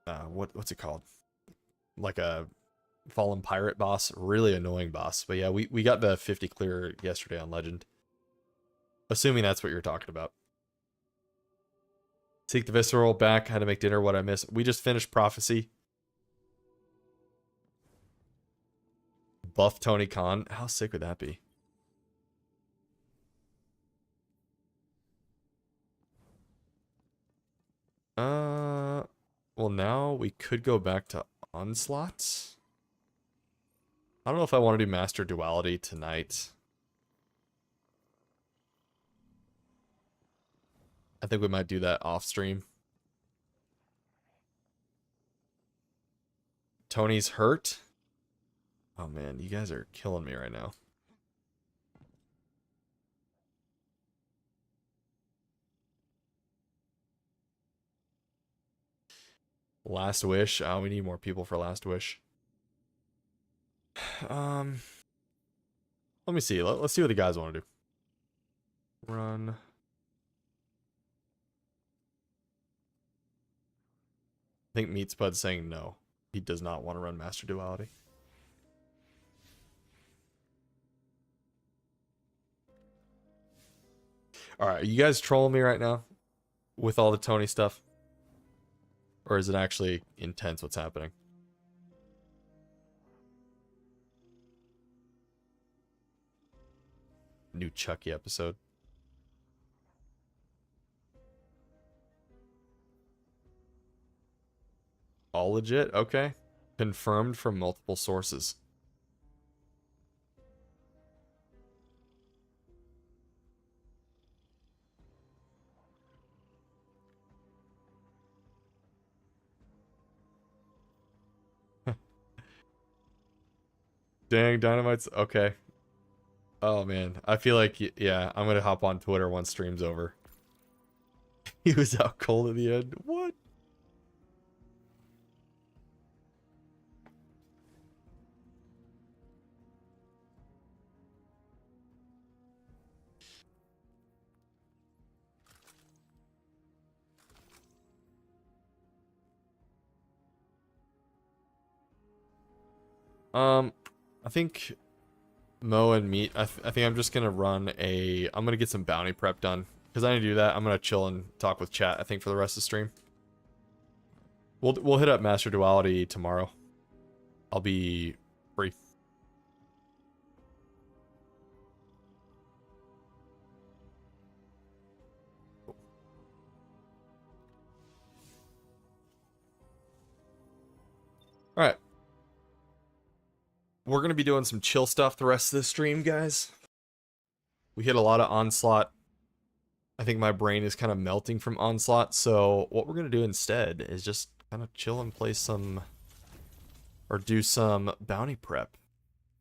Speaker 1: what's it called? Like a Fallen Pirate boss, really annoying boss. But yeah, we got the 50 clear yesterday on Legend. Assuming that's what you're talking about. Seek the Visceral back, how to make dinner, what I missed. We just finished Prophecy. Buff Tony Khan. How sick would that be? Well, now we could go back to Onslaught. I don't know if I want to do Master Duality tonight. I think we might do that off stream. Tony's hurt. Oh man, you guys are killing me right now. Last Wish. Oh, we need more people for Last Wish. Let me see. Let's see what the guys want to do. Run. I think Meat Spud's saying no. He does not want to run Master Duality. Alright, you guys trolling me right now? With all the Tony stuff? Or is it actually intense what's happening? New Chucky episode. All legit? Okay. Confirmed from multiple sources. Dang, Dynamite's okay. Oh man, I feel like, yeah, I'm gonna hop on Twitter once stream's over. He was out cold at the end. What? I think Mo and Meat, I think I'm just gonna run I'm gonna get some bounty prep done. Because I need to do that, I'm gonna chill and talk with chat, I think, for the rest of the stream. We'll hit up Master Duality tomorrow. I'll be free. Alright. We're going to be doing some chill stuff the rest of the stream, guys. We hit a lot of Onslaught. I think my brain is kind of melting from Onslaught, so what we're going to do instead is just kind of chill and play some... or do some bounty prep.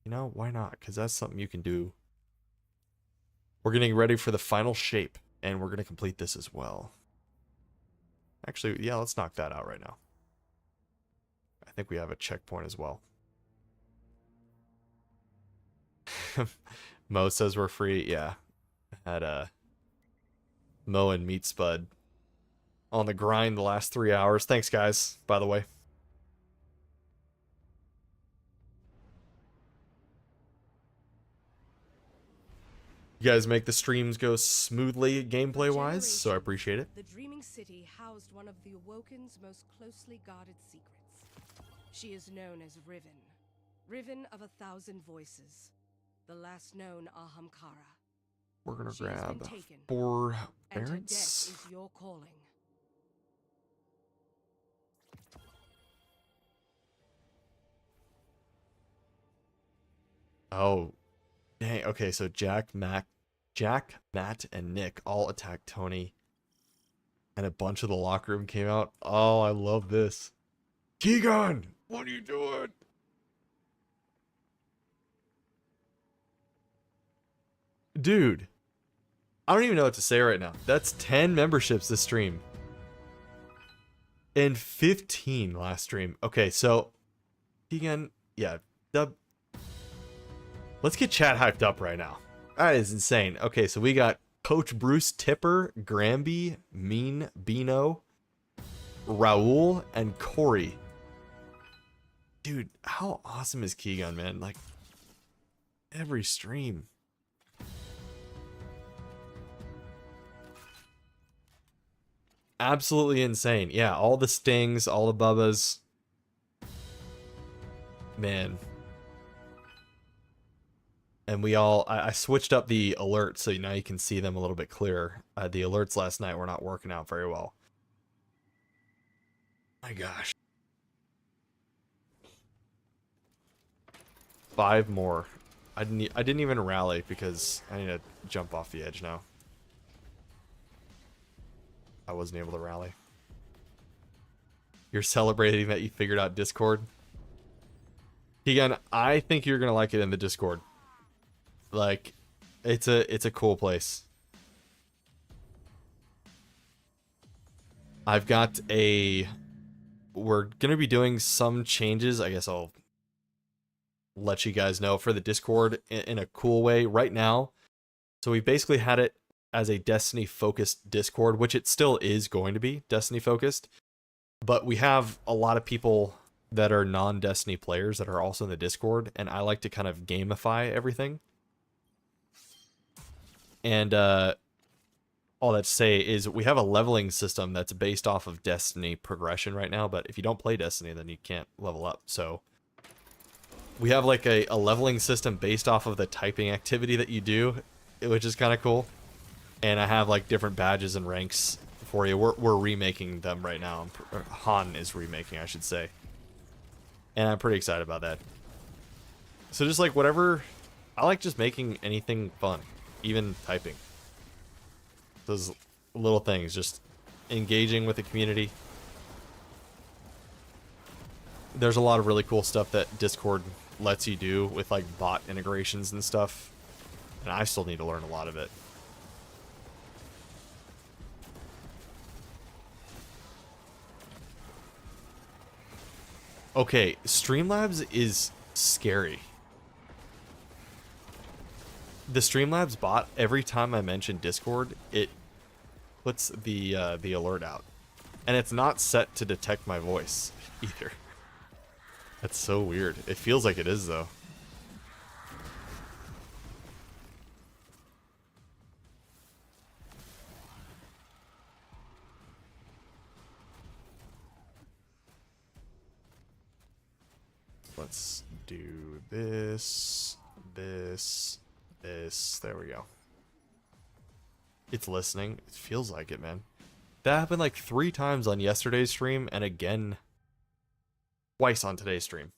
Speaker 1: You know, why not? Because that's something you can do. We're getting ready for the final shape, and we're going to complete this as well. Actually, yeah, let's knock that out right now. I think we have a checkpoint as well. Mo says we're free. Yeah. Had Mo and Meat Spud on the grind the last 3 hours. Thanks, guys, by the way. You guys make the streams go smoothly gameplay-wise, so I appreciate it.
Speaker 8: The Dreaming City housed one of the Awoken's most closely guarded secrets. She is known as Riven. Riven of 1,000 voices. The last known Ahamkara.
Speaker 1: We're gonna
Speaker 8: She has been
Speaker 1: grab
Speaker 8: taken
Speaker 1: 4
Speaker 8: and to
Speaker 1: Parents?
Speaker 8: death is your calling.
Speaker 1: Oh, dang. Okay, so Jack, Matt, and Nick all attacked Tony, and a bunch of the locker room came out. Oh, I love this. Keegan, what are you doing? Dude, I don't even know what to say right now. That's 10 memberships this stream. And 15 last stream. Okay, so Keegan, yeah, dub. Let's get chat hyped up right now. That is insane. Okay, so we got Coach Bruce Tipper, Granby, Mean Bino, Raul, and Corey. Dude, how awesome is Keegan, man? Like, every stream. Absolutely insane. Yeah, all the stings, all the bubbas. Man. And we all, I switched up the alerts so now you can see them a little bit clearer. The alerts last night were not working out very well. My gosh. 5 more. I didn't even rally because I need to jump off the edge now. I wasn't able to rally. You're celebrating that you figured out Discord? Again, I think you're gonna like it in the Discord. Like, it's a cool place. I've got we're gonna be doing some changes. I guess I'll let you guys know for the Discord in a cool way right now. So we basically had it as a Destiny focused Discord, which it still is going to be Destiny focused, but we have a lot of people that are non-Destiny players that are also in the Discord, and I like to kind of gamify everything. And all that to say is we have a leveling system that's based off of Destiny progression right now, but if you don't play Destiny, then you can't level up. So we have like a leveling system based off of the typing activity that you do, which is kind of cool. And I have like different badges and ranks for you. We're remaking them right now. Han is remaking, I should say. And I'm pretty excited about that. So just like whatever, I like just making anything fun, even typing. Those little things, just engaging with the community. There's a lot of really cool stuff that Discord lets you do with like bot integrations and stuff. And I still need to learn a lot of it. Okay, Streamlabs is scary. The Streamlabs bot, every time I mention Discord, it puts the alert out. And it's not set to detect my voice either. That's so weird. It feels like it is though. Let's do this, this, this. There we go. It's listening. It feels like it, man. That happened like 3 times on yesterday's stream and again twice on today's stream.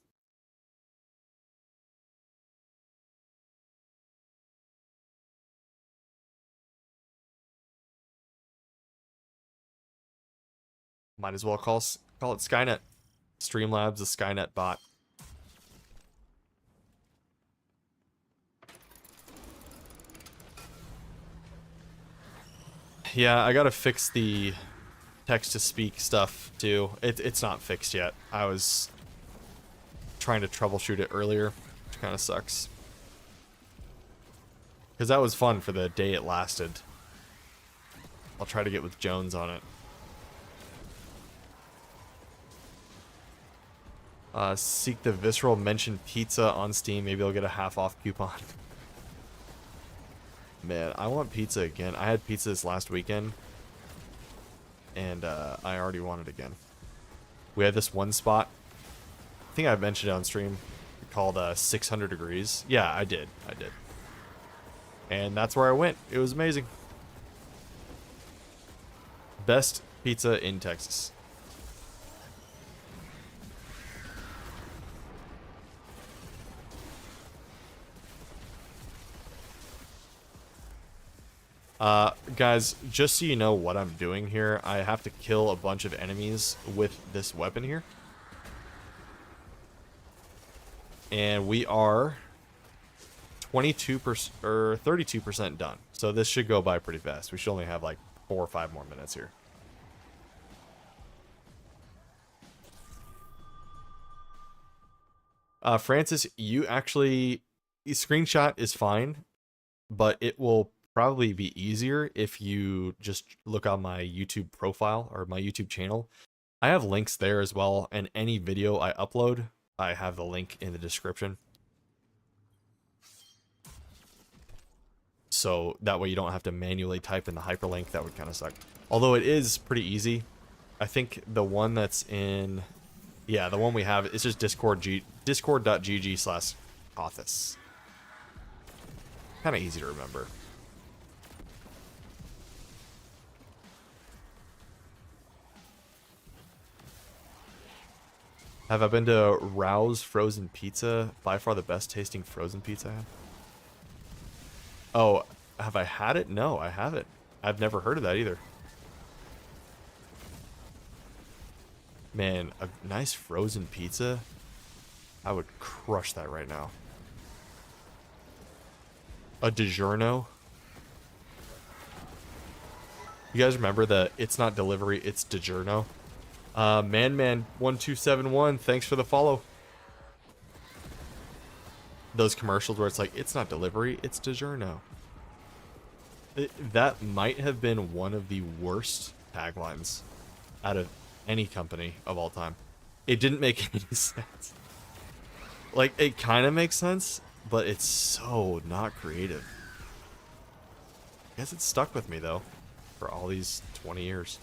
Speaker 1: Might as well call it Skynet. Streamlabs, the Skynet bot. Yeah, I gotta fix the text-to-speak stuff, too. It's not fixed yet. I was trying to troubleshoot it earlier, which kind of sucks. Because that was fun for the day it lasted. I'll try to get with Jones on it. Seek the Visceral Mention Pizza on Steam. Maybe I'll get a half-off coupon. Man, I want pizza again. I had pizza this last weekend, and I already want it again. We had this one spot, I think I mentioned it on stream, called 600 Degrees. Yeah, I did. And that's where I went. It was amazing. Best pizza in Texas. Guys, just so you know what I'm doing here, I have to kill a bunch of enemies with this weapon here. And we are 22% or 32% done. So this should go by pretty fast. We should only have like 4 or 5 more minutes here. Francis, you actually, screenshot is fine, but it will probably be easier if you just look on my YouTube profile or my YouTube channel. I have links there as well, and any video I upload, I have the link in the description. So that way you don't have to manually type in the hyperlink. That would kind of suck. Although it is pretty easy. I think the one that's in... Yeah, the one we have is just discord.gg/Kothis. Kind of easy to remember. Have I been to Rao's Frozen Pizza? By far the best tasting frozen pizza I have. Oh, have I had it? No, I haven't. I've never heard of that either. Man, a nice frozen pizza. I would crush that right now. A DiGiorno. You guys remember the it's not delivery, it's DiGiorno? Man1271, thanks for the follow. Those commercials where it's like, it's not delivery, it's DiGiorno. That might have been one of the worst taglines out of any company of all time. It didn't make any sense. Like, it kind of makes sense, but it's so not creative. I guess it stuck with me, though, for all these 20 years.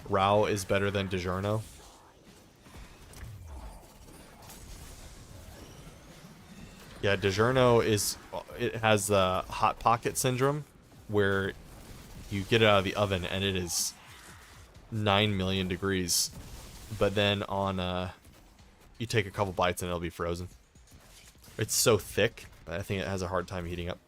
Speaker 1: Rao is better than DiGiorno. Yeah, DiGiorno is... It has the Hot Pocket syndrome, where you get it out of the oven and it is 9 million degrees. But then on... you take a couple bites and it'll be frozen. It's so thick, I think it has a hard time heating up.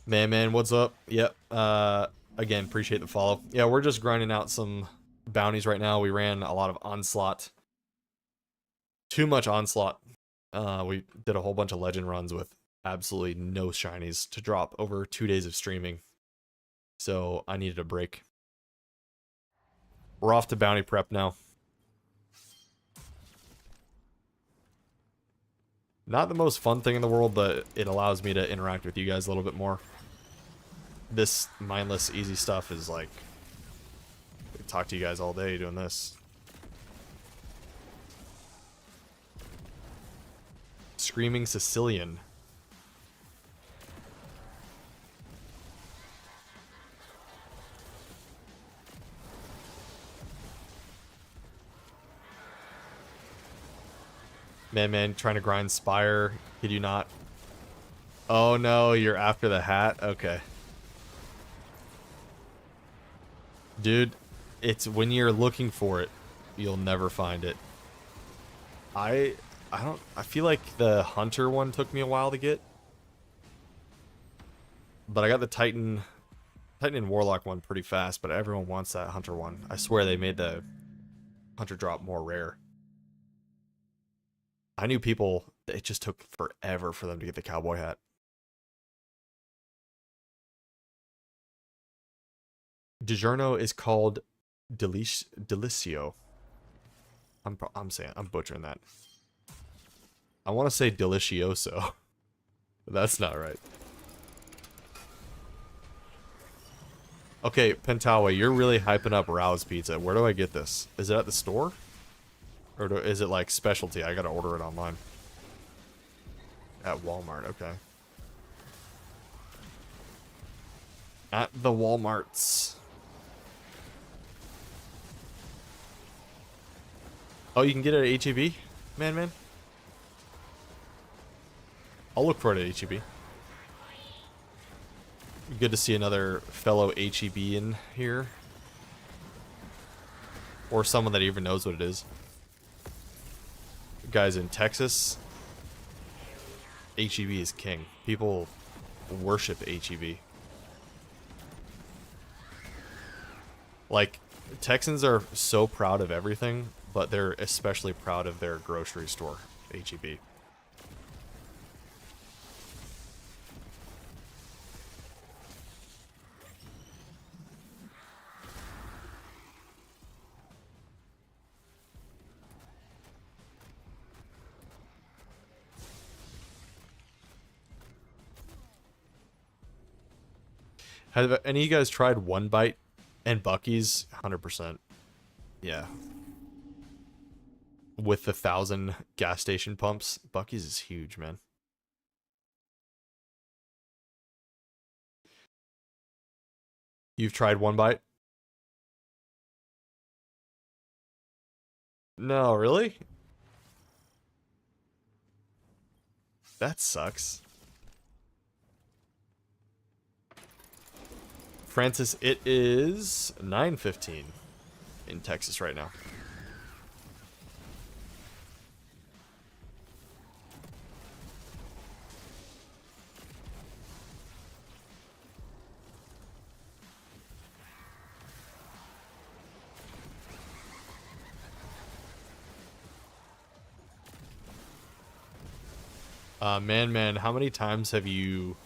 Speaker 1: Man, what's up? Yep. Again, appreciate the follow. Yeah, we're just grinding out some bounties right now. We ran a lot of Onslaught. Too much Onslaught. We did a whole bunch of legend runs with absolutely no shinies to drop over 2 days of streaming. So I needed a break. We're off to bounty prep now. Not the most fun thing in the world, but it allows me to interact with you guys a little bit more. This mindless, easy stuff is like... I talk to you guys all day doing this. Screaming Sicilian. Man, trying to grind Spire. Kid you not. Oh no, you're after the hat? Okay. Dude, it's when you're looking for it, you'll never find it. I feel like the Hunter one took me a while to get. But I got the Titan and Warlock one pretty fast, but everyone wants that Hunter one. I swear they made the Hunter drop more rare. I knew people, it just took forever for them to get the cowboy hat. DiGiorno is called Delicio. I'm butchering that. I want to say Delicioso, but that's not right. Okay, Pentawa, you're really hyping up Rao's Pizza. Where do I get this? Is it at the store? Or is it like specialty? I gotta order it online. At Walmart, okay. At the Walmarts. Oh, you can get it at HEB? Man. I'll look for it at HEB. Good to see another fellow HEB in here. Or someone that even knows what it is. Guys in Texas, HEB is king. People worship HEB. Like, Texans are so proud of everything, but they're especially proud of their grocery store, HEB. Have any of you guys tried One Bite and Bucky's? 100%. Yeah. With the 1,000 gas station pumps, Bucky's is huge, man. You've tried One Bite? No, really? That sucks. Francis, it is 9:15 in Texas right now. Man, how many times have you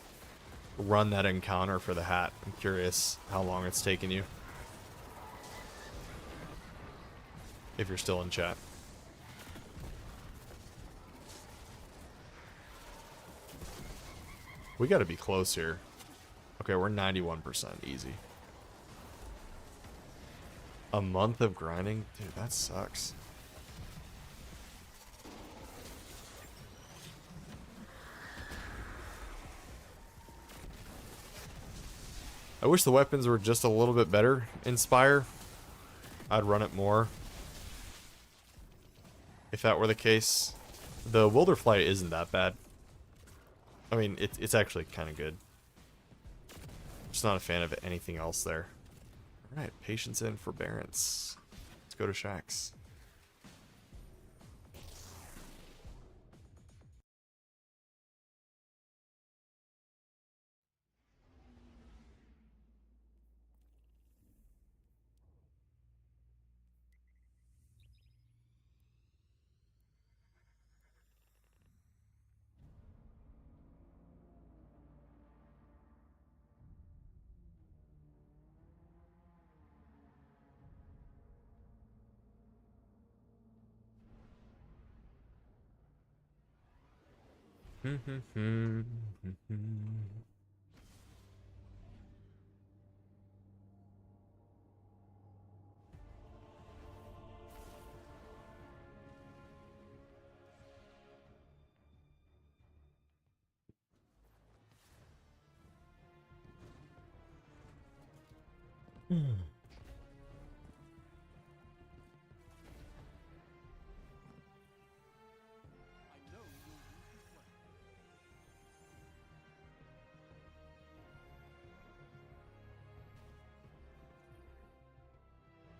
Speaker 1: run that encounter for the hat? I'm curious how long it's taken you. If you're still in chat. We gotta be close here. Okay, we're 91% easy. A month of grinding? Dude, that sucks. I wish the weapons were just a little bit better in Spire. I'd run it more. If that were the case. The Wilderflight isn't that bad. I mean, it's actually kind of good. Just not a fan of anything else there. Alright, patience and forbearance. Let's go to Shaxx.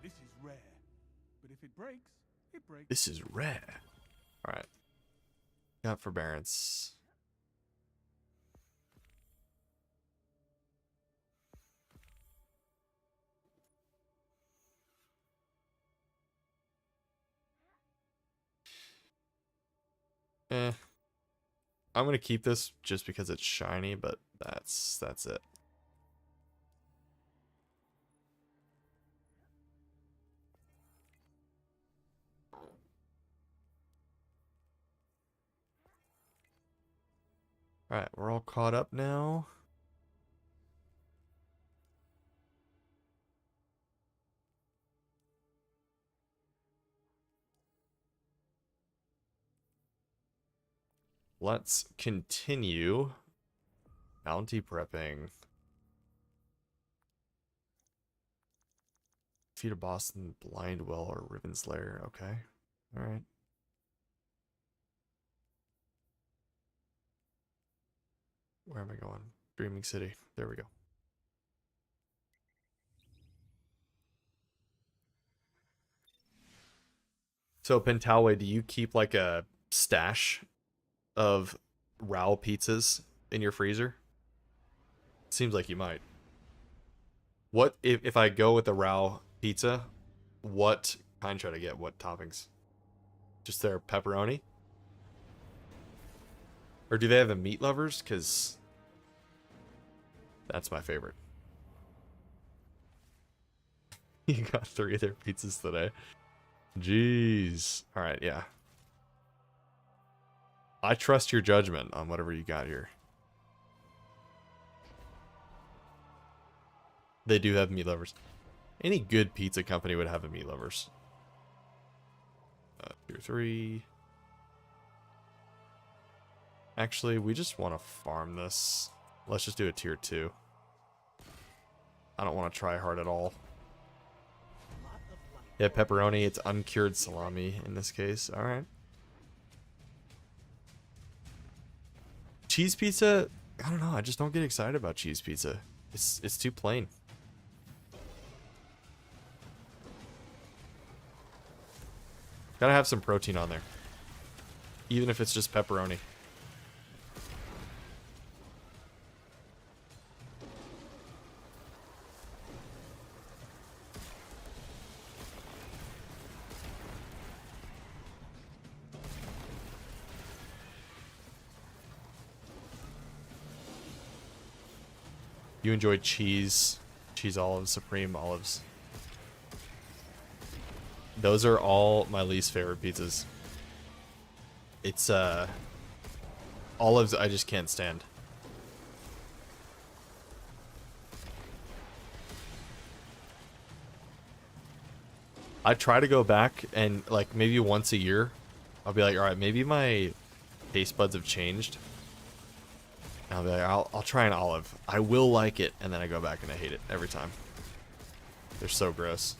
Speaker 2: This is rare, but if it breaks, it breaks.
Speaker 1: This is rare. Alright. Got forbearance. I'm gonna keep this just because it's shiny, but that's it. Alright, we're all caught up now. Let's continue bounty prepping. Defeat a boss in Blindwell or Riven's Lair. Okay. Alright. Where am I going? Dreaming City. There we go. So Pentaway, do you keep like a stash of Rao pizzas in your freezer? Seems like you might. What if I go with the Rao pizza? What kind should I get? What toppings? Just their pepperoni? Or do they have a meat lovers? Because that's my favorite. You got 3 of their pizzas today. Jeez. Alright, yeah. I trust your judgment on whatever you got here. They do have meat lovers. Any good pizza company would have a meat lovers. Tier 3. Actually, we just want to farm this. Let's just do a tier 2. I don't want to try hard at all. Yeah, pepperoni. It's uncured salami in this case. Alright. Cheese pizza? I don't know. I just don't get excited about cheese pizza. It's too plain. Gotta have some protein on there. Even if it's just pepperoni. You enjoy cheese olives, supreme olives. Those are all my least favorite pizzas. It's olives I just can't stand. I try to go back and like maybe once a year I'll be like, all right, maybe my taste buds have changed. And I'll be like, I'll try an olive. I will like it, and then I go back and I hate it every time. They're so gross.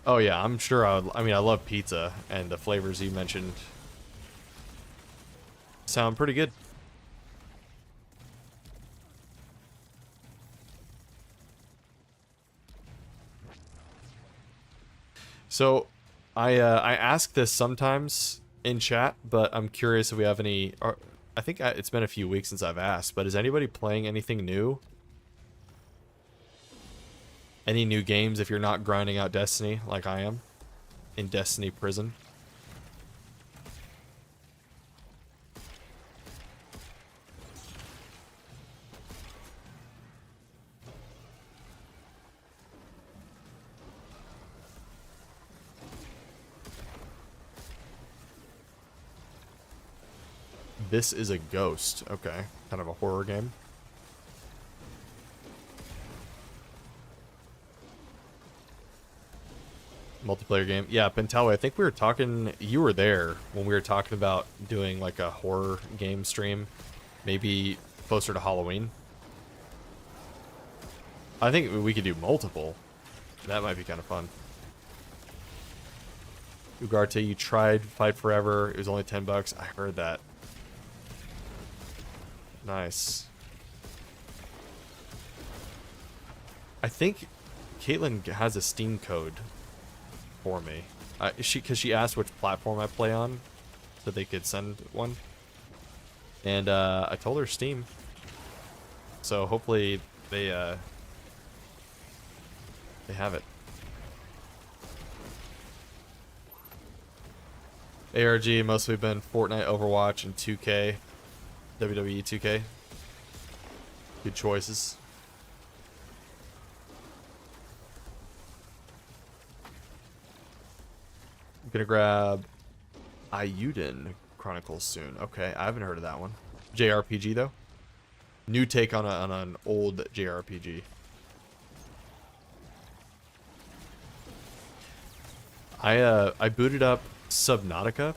Speaker 1: Oh yeah, I'm sure I mean, I love pizza, and the flavors you mentioned sound pretty good. So, I ask this sometimes in chat, but I'm curious if we have any. I think it's been a few weeks since I've asked, but is anybody playing anything new? Any new games if you're not grinding out Destiny like I am in Destiny Prison? This is a Ghost. Okay. Kind of a horror game. Multiplayer game. Yeah, Pentalo, I think we were talking, you were there when we were talking about doing like a horror game stream. Maybe closer to Halloween. I think we could do multiple. That might be kind of fun. Ugarte, you tried Fight Forever. It was only $10. I heard that. Nice. I think Caitlin has a Steam code for me. Because she asked which platform I play on, so they could send one. And I told her Steam. So hopefully they have it. ARG mostly been Fortnite, Overwatch, and 2K. WWE 2K. Good choices. I'm gonna grab Ayuden Chronicles soon. Okay, I haven't heard of that one. JRPG though. New take on an old JRPG. I booted up Subnautica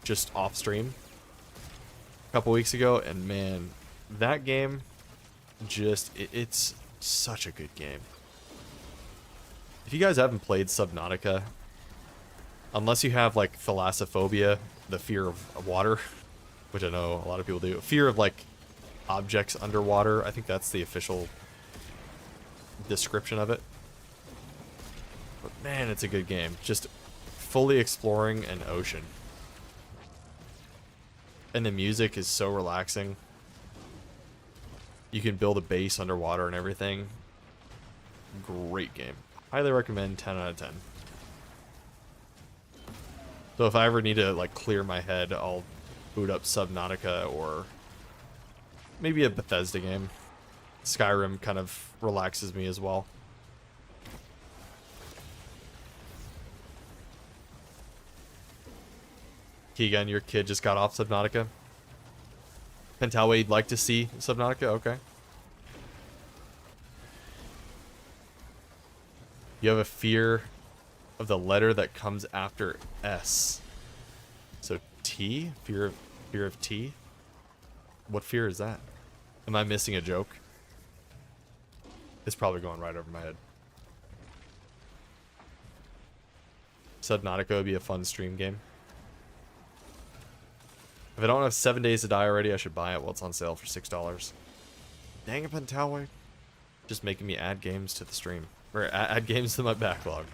Speaker 1: just off stream a couple weeks ago, and man, that game just it's such a good game. If you guys haven't played Subnautica, unless you have like thalassophobia, the fear of water, which I know a lot of people do, fear of like objects underwater. I think that's the official description of it. But man, it's a good game. Just fully exploring an ocean. And the music is so relaxing. You can build a base underwater and everything. Great game. Highly recommend, 10 out of 10. So if I ever need to like clear my head, I'll boot up Subnautica or maybe a Bethesda game. Skyrim kind of relaxes me as well. Keegan, your kid just got off Subnautica. Pentaway, you'd like to see Subnautica? Okay. You have a fear of the letter that comes after S. So T? Fear of T? What fear is that? Am I missing a joke? It's probably going right over my head. Subnautica would be a fun stream game. If I don't have 7 days to die already, I should buy it while it's on sale for $6. Dang it, Pentaway. Just making me add games to the stream. Or add games to my backlog.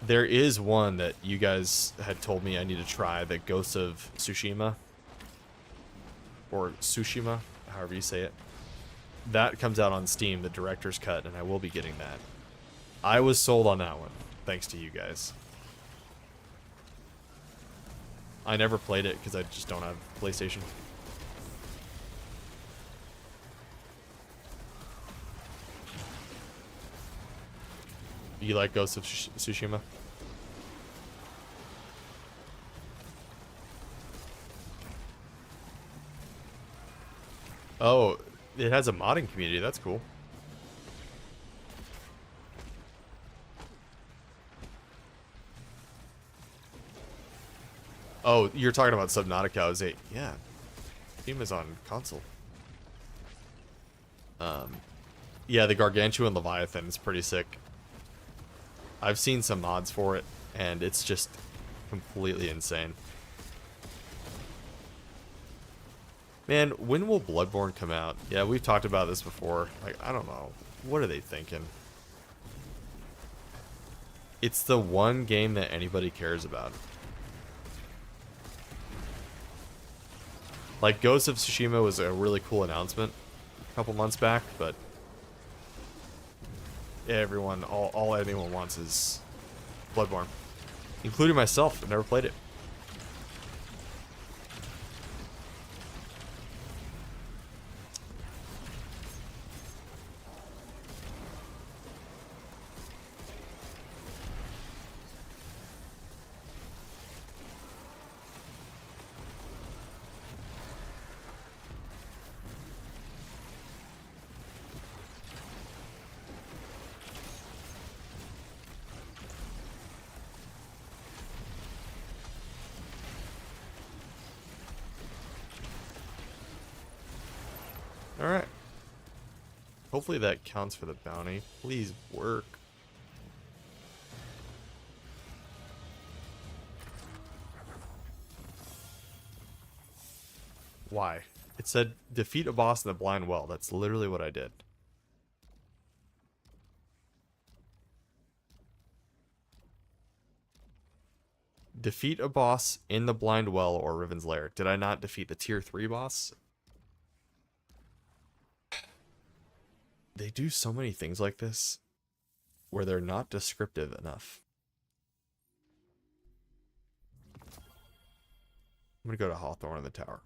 Speaker 1: There is one that you guys had told me I need to try, the Ghost of Tsushima. Or Tsushima, however you say it. That comes out on Steam, the director's cut, and I will be getting that. I was sold on that one, thanks to you guys. I never played it because I just don't have PlayStation. You like Ghost of Tsushima? Oh, it has a modding community. That's cool. Oh, you're talking about Subnautica. I was yeah. Game is on console. Yeah, the Gargantuan Leviathan is pretty sick. I've seen some mods for it, and it's just completely insane. Man, when will Bloodborne come out? Yeah, we've talked about this before. Like, I don't know. What are they thinking? It's the one game that anybody cares about. Like, Ghost of Tsushima was a really cool announcement a couple months back, but everyone, all anyone wants is Bloodborne. Including myself. I've never played it. Alright. Hopefully that counts for the bounty. Please work. Why? It said defeat a boss in the blind well. That's literally what I did. Defeat a boss in the blind well or Riven's Lair. Did I not defeat the tier 3 boss? They do so many things like this where they're not descriptive enough. I'm gonna go to Hawthorne in the tower.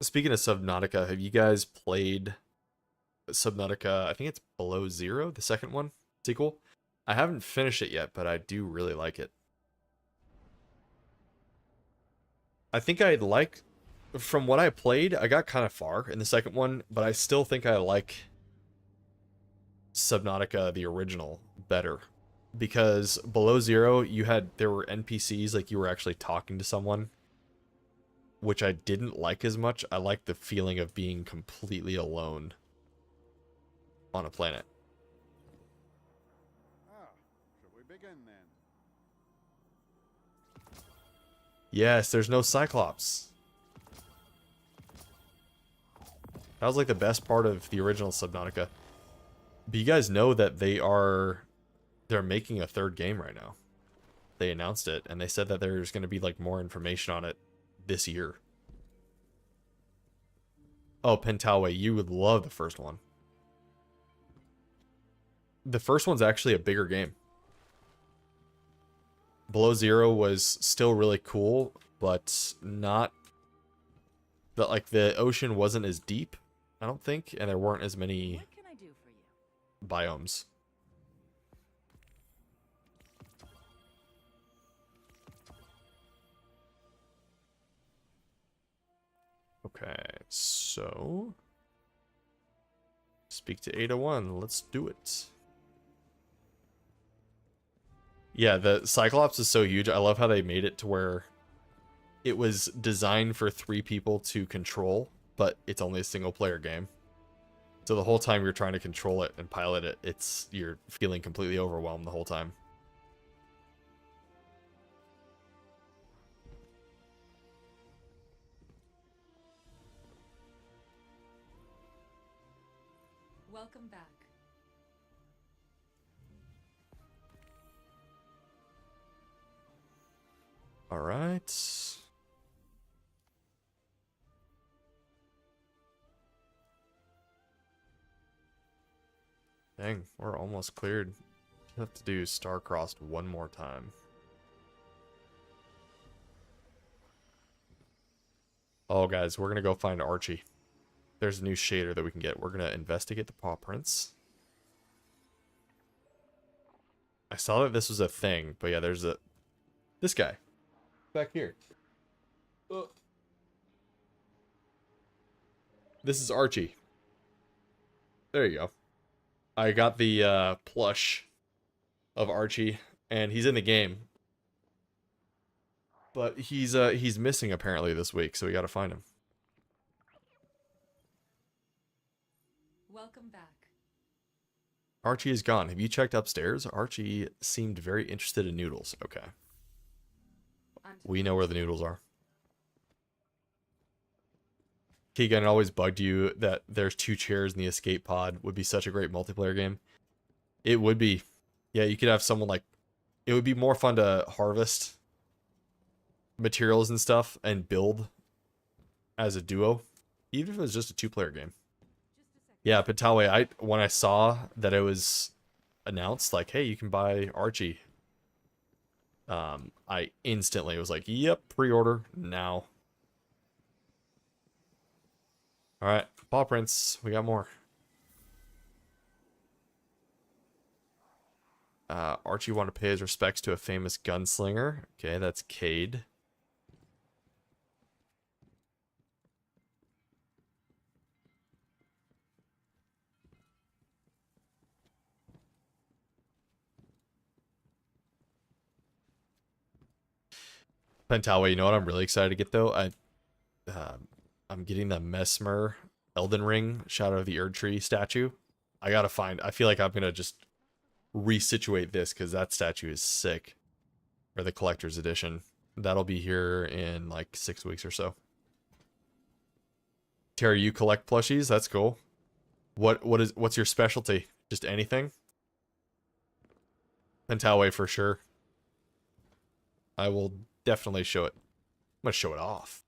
Speaker 1: Speaking of Subnautica, have you guys played Subnautica? I think it's Below Zero, the second one, sequel. I haven't finished it yet, but I do really like it. I think I like, from what I played, I got kind of far in the second one, but I still think I like Subnautica, the original, better. Because Below Zero, there were NPCs, like you were actually talking to someone. which I didn't like as much. I like the feeling of being completely alone on a planet.
Speaker 2: Ah, shall we begin then?
Speaker 1: Yes, there's no Cyclops. That was like the best part of the original Subnautica. But you guys know that they're making a third game right now. They announced it, and they said that there's going to be like more information on it this year. Oh, Pentaway, you would love the first one. The first one's actually a bigger game. Below Zero was still really cool, but not that, like, the ocean wasn't as deep, I don't think, and there weren't as many
Speaker 9: What can I do for you?
Speaker 1: biomes. Okay, so speak to 801. Let's do it. Yeah, the Cyclops is so huge. I love how they made it to where it was designed for 3 people to control, but it's only a single player game. So the whole time you're trying to control it and pilot it, you're feeling completely overwhelmed the whole time.
Speaker 9: Welcome back.
Speaker 1: All right. Dang, we're almost cleared. Have to do Star-Crossed one more time. Oh, guys, we're gonna go find Archie. There's a new shader that we can get. We're gonna investigate the paw prints. I saw that this was a thing, but yeah, there's this guy back here. This is Archie. There you go. I got the plush of Archie, and he's in the game. But he's missing apparently this week, so we gotta find him.
Speaker 9: Welcome back.
Speaker 1: Archie is gone. Have you checked upstairs? Archie seemed very interested in noodles. Okay. We know where the noodles are. Keegan, it always bugged you that there's 2 chairs in the escape pod. Would be such a great multiplayer game. It would be. Yeah, you could have someone like... It would be more fun to harvest materials and stuff and build as a duo. Even if it was just a 2-player game. Yeah, Patawe, when I saw that it was announced, like, hey, you can buy Archie, I instantly was like, yep, pre-order now. Alright, paw prints, we got more. Archie wanted to pay his respects to a famous gunslinger. Okay, that's Cade. Pentawe, you know what I'm really excited to get though? I'm getting the Mesmer Elden Ring Shadow of the Erd Tree statue. I feel like I'm gonna just resituate this because that statue is sick. Or the collector's edition. That'll be here in like 6 weeks or so. Terry, you collect plushies? That's cool. What's your specialty? Just anything? Pentawe for sure. I will definitely show it. I'm gonna show it off.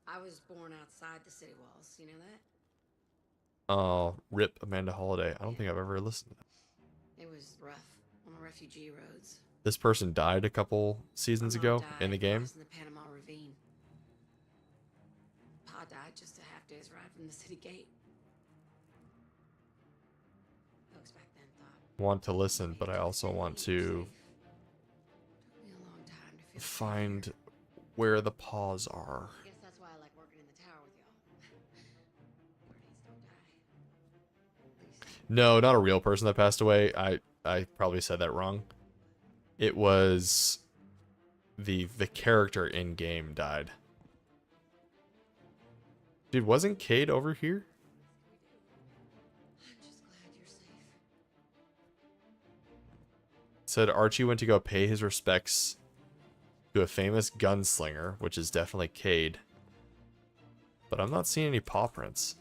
Speaker 10: I was born outside the city walls, you know that?
Speaker 1: Oh, rip Amanda Holiday. I don't think I've ever listened to that.
Speaker 10: It was rough on the refugee roads.
Speaker 1: This person died a couple seasons
Speaker 10: My
Speaker 1: ago
Speaker 10: mom
Speaker 1: in the
Speaker 10: died
Speaker 1: game.
Speaker 10: crossing the Panama Ravine. Pa died just a half day's ride from the city gate. Folks back then thought
Speaker 1: Want to listen, but I also want to
Speaker 10: took me a long time to feel
Speaker 1: find where the paws are.
Speaker 10: I guess that's why I like working in the tower with y'all. Where needs don't die. At least
Speaker 1: No, not a real person that passed away. I probably said that wrong. It was the character in game died. Dude, wasn't Cade over here?
Speaker 10: I'm just glad you're safe.
Speaker 1: Said Archie went to go pay his respects to a famous gunslinger, which is definitely Cade. But I'm not seeing any paw prints.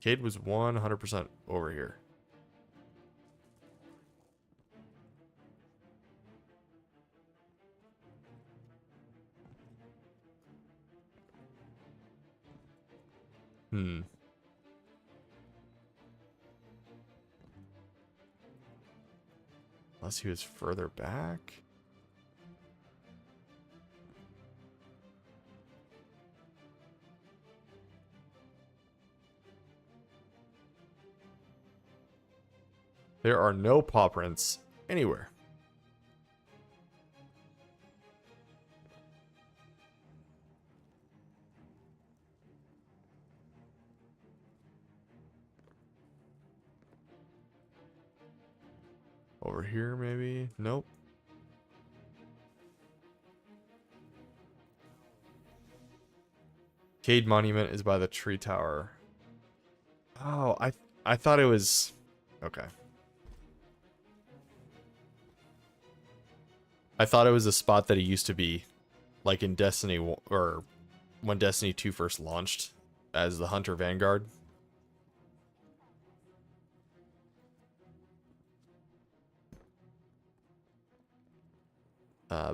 Speaker 1: Cade was 100% over here. Unless he was further back. There are no paw prints anywhere. Over here, maybe? Nope. Cade Monument is by the tree tower. Oh, I thought it was... Okay. I thought it was a spot that it used to be, like in Destiny, or when Destiny 2 first launched, as the Hunter Vanguard.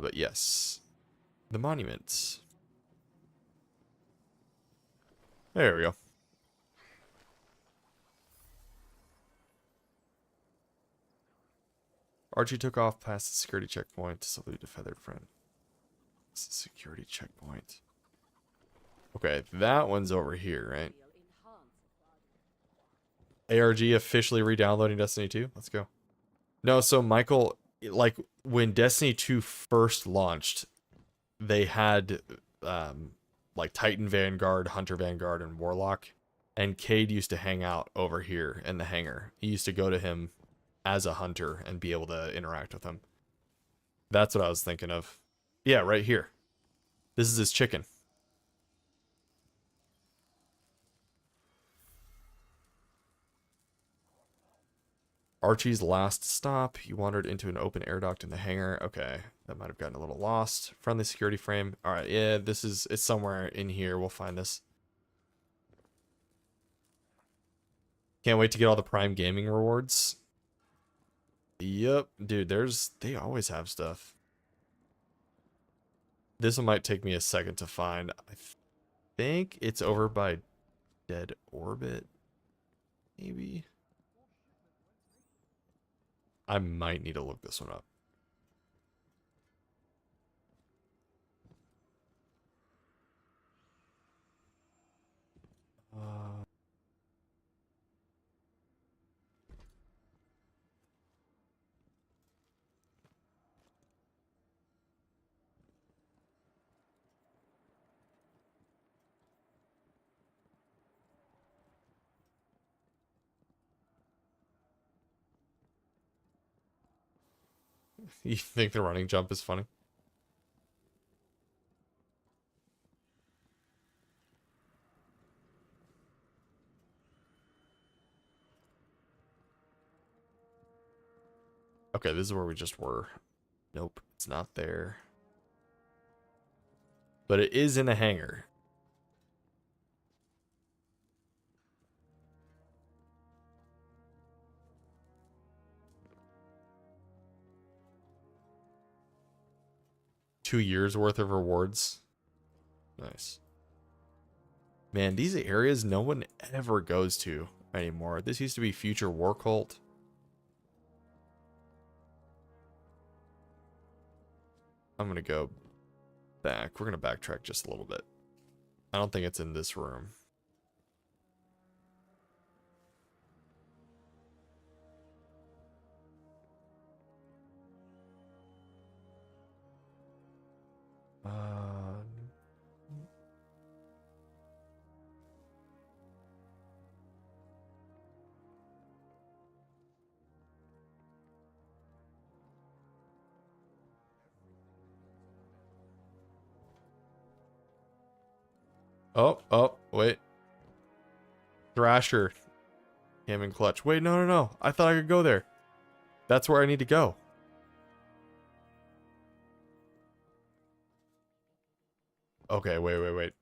Speaker 1: But yes. The monuments. There we go. Archie took off past the security checkpoint to salute a feathered friend. It's a security checkpoint. Okay, that one's over here, right? ARG officially re-downloading Destiny 2? Let's go. No, so Michael, like, when Destiny 2 first launched, they had, like, Titan Vanguard, Hunter Vanguard, and Warlock. And Cade used to hang out over here in the hangar. He used to go to him as a hunter and be able to interact with him. That's what I was thinking of. Yeah, right here. This is his chicken. Archie's last stop. He wandered into an open air duct in the hangar. Okay, that might have gotten a little lost. Friendly security frame. All right, yeah, it's somewhere in here. We'll find this. Can't wait to get all the Prime Gaming rewards. Yep, dude, they always have stuff. This one might take me a second to find. I think it's over by Dead Orbit. Maybe. I might need to look this one up. You think the running jump is funny? Okay, this is where we just were. Nope, it's not there. But it is in a hangar. $2 years worth of rewards. Nice. Man, these areas no one ever goes to anymore. This used to be Future War Cult. I'm gonna go back. We're gonna backtrack just a little bit. I don't think it's in this room. Oh, wait. Thrasher. Cam and clutch. Wait, no. I thought I could go there. That's where I need to go. Okay, wait.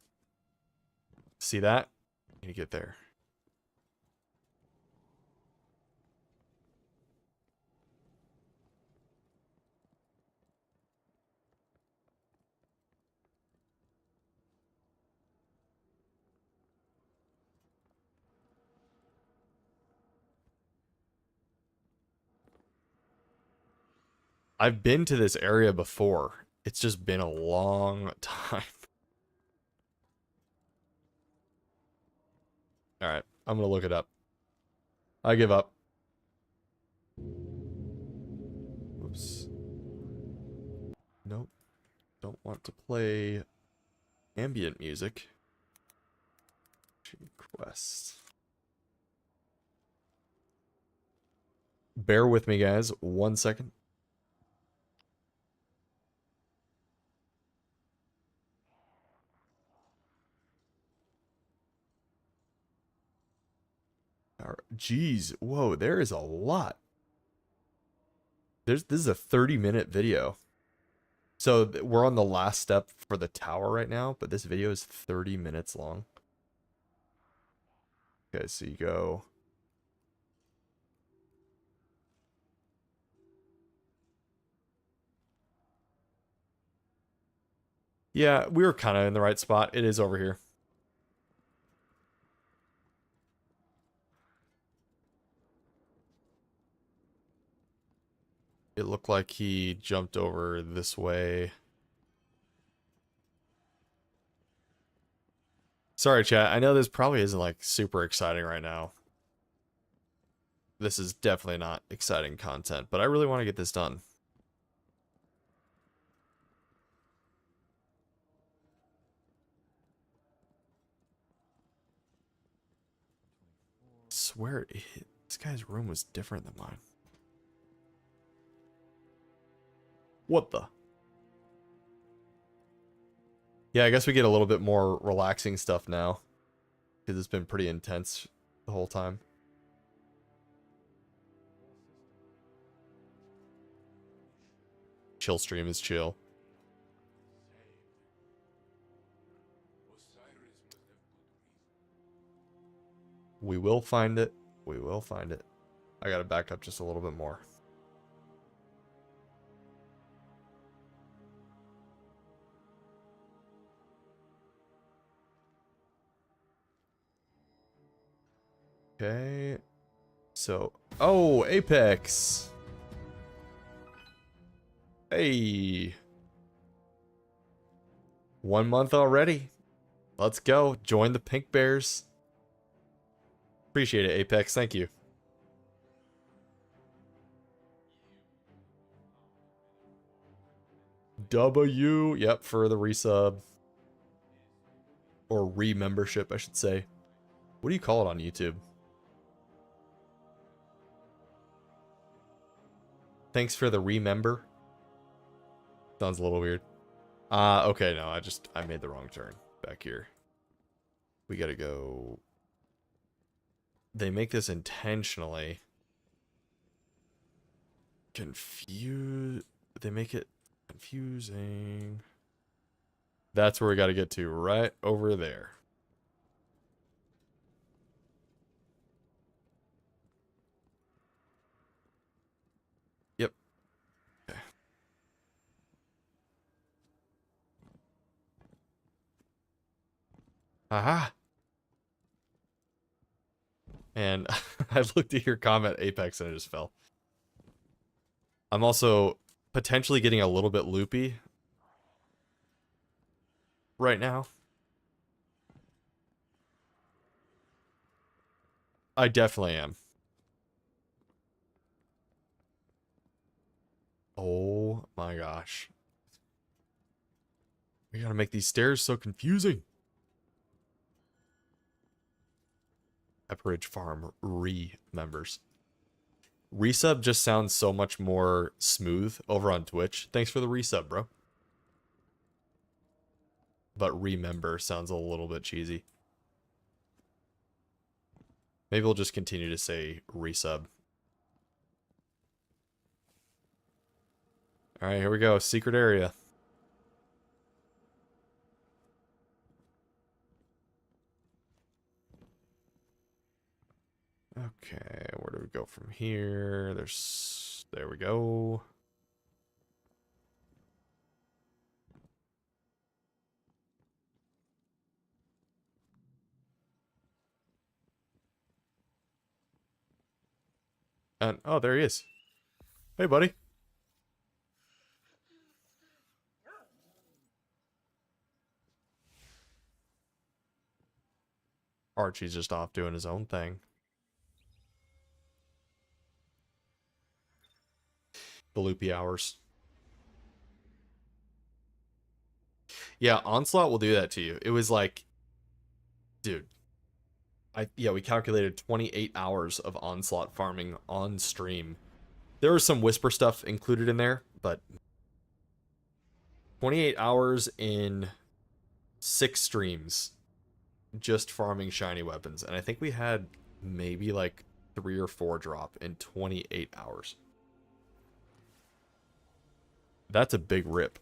Speaker 1: See that? I need to get there. I've been to this area before. It's just been a long time. Alright, I'm gonna look it up. I give up. Oops. Nope. Don't want to play ambient music. Quest. Bear with me, guys. 1 second. Jeez, whoa, there is a lot. This is a 30-minute video. So we're on the last step for the tower right now, but this video is 30 minutes long. Okay, so you go. Yeah, we were kind of in the right spot. It is over here. It looked like he jumped over this way. Sorry, chat. I know this probably isn't like super exciting right now. This is definitely not exciting content, but I really want to get this done. I swear, this guy's room was different than mine. What the? Yeah, I guess we get a little bit more relaxing stuff now. Because it's been pretty intense the whole time. Chill stream is chill. We will find it. We will find it. I gotta back up just a little bit more. Okay. So, oh, Apex. Hey. 1 month already. Let's go. Join the Pink Bears. Appreciate it, Apex. Thank you. W. Yep, for the resub. Or re-membership, I should say. What do you call it on YouTube? Thanks for the remember. Sounds a little weird. Okay, no, I made the wrong turn back here. We gotta go. They make this intentionally confuse. They make it confusing. That's where we gotta get to, right over there. Yep. Okay. Aha! And I looked at your comment, Apex, and it just fell. I'm also potentially getting a little bit loopy right now. I definitely am. Oh my gosh. We gotta make these stairs so confusing. Pepperidge Farm re-members. Resub just sounds so much more smooth over on Twitch. Thanks for the resub, bro. but remember sounds a little bit cheesy. Maybe we'll just continue to say resub. Alright, here we go. Secret area. Okay, where do we go from here? There we go. And, oh, there he is. Hey, buddy. Archie's just off doing his own thing. The loopy hours. Yeah, Onslaught will do that to you. It was like, dude. We calculated 28 hours of Onslaught farming on stream. There was some Whisper stuff included in there, but 28 hours in 6 streams just farming shiny weapons. And I think we had maybe like 3 or 4 drop in 28 hours. That's a big rip.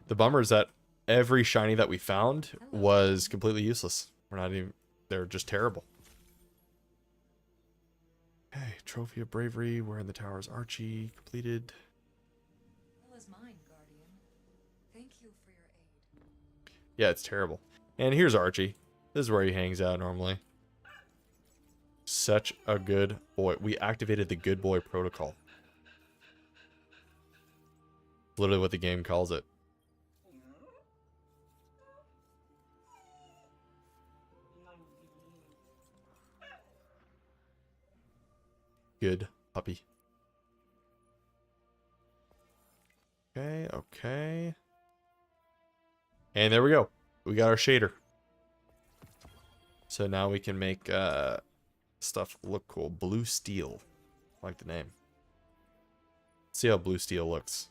Speaker 1: The bummer is that every shiny that we found was completely useless. We're not even... They're just terrible. Okay, Trophy of Bravery. We're in the towers. Archie. Completed.
Speaker 9: Well is mine, Guardian. Thank you for your aid.
Speaker 1: Yeah, it's terrible. And here's Archie. This is where he hangs out normally. Such a good boy. We activated the good boy protocol. Literally what the game calls it. Good puppy. Okay, okay. And there we go. We got our shader. So now we can make stuff look cool. Blue steel. I like the name. Let's see how blue steel looks.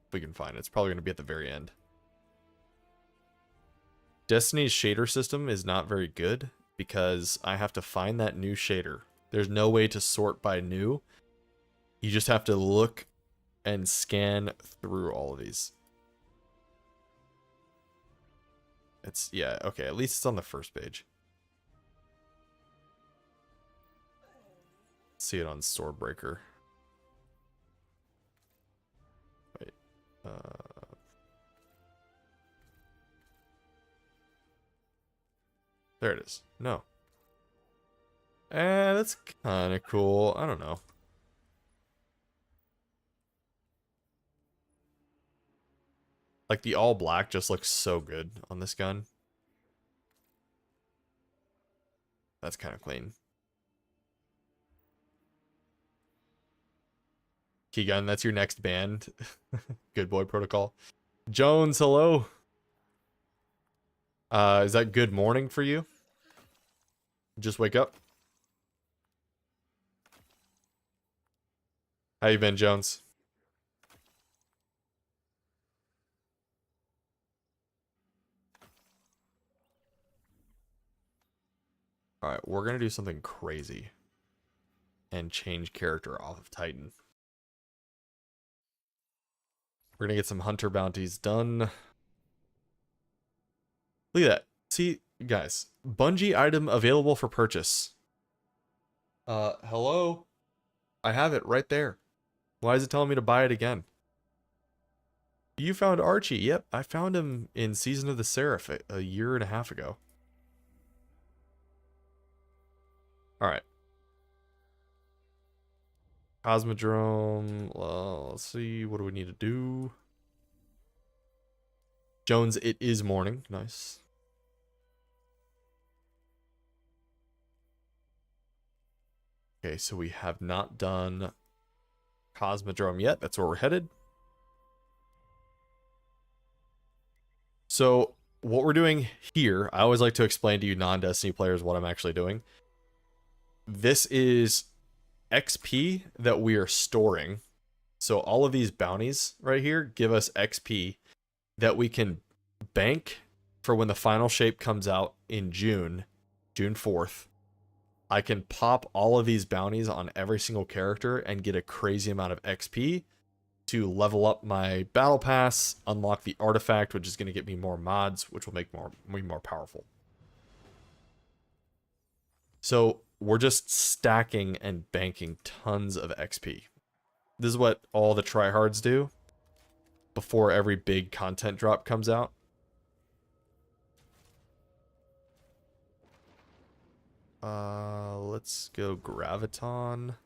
Speaker 1: If we can find it. It's probably going to be at the very end. Destiny's shader system is not very good because I have to find that new shader. There's no way to sort by new. You just have to look and scan through all of these. It's, yeah, okay, at least it's on the first page. See it on Swordbreaker. Wait. There it is. No. That's kind of cool. I don't know. Like, the all black just looks so good on this gun. That's kind of clean. Keygun, that's your next band. Good boy protocol. Jones, hello. Is that good morning for you? Just wake up. How you been, Jones? Alright, we're gonna do something crazy. And change character off of Titan. We're gonna get some hunter bounties done. Look at that. See, guys. Bungie item available for purchase. Hello? I have it right there. Why is it telling me to buy it again? You found Archie. Yep, I found him in Season of the Seraph a year and a half ago. Alright. Cosmodrome. Well, let's see. What do we need to do? Jones, it is morning. Nice. Okay, so we have not done Cosmodrome yet. That's where we're headed. So, what we're doing here, I always like to explain to you non-Destiny players what I'm actually doing. This is XP that we are storing. So all of these bounties right here give us XP that we can bank for when the final shape comes out in June 4th. I can pop all of these bounties on every single character and get a crazy amount of XP to level up my battle pass, unlock the artifact, which is going to get me more mods, which will make me more powerful. So we're just stacking and banking tons of XP. This is what all the tryhards do before every big content drop comes out. Let's go Graviton.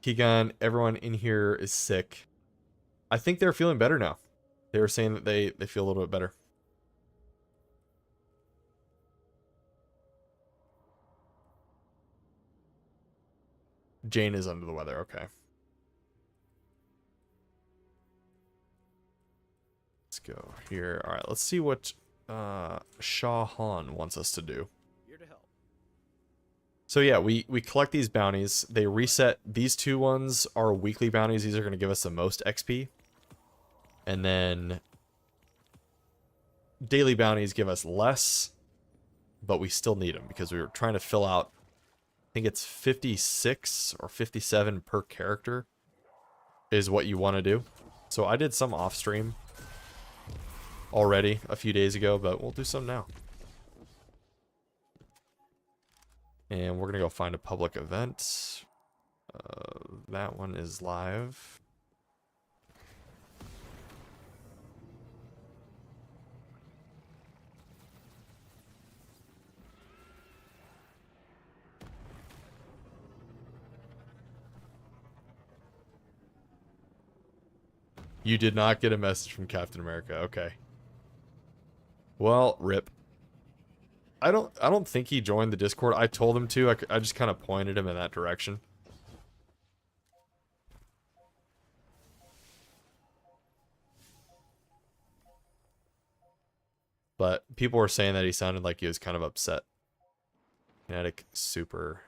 Speaker 1: Keegan, everyone in here is sick. I think they're feeling better now. They were saying that they feel a little bit better. Jane is under the weather, okay. Let's go here. All right, let's see what Shah Han wants us to do.
Speaker 2: Here to help.
Speaker 1: So yeah, we collect these bounties. They reset. These two ones are weekly bounties. These are going to give us the most XP. And then daily bounties give us less, but we still need them because we were trying to fill out, I think it's 56 or 57 per character is what you want to do. So I did some off stream already a few days ago, but we'll do some now. And we're going to go find a public event. That one is live. You did not get a message from Captain America. Okay. Well, rip. I don't think he joined the Discord. I told him to. I just kind of pointed him in that direction. But people were saying that he sounded like he was kind of upset. Kinetic super.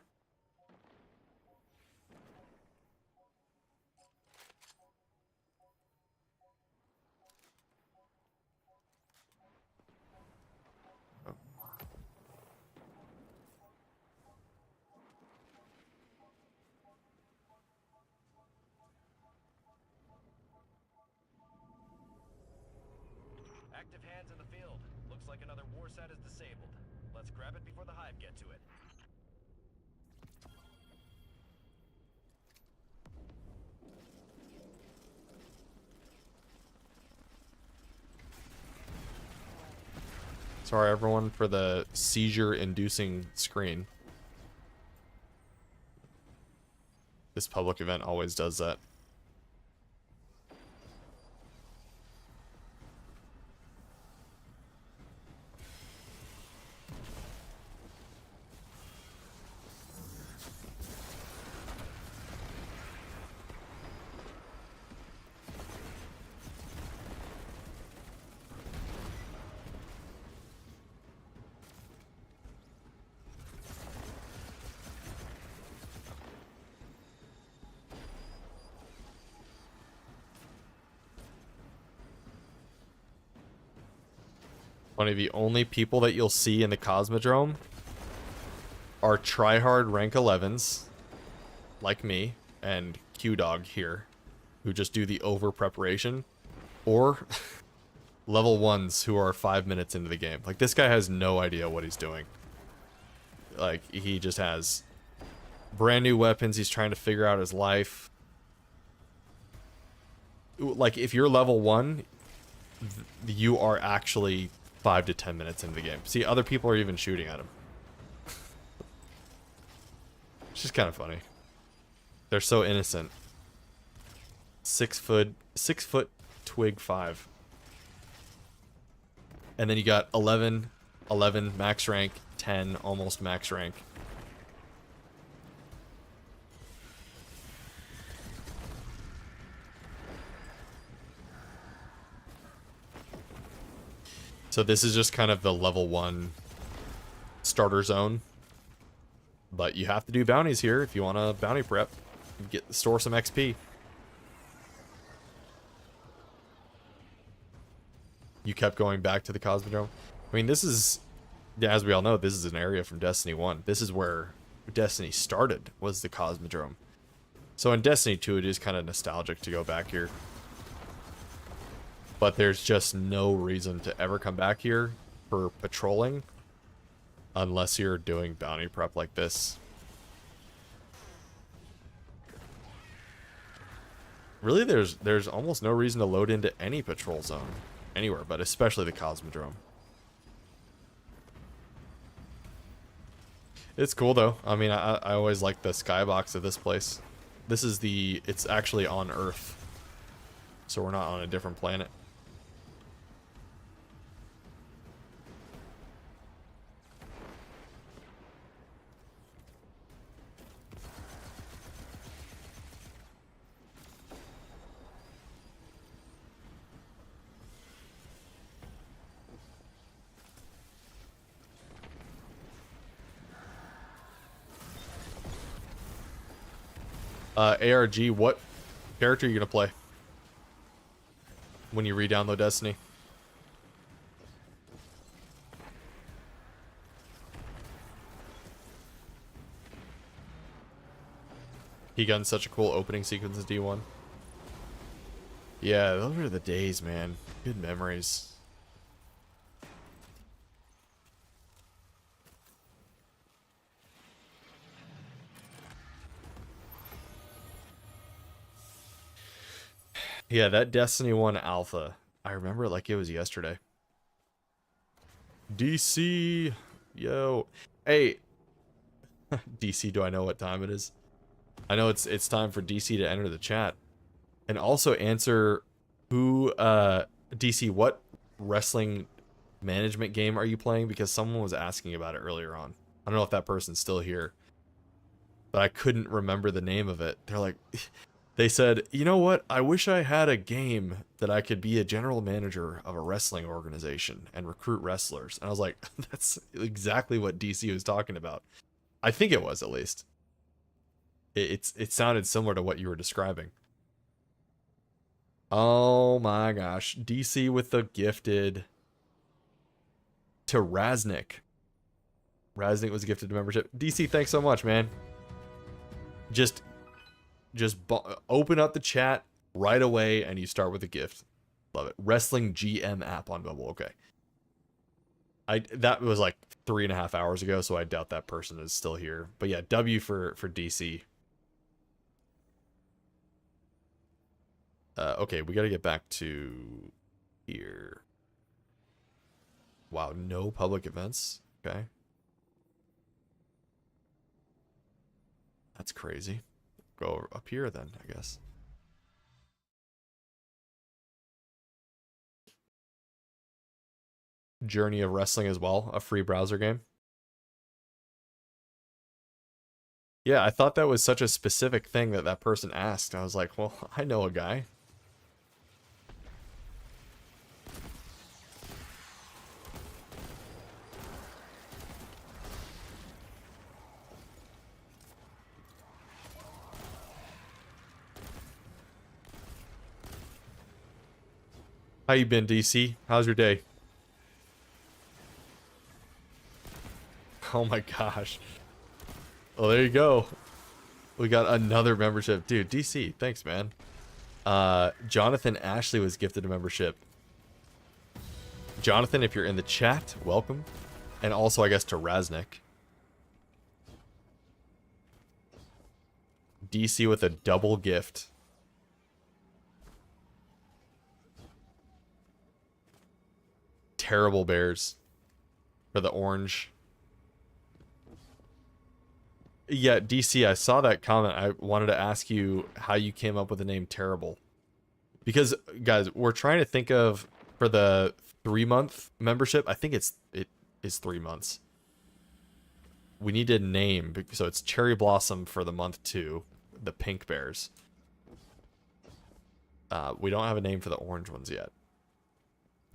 Speaker 7: Active hands in the field. Looks like another war sat is disabled. Let's grab it before the hive get to it.
Speaker 1: Sorry everyone for the seizure-inducing screen. This public event always does that. Funny, the only people that you'll see in the Cosmodrome are tryhard rank 11s, like me, and Q-Dog here, who just do the over preparation, or level 1s who are 5 minutes into the game. Like, this guy has no idea what he's doing. Like, he just has brand new weapons, he's trying to figure out his life. Like, if you're level 1, you are actually 5 to 10 minutes into the game. See, other people are even shooting at him. It's just kind of funny. They're so innocent. 6 foot twig 5. And then you got 11 max rank, 10 almost max rank. So this is just kind of the level 1 starter zone. But you have to do bounties here if you want to bounty prep. Store some XP. You kept going back to the Cosmodrome. I mean, this is, as we all know, this is an area from Destiny 1. This is where Destiny started, was the Cosmodrome. So in Destiny 2, it is kind of nostalgic to go back here. But there's just no reason to ever come back here for patrolling unless you're doing bounty prep like this. Really, there's almost no reason to load into any patrol zone anywhere, but especially the Cosmodrome. It's cool though. I mean, I always like the skybox of this place. This is it's actually on Earth, so we're not on a different planet. ARG, what character are you gonna play when you re-download Destiny? He got such a cool opening sequence in D1. Yeah, those were the days, man. Good memories. Yeah, that Destiny 1 alpha. I remember it like it was yesterday. DC. Yo. Hey. DC, do I know what time it is? I know it's time for DC to enter the chat. And also answer who, DC, what wrestling management game are you playing? Because someone was asking about it earlier on. I don't know if that person's still here. But I couldn't remember the name of it. They're like... They said, you know what? I wish I had a game that I could be a general manager of a wrestling organization and recruit wrestlers. And I was like, that's exactly what DC was talking about. I think it was, at least. It sounded similar to what you were describing. Oh my gosh. DC with the gifted to Raznik. Raznik was gifted to membership. DC, thanks so much, man. Just open up the chat right away and you start with a gift. Love it. Wrestling GM app on mobile. Okay. That was like 3.5 hours ago, so I doubt that person is still here. But yeah, W for DC. Okay, we got to get back to here. Wow, no public events. Okay. That's crazy. Go up here then, I guess. Journey of Wrestling as well, a free browser game. Yeah, I thought that was such a specific thing that person asked. I was like, well, I know a guy. How you been, DC? How's your day? Oh my gosh. Well, there you go. We got another membership. Dude, DC, thanks, man. Jonathan Ashley was gifted a membership. Jonathan, if you're in the chat, welcome. And also, I guess, to Raznik. DC with a double gift. Terrible Bears for the orange. Yeah, DC, I saw that comment. I wanted to ask you how you came up with the name Terrible. Because, guys, we're trying to think of, for the 3-month membership, I think it is 3 months. We need a name, so it's Cherry Blossom for the month 2, the pink bears. We don't have a name for the orange ones yet.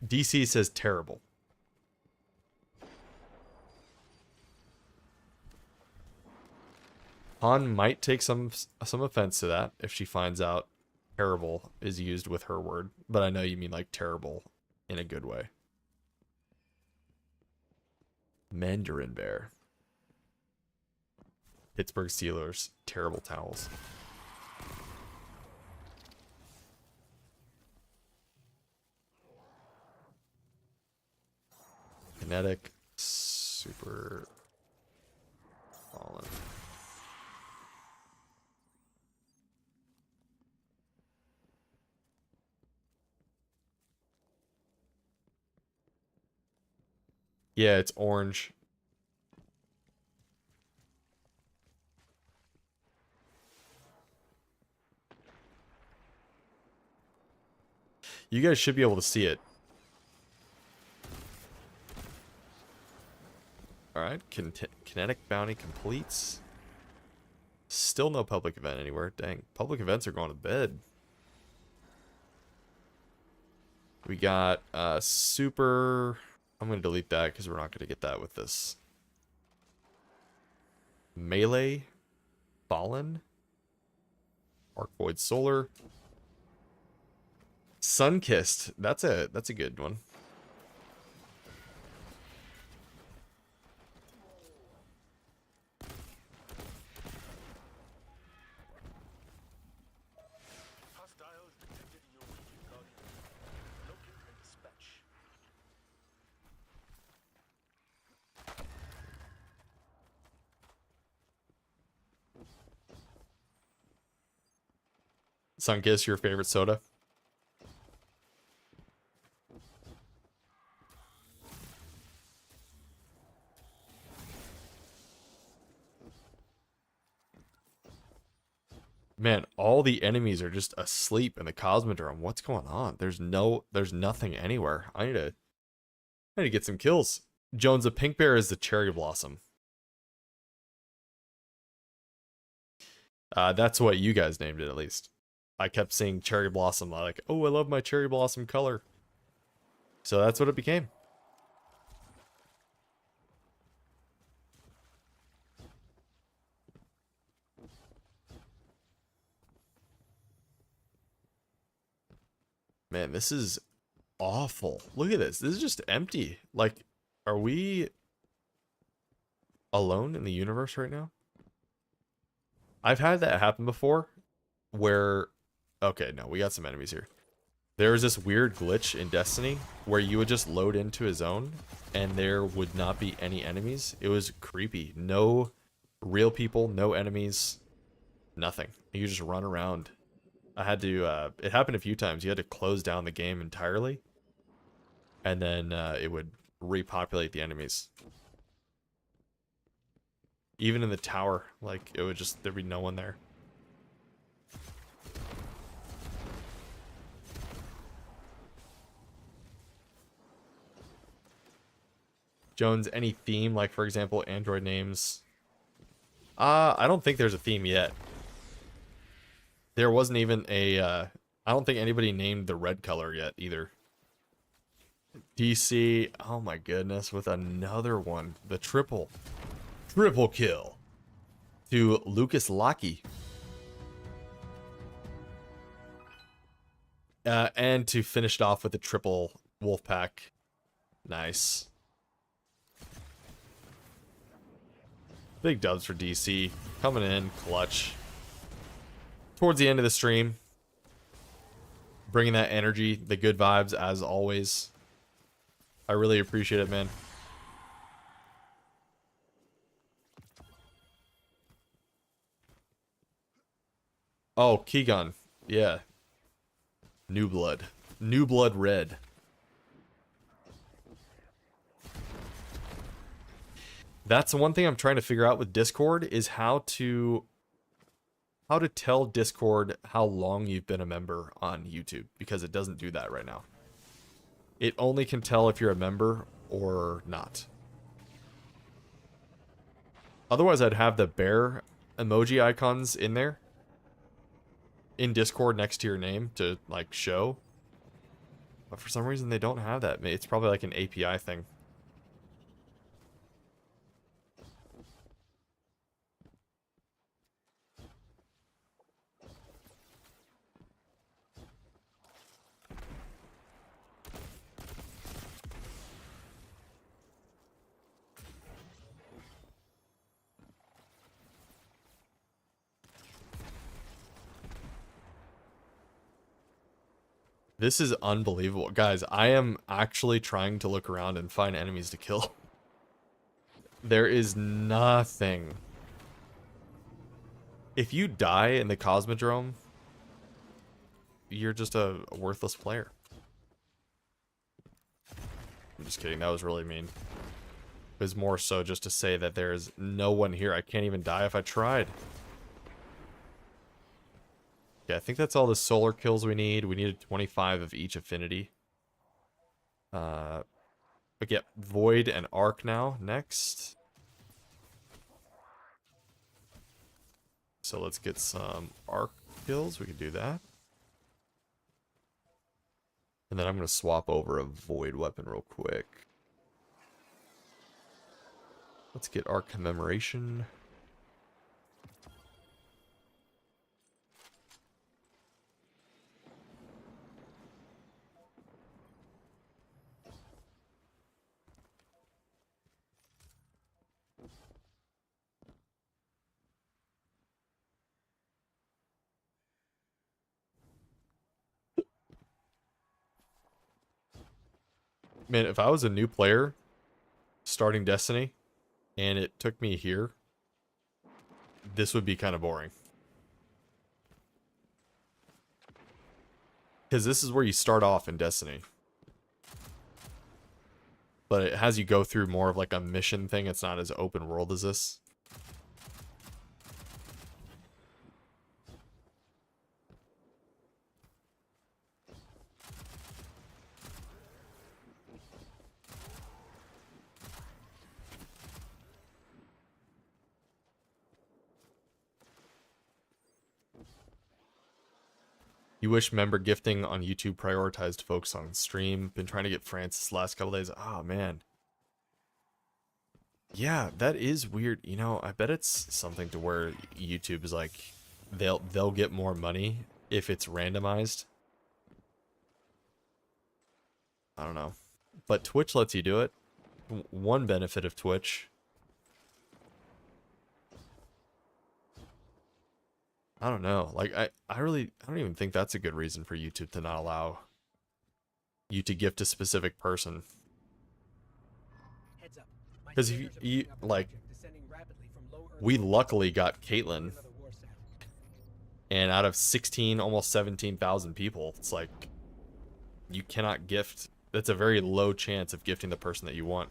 Speaker 1: DC says Terrible. Han might take some offense to that if she finds out terrible is used with her word, but I know you mean like terrible in a good way. Mandarin Bear. Pittsburgh Steelers, terrible towels. Kinetic, super fallen. Yeah, it's orange. You guys should be able to see it. Alright, kinetic bounty completes. Still no public event anywhere. Dang, public events are going to bed. We got super... I'm going to delete that because we're not going to get that with this. Melee. Fallen. Arc Void Solar. Sunkissed. That's a good one.
Speaker 7: Hostiles detected in your region, Guardian. Locate and dispatch.
Speaker 1: Sunkiss, your favorite soda? Man, all the enemies are just asleep in the Cosmodrome. What's going on? There's nothing anywhere. I need to get some kills. Jones, the pink bear is the cherry blossom. That's what you guys named it, at least. I kept seeing cherry blossom, like, oh, I love my cherry blossom color. So that's what it became. Man, this is awful. Look at this. This is just empty. Like, are we alone in the universe right now? I've had that happen before where... Okay, no, we got some enemies here. There was this weird glitch in Destiny where you would just load into a zone and there would not be any enemies. It was creepy. No real people, no enemies, nothing. You just run around. I had to, it happened a few times. You had to close down the game entirely. And then it would repopulate the enemies. Even in the tower, like, it would just, there'd be no one there. Jones, any theme, like, for example, Android names? I don't think there's a theme yet. There wasn't even a, I don't think anybody named the red color yet, either. DC, oh my goodness, with another one. The triple kill to Lucas Locky. And to finish it off with a triple Wolfpack. Nice. Big dubs for DC. Coming in clutch. Towards the end of the stream. Bringing that energy, the good vibes as always. I really appreciate it, man. Oh, Keygun. Yeah. New Blood. New Blood Red. That's the one thing I'm trying to figure out with Discord is how to tell Discord how long you've been a member on YouTube, because it doesn't do that right now. It only can tell if you're a member or not. Otherwise, I'd have the bear emoji icons in there. In Discord next to your name to, like, show. But for some reason, they don't have that. It's probably like an API thing. This is unbelievable. Guys, I am actually trying to look around and find enemies to kill. There is nothing. If you die in the Cosmodrome, you're just a worthless player. I'm just kidding. That was really mean. It was more so just to say that there's no one here. I can't even die if I tried. Yeah, I think that's all the solar kills we need. We needed 25 of each affinity. But yeah, Void and Arc now. Next. So let's get some Arc kills. We can do that. And then I'm going to swap over a Void weapon real quick. Let's get Arc Commemoration. Man, if I was a new player starting Destiny and it took me here, this would be kind of boring. Because this is where you start off in Destiny. But it has you go through more of like a mission thing. It's not as open world as this. You wish member gifting on YouTube prioritized folks on stream. Been trying to get Francis last couple days. Oh, man. Yeah, that is weird. You know, I bet it's something to where YouTube is like, they'll get more money if it's randomized. I don't know. But Twitch lets you do it. One benefit of Twitch. I don't know. Like, I don't even think that's a good reason for YouTube to not allow you to gift a specific person. Because you like, we luckily got Caitlyn, and out of 16, almost 17,000 people, it's like, you cannot gift. That's a very low chance of gifting the person that you want.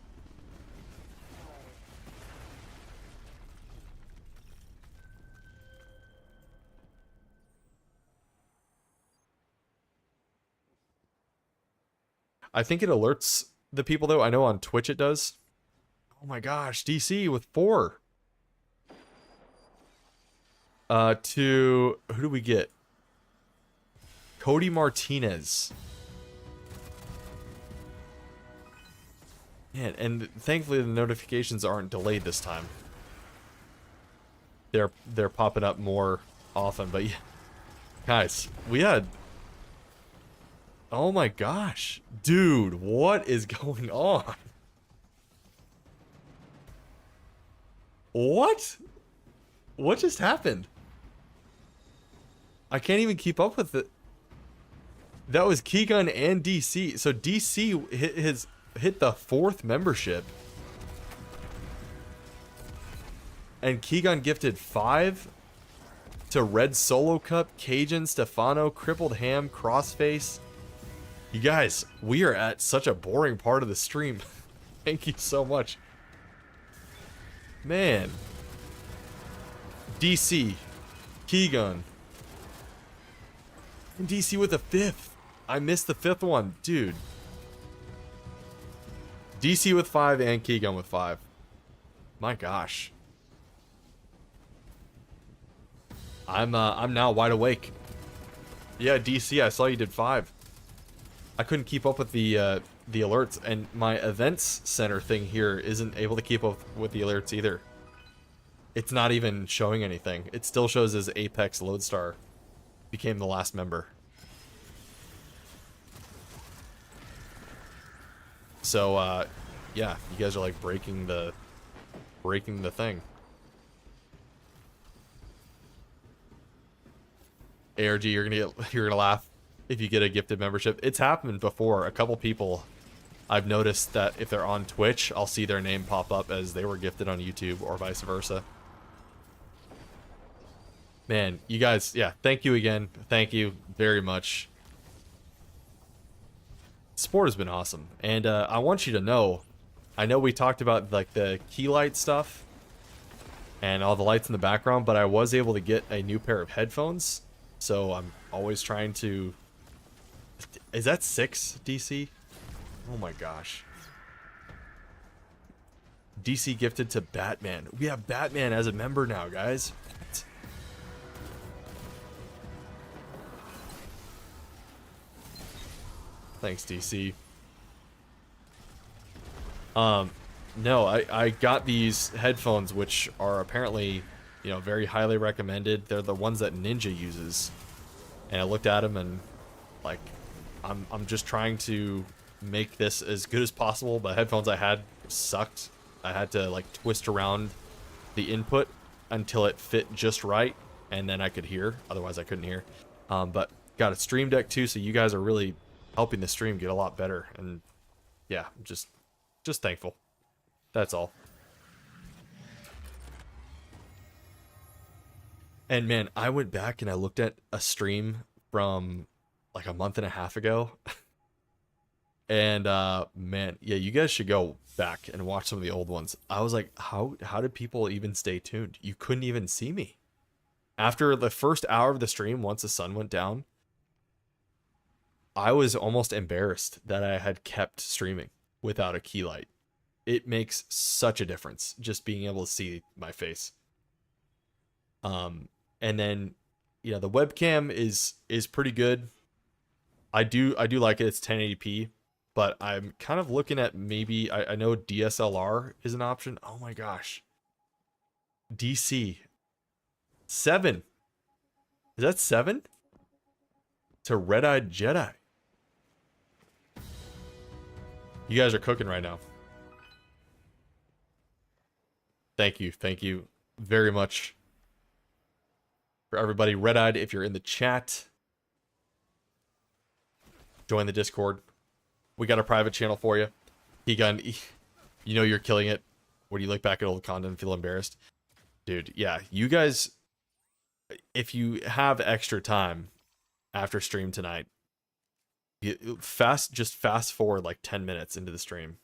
Speaker 1: I think it alerts the people, though. I know on Twitch it does. Oh my gosh, DC with 4. To... Who do we get? Cody Martinez. Man, and thankfully the notifications aren't delayed this time. They're popping up more often, but yeah. Guys, we had... Oh my gosh. Dude, what is going on? What? What just happened? I can't even keep up with it. That was Keegan and DC. So DC hit the 4th membership. And Keegan gifted 5 to Red Solo Cup, Cajun, Stefano, Crippled Ham, Crossface. You guys, we are at such a boring part of the stream. Thank you so much. Man. DC. Keegan. And DC with a 5th. I missed the 5th one. Dude. DC with 5 and Keegan with 5. My gosh. I'm now wide awake. Yeah, DC, I saw you did 5. I couldn't keep up with the alerts, and my events center thing here isn't able to keep up with the alerts either. It's not even showing anything. It still shows as Apex Lodestar became the last member. So, yeah, you guys are like breaking the thing. ARG, you're gonna laugh. if you get a gifted membership. It's happened before. A couple people I've noticed that if they're on Twitch, I'll see their name pop up as they were gifted on YouTube or vice versa. Man, you guys, yeah, thank you again. Thank you very much. Support has been awesome. And I want you to know, I know we talked about like the key light stuff and all the lights in the background, but I was able to get a new pair of headphones. So I'm always trying to... Is that 6, DC? Oh my gosh. DC gifted to Batman. We have Batman as a member now, guys. What? Thanks, DC. No, I got these headphones, which are apparently, you know, very highly recommended. They're the ones that Ninja uses. And I looked at them and, like, I'm just trying to make this as good as possible. The headphones I had sucked. I had to, like, twist around the input until it fit just right, and then I could hear. Otherwise, I couldn't hear. But got a Stream Deck, too, so you guys are really helping the stream get a lot better. And, yeah, just thankful. That's all. And man, I went back and I looked at a stream from like a month and a half ago. And man, yeah, you guys should go back and watch some of the old ones. I was like, how did people even stay tuned? You couldn't even see me. After the first hour of the stream, once the sun went down, I was almost embarrassed that I had kept streaming without a key light. It makes such a difference just being able to see my face. And then, you know, the webcam is pretty good. I do like it. It's 1080p, but I'm kind of looking at maybe I know DSLR is an option. Oh my gosh. DC 7. Is that 7? To Red-Eyed Jedi. You guys are cooking right now. Thank you very much for everybody. Red-Eyed, if you're in the chat, join the Discord. We got a private channel for you. Egon, you know you're killing it. When you look back at old content and feel embarrassed. Dude, yeah, you guys, if you have extra time after stream tonight, just fast forward like 10 minutes into the stream.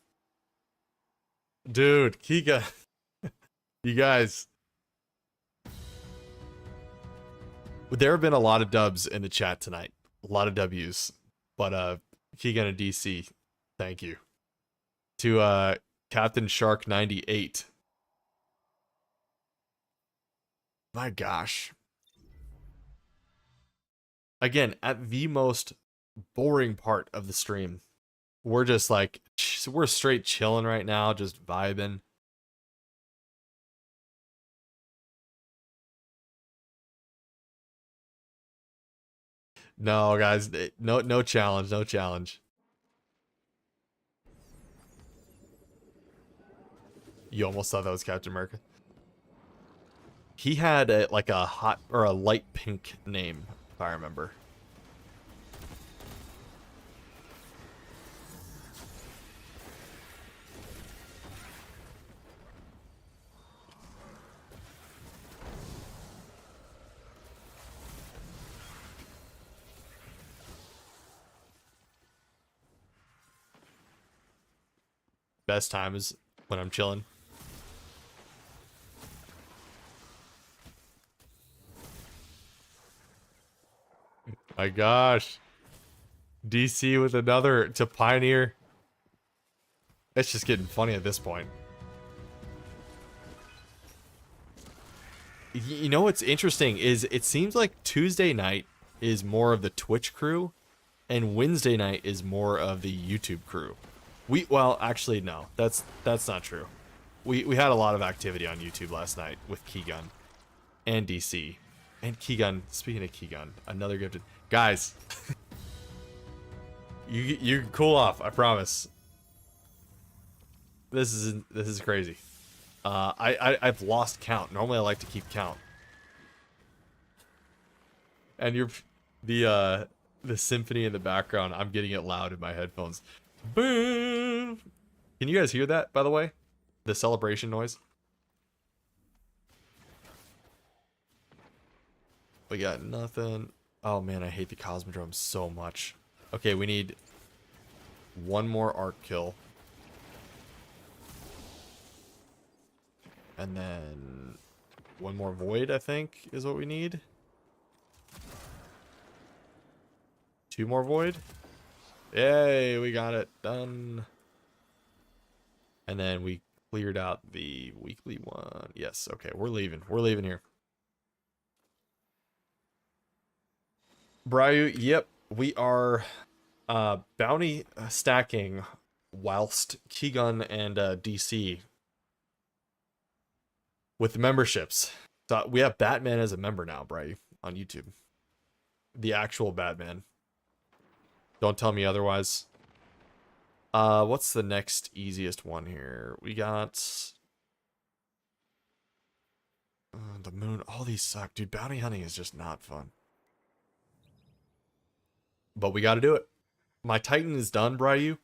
Speaker 1: Dude, Kika. You guys, there have been a lot of dubs in the chat tonight. A lot of W's. But Keegan and DC, thank you. To Captain Shark 98. My gosh. Again, at the most boring part of the stream, we're just like, we're straight chilling right now, just vibing. No, guys, no challenge, no challenge. You almost thought that was Captain America. He had like a hot or a light pink name, if I remember. Best time is when I'm chilling. My gosh. DC with another to Pioneer. It's just getting funny at this point. You know what's interesting is it seems like Tuesday night is more of the Twitch crew and Wednesday night is more of the YouTube crew. Well, actually, no. That's not true. We had a lot of activity on YouTube last night with Keygun and DC. And Keygun, speaking of Keygun, another gifted. Guys, you can cool off, I promise. This is crazy. I've lost count. Normally I like to keep count. And the symphony in the background. I'm getting it loud in my headphones. Boom! Can you guys hear that, by the way? The celebration noise? We got nothing. Oh man, I hate the Cosmodrome so much. Okay, we need one more arc kill. And then one more void, I think, is what we need. 2 more void. Yay, we got it done. And then we cleared out the weekly one. Yes, okay, we're leaving. We're leaving here. Bryu, yep, we are bounty stacking whilst Keygun and DC with memberships. So we have Batman as a member now, Bryu, on YouTube. The actual Batman. Don't tell me otherwise. What's the next easiest one here? We got the moon. All these suck, dude. Bounty hunting is just not fun. But we got to do it. My Titan is done, Bryu.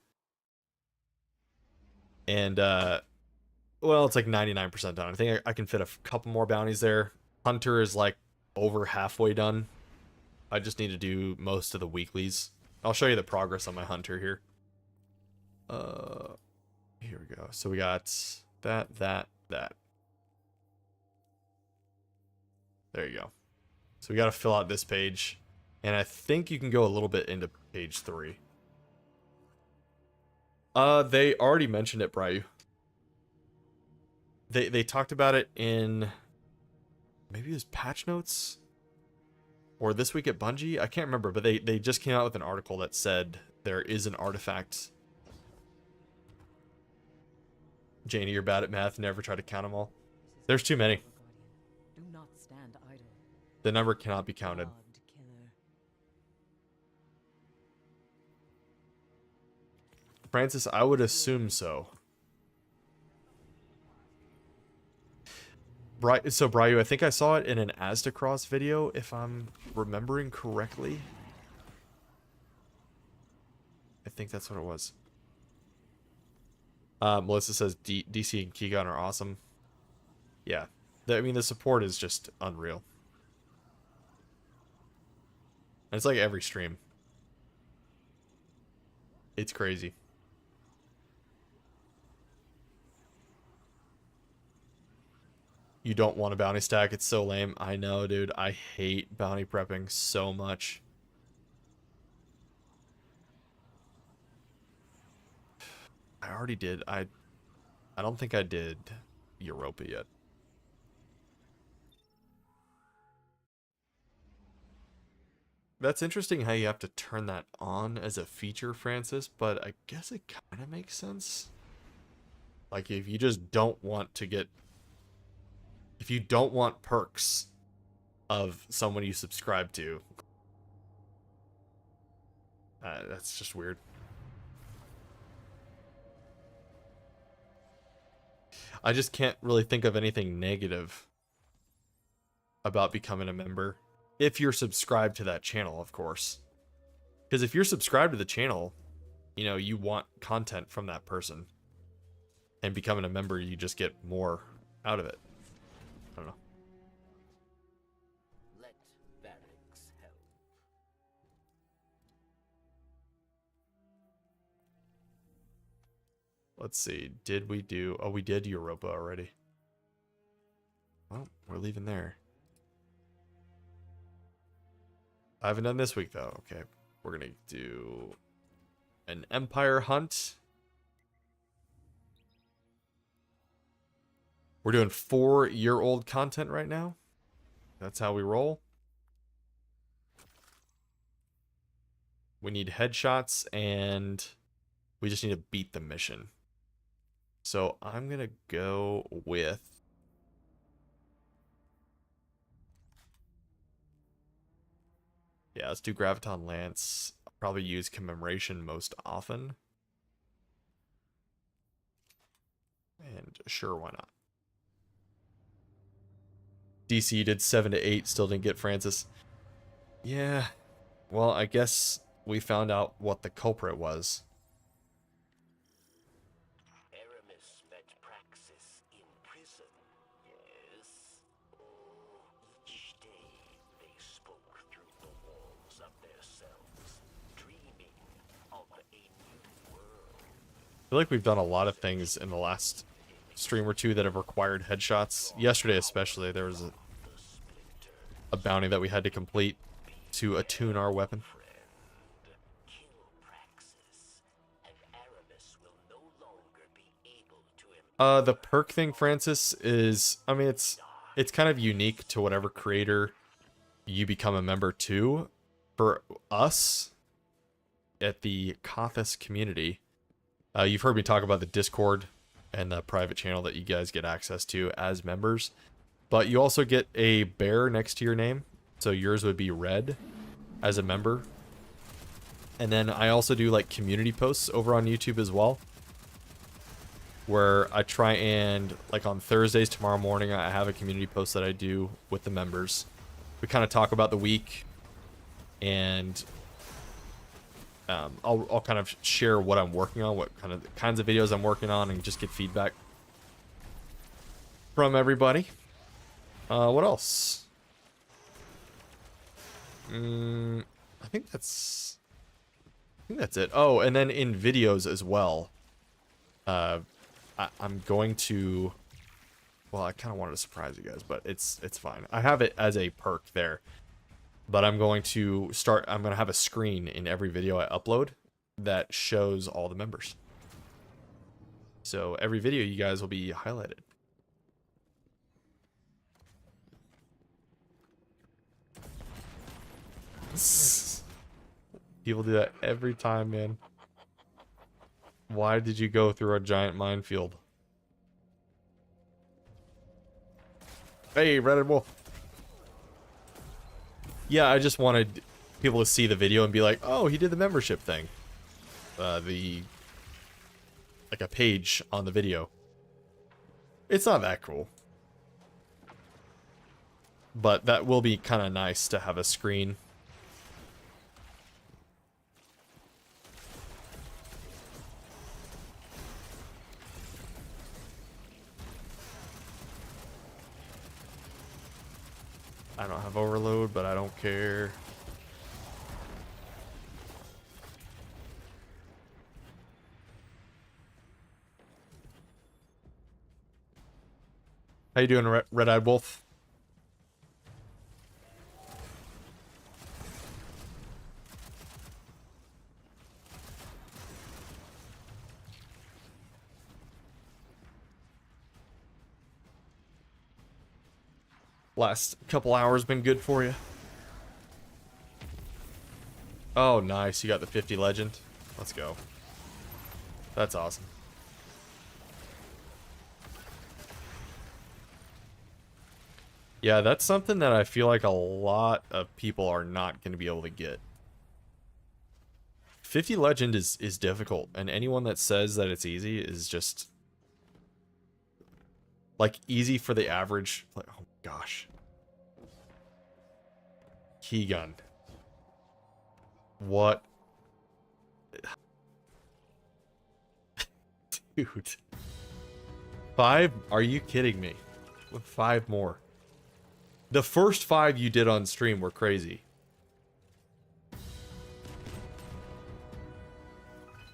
Speaker 1: And well, it's like 99% done. I think I can fit a couple more bounties there. Hunter is like over halfway done. I just need to do most of the weeklies. I'll show you the progress on my Hunter here. Here we go. So we got that. There you go. So we got to fill out this page. And I think you can go a little bit into page 3. They already mentioned it, Bryu. They talked about it in maybe it was patch notes or this week at Bungie. I can't remember, but they just came out with an article that said there is an artifact. Janie, you're bad at math. Never try to count them all. There's too many.
Speaker 11: Do not stand idle.
Speaker 1: The number cannot be counted. Francis, I would assume so. So, Bryu, I think I saw it in an Asdacross video, if I'm remembering correctly. I think that's what it was. Melissa says DC and Keygun are awesome. Yeah. I mean, the support is just unreal. And it's like every stream. It's crazy. You don't want a bounty stack. It's so lame. I know, dude. I hate bounty prepping so much. I already did. I don't think I did Europa yet. That's interesting how you have to turn that on as a feature, Francis, but I guess it kind of makes sense. Like, if you just don't want to get... If you don't want perks of someone you subscribe to, that's just weird. I just can't really think of anything negative about becoming a member. If you're subscribed to that channel, of course. Because if you're subscribed to the channel, you know, you want content from that person. And becoming a member, you just get more out of it. I don't know.
Speaker 7: Let barracks help.
Speaker 1: Let's see. Did we do... Oh, we did Europa already. Well, we're leaving there. I haven't done this week, though. Okay. We're going to do an Empire hunt. We're doing 4-year-old content right now. That's how we roll. We need headshots, and we just need to beat the mission. So I'm going to go with... Yeah, let's do Graviton Lance. I'll probably use Commemoration most often. And sure, why not? DC did 7 to 8, still didn't get Francis. Yeah, Well, I guess we found out what the culprit was.
Speaker 7: Aramis met Praxis in prison, yes? Oh, each day they spoke through the walls of their cells, dreaming of a new world.
Speaker 1: I feel like we've done a lot of things in the last stream or two that have required headshots. Yesterday especially, there was a bounty that we had to complete to attune our weapon.
Speaker 7: Kill Praxis, and Aramis will no longer be able to
Speaker 1: The perk thing, Francis, is, I mean, it's kind of unique to whatever creator you become a member to. For us, at the Kothis community, you've heard me talk about the Discord and the private channel that you guys get access to as members. But you also get a bear next to your name, so yours would be red as a member. And then I also do like community posts over on YouTube as well, where I try and, like on Thursdays tomorrow morning, I have a community post that I do with the members. We kind of talk about the week, and I'll kind of share what I'm working on, what kinds of videos I'm working on, and just get feedback from everybody. What else? I think that's it. Oh, and then in videos as well. I'm going to, well, I kind of wanted to surprise you guys, but it's fine. I have it as a perk there, but I'm going to have a screen in every video I upload that shows all the members. So every video you guys will be highlighted. People do that every time, man. Why did you go through a giant minefield? Hey, Red Wolf. Yeah, I just wanted people to see the video and be like, oh, he did the membership thing. Like a page on the video. It's not that cool. But that will be kind of nice to have a screen. I don't have overload, but I don't care. How you doing, Red-Eyed Wolf? Last couple hours been good for you? Oh, nice. You got the 50 legend. Let's go. That's awesome. Yeah, that's something that I feel like a lot of people are not going to be able to get. 50 legend is difficult, and anyone that says that it's easy is just like easy for the average. Like, oh my gosh. Key gun. What? Dude. 5? Are you kidding me? With 5 more. The first 5 you did on stream were crazy.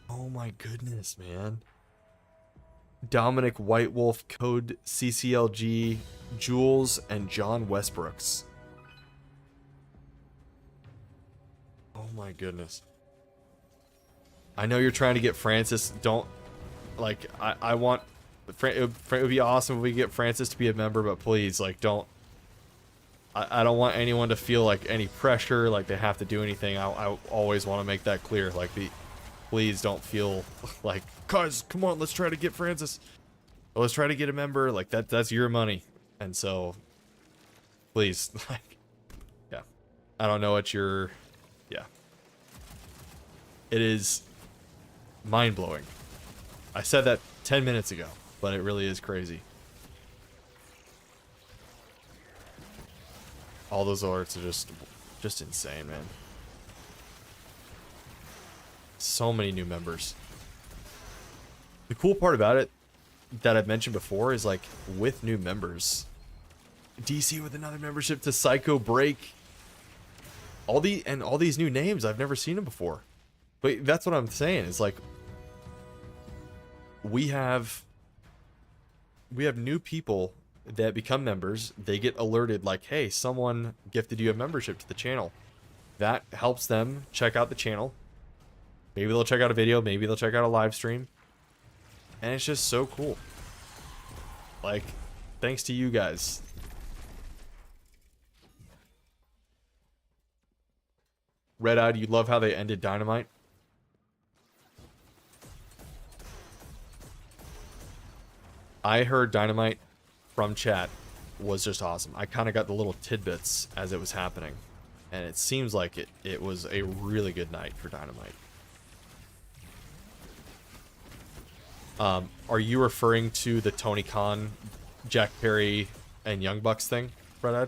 Speaker 1: Oh my goodness, man. Dominic White Wolf, Code CCLG, Jules, and John Westbrooks. Oh my goodness. I know you're trying to get Francis. Don't, like, I want, it would be awesome if we get Francis to be a member, but please, like, don't, I don't want anyone to feel like any pressure, like they have to do anything. I always want to make that clear. Like, please don't feel like, guys, come on, let's try to get Francis. Let's try to get a member. Like, that's your money. And so, please, like, yeah. I don't know what your, yeah. It is mind-blowing. I said that 10 minutes ago, but it really is crazy. All those alerts are just insane, man. so many new members. The cool part about it that I've mentioned before is like with new members, DC with another membership to Psycho Break, all these new names, I've never seen them before. But that's what I'm saying is like we have new people that become members. They get alerted like, hey, someone gifted you a membership to the channel. That helps them check out the channel. Maybe they'll check out a video, maybe they'll check out a live stream. And it's just so cool. Like, thanks to you guys. Red-Eyed, you love how they ended Dynamite? I heard Dynamite from chat was just awesome. I kind of got the little tidbits as it was happening. And it seems like it was a really good night for Dynamite. Are you referring to the Tony Khan, Jack Perry, and Young Bucks thing, Red-Eyed?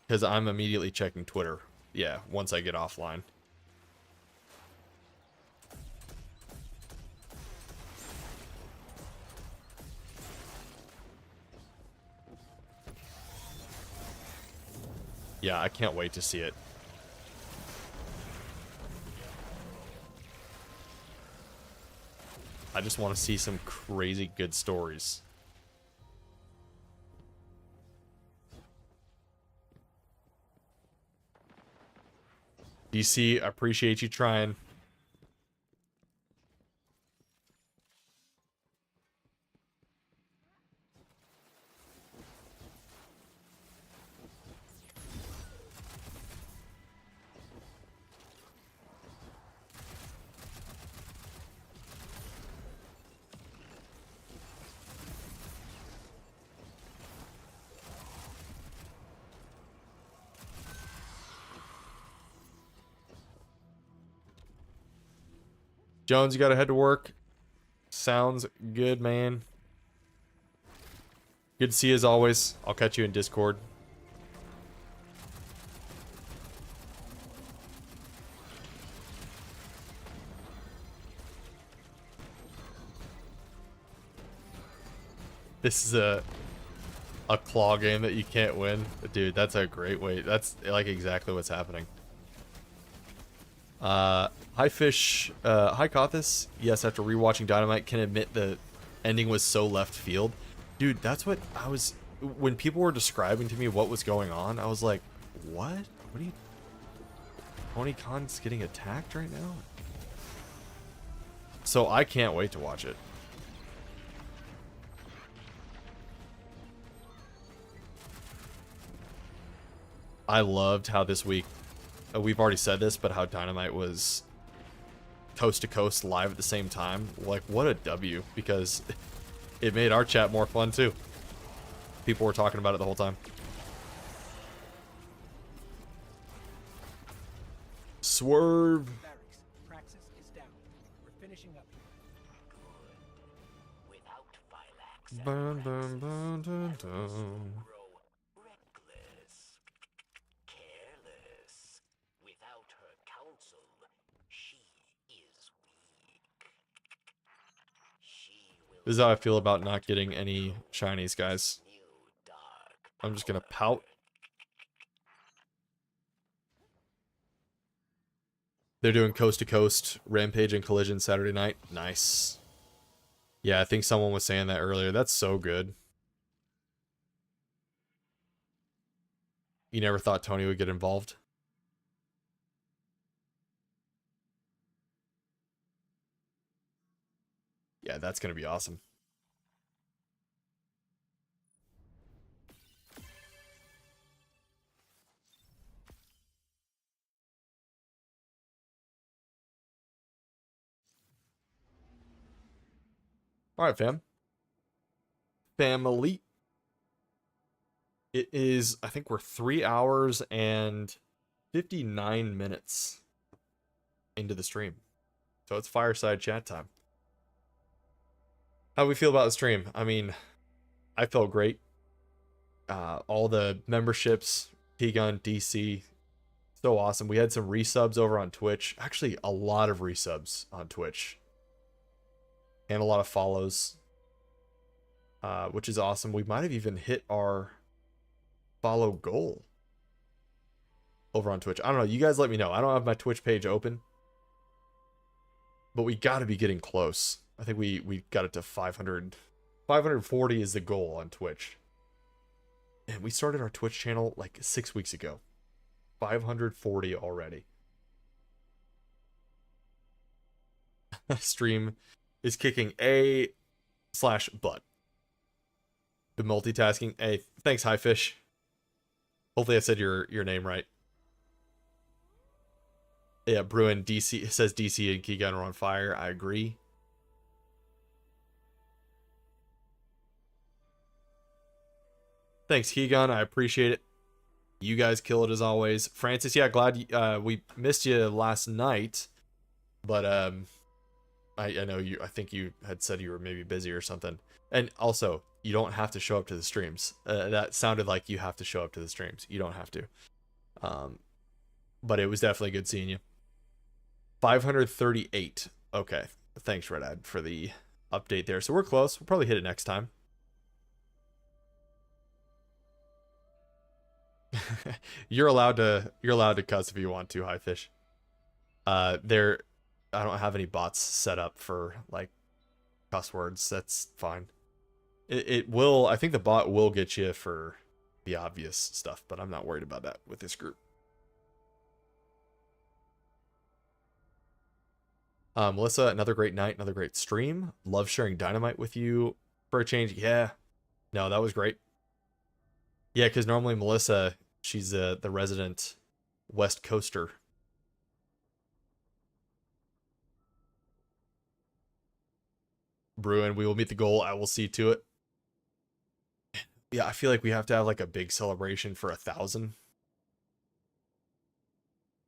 Speaker 1: Because I'm immediately checking Twitter. Yeah, once I get offline. Yeah, I can't wait to see it. I just want to see some crazy good stories. DC, I appreciate you trying. Jones, you gotta head to work. Sounds good, man. Good to see you as always. I'll catch you in Discord. This is a claw game that you can't win. Dude, that's a great way. That's like exactly what's happening. Hi Fish, hi Kothis. Yes, after rewatching Dynamite, can admit the ending was so left field. Dude, that's what I was, when people were describing to me what was going on, I was like, what? What are you, Tony Khan's getting attacked right now? So I can't wait to watch it. I loved how this week, we've already said this, but how Dynamite was coast to coast live at the same time. Like, what a W, because it made our chat more fun too. People were talking about it the whole time. Swerve.
Speaker 7: Praxis is down. We're finishing up. Without Phylax,
Speaker 1: Bum, bum, bum, dun, dun.
Speaker 7: reckless, careless. Without her counsel, she is weak. She will
Speaker 1: This is how I feel about not getting any Chinese guys.
Speaker 7: new dark
Speaker 1: I'm just gonna pout. They're doing coast to coast Rampage and Collision Saturday night. Nice. Yeah, I think someone was saying that earlier. That's so good. You never thought Tony would get involved? Yeah, that's gonna be awesome. Alright, fam. Family. It is, I think we're 3 hours and 59 minutes into the stream. So it's fireside chat time. How do we feel about the stream? I mean, I felt great. All the memberships, T-Gun, DC, So awesome. We had some resubs over on Twitch. Actually, a lot of resubs on Twitch. And a lot of follows. Which is awesome. We might have even hit our follow goal over on Twitch. I don't know. You guys let me know. I don't have my Twitch page open. But we got to be getting close. I think we got it to 500. 540 is the goal on Twitch. And we started our Twitch channel like 6 weeks ago. 540 already. Stream is kicking A/butt. The multitasking. Hey, thanks, Highfish. Hopefully I said your name right. Yeah, Bruin DC says DC and Keygun are on fire. I agree. Thanks, Keygun. I appreciate it. You guys kill it as always. Francis, yeah, glad we missed you last night. But I know you. I think you had said you were maybe busy or something. And also, you don't have to show up to the streams. That sounded like you have to show up to the streams. You don't have to. But it was definitely good seeing you. 538. Okay. Thanks, Redad, for the update there. So we're close. We'll probably hit it next time. You're allowed to cuss if you want to, Highfish. I don't have any bots set up for like cuss words. That's fine. It will, I think the bot will get you for the obvious stuff, but I'm not worried about that with this group. Melissa, another great night, another great stream. Love sharing Dynamite with you for a change. Yeah. No, that was great. Yeah, because normally Melissa, she's the resident West Coaster. Bruin, we will meet the goal. I will see to it. Yeah, I feel like we have to have like a big celebration for 1,000.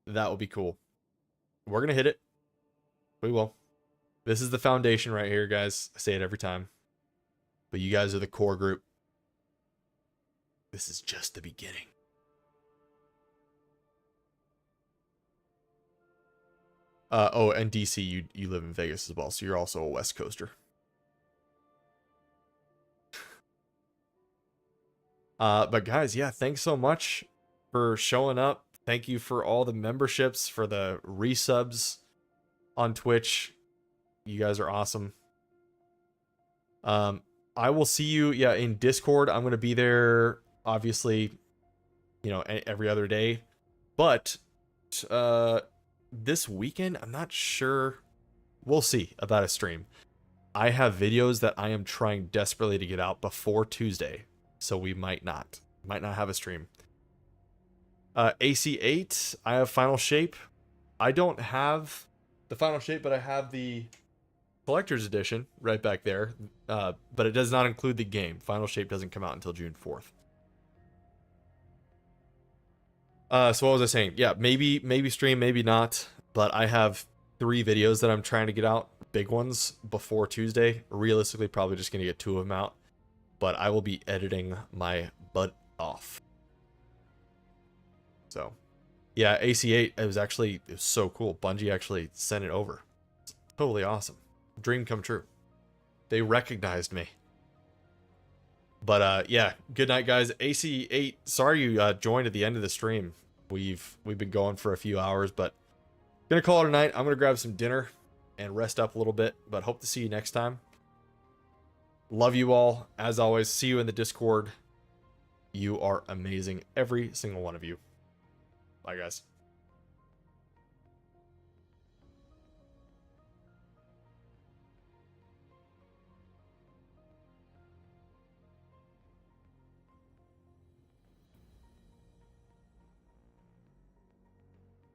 Speaker 1: That would be cool. We're going to hit it. We will. This is the foundation right here, guys. I say it every time. But you guys are the core group. This is just the beginning. Oh, and DC, you live in Vegas as well, so you're also a West Coaster. But guys, yeah, thanks so much for showing up. Thank you for all the memberships, for the resubs on Twitch. You guys are awesome. I will see you, yeah, in Discord. I'm going to be there, obviously, you know, every other day. But this weekend, I'm not sure. We'll see about a stream. I have videos that I am trying desperately to get out before Tuesday. So we might not have a stream. AC8, I have Final Shape. I don't have the Final Shape, but I have the Collector's Edition right back there. But it does not include the game. Final Shape doesn't come out until June 4th. So what was I saying? Yeah, maybe stream, maybe not. But I have 3 videos that I'm trying to get out. Big ones before Tuesday. Realistically, probably just going to get 2 of them out. But I will be editing my butt off. So, yeah, AC8, it was so cool. Bungie actually sent it over. It's totally awesome. Dream come true. They recognized me. But yeah, good night, guys. AC8, sorry you joined at the end of the stream. We've been going for a few hours, but gonna call it a night. I'm gonna grab some dinner and rest up a little bit, but hope to see you next time. Love you all. As always, see you in the Discord. You are amazing, every single one of you. Bye, guys.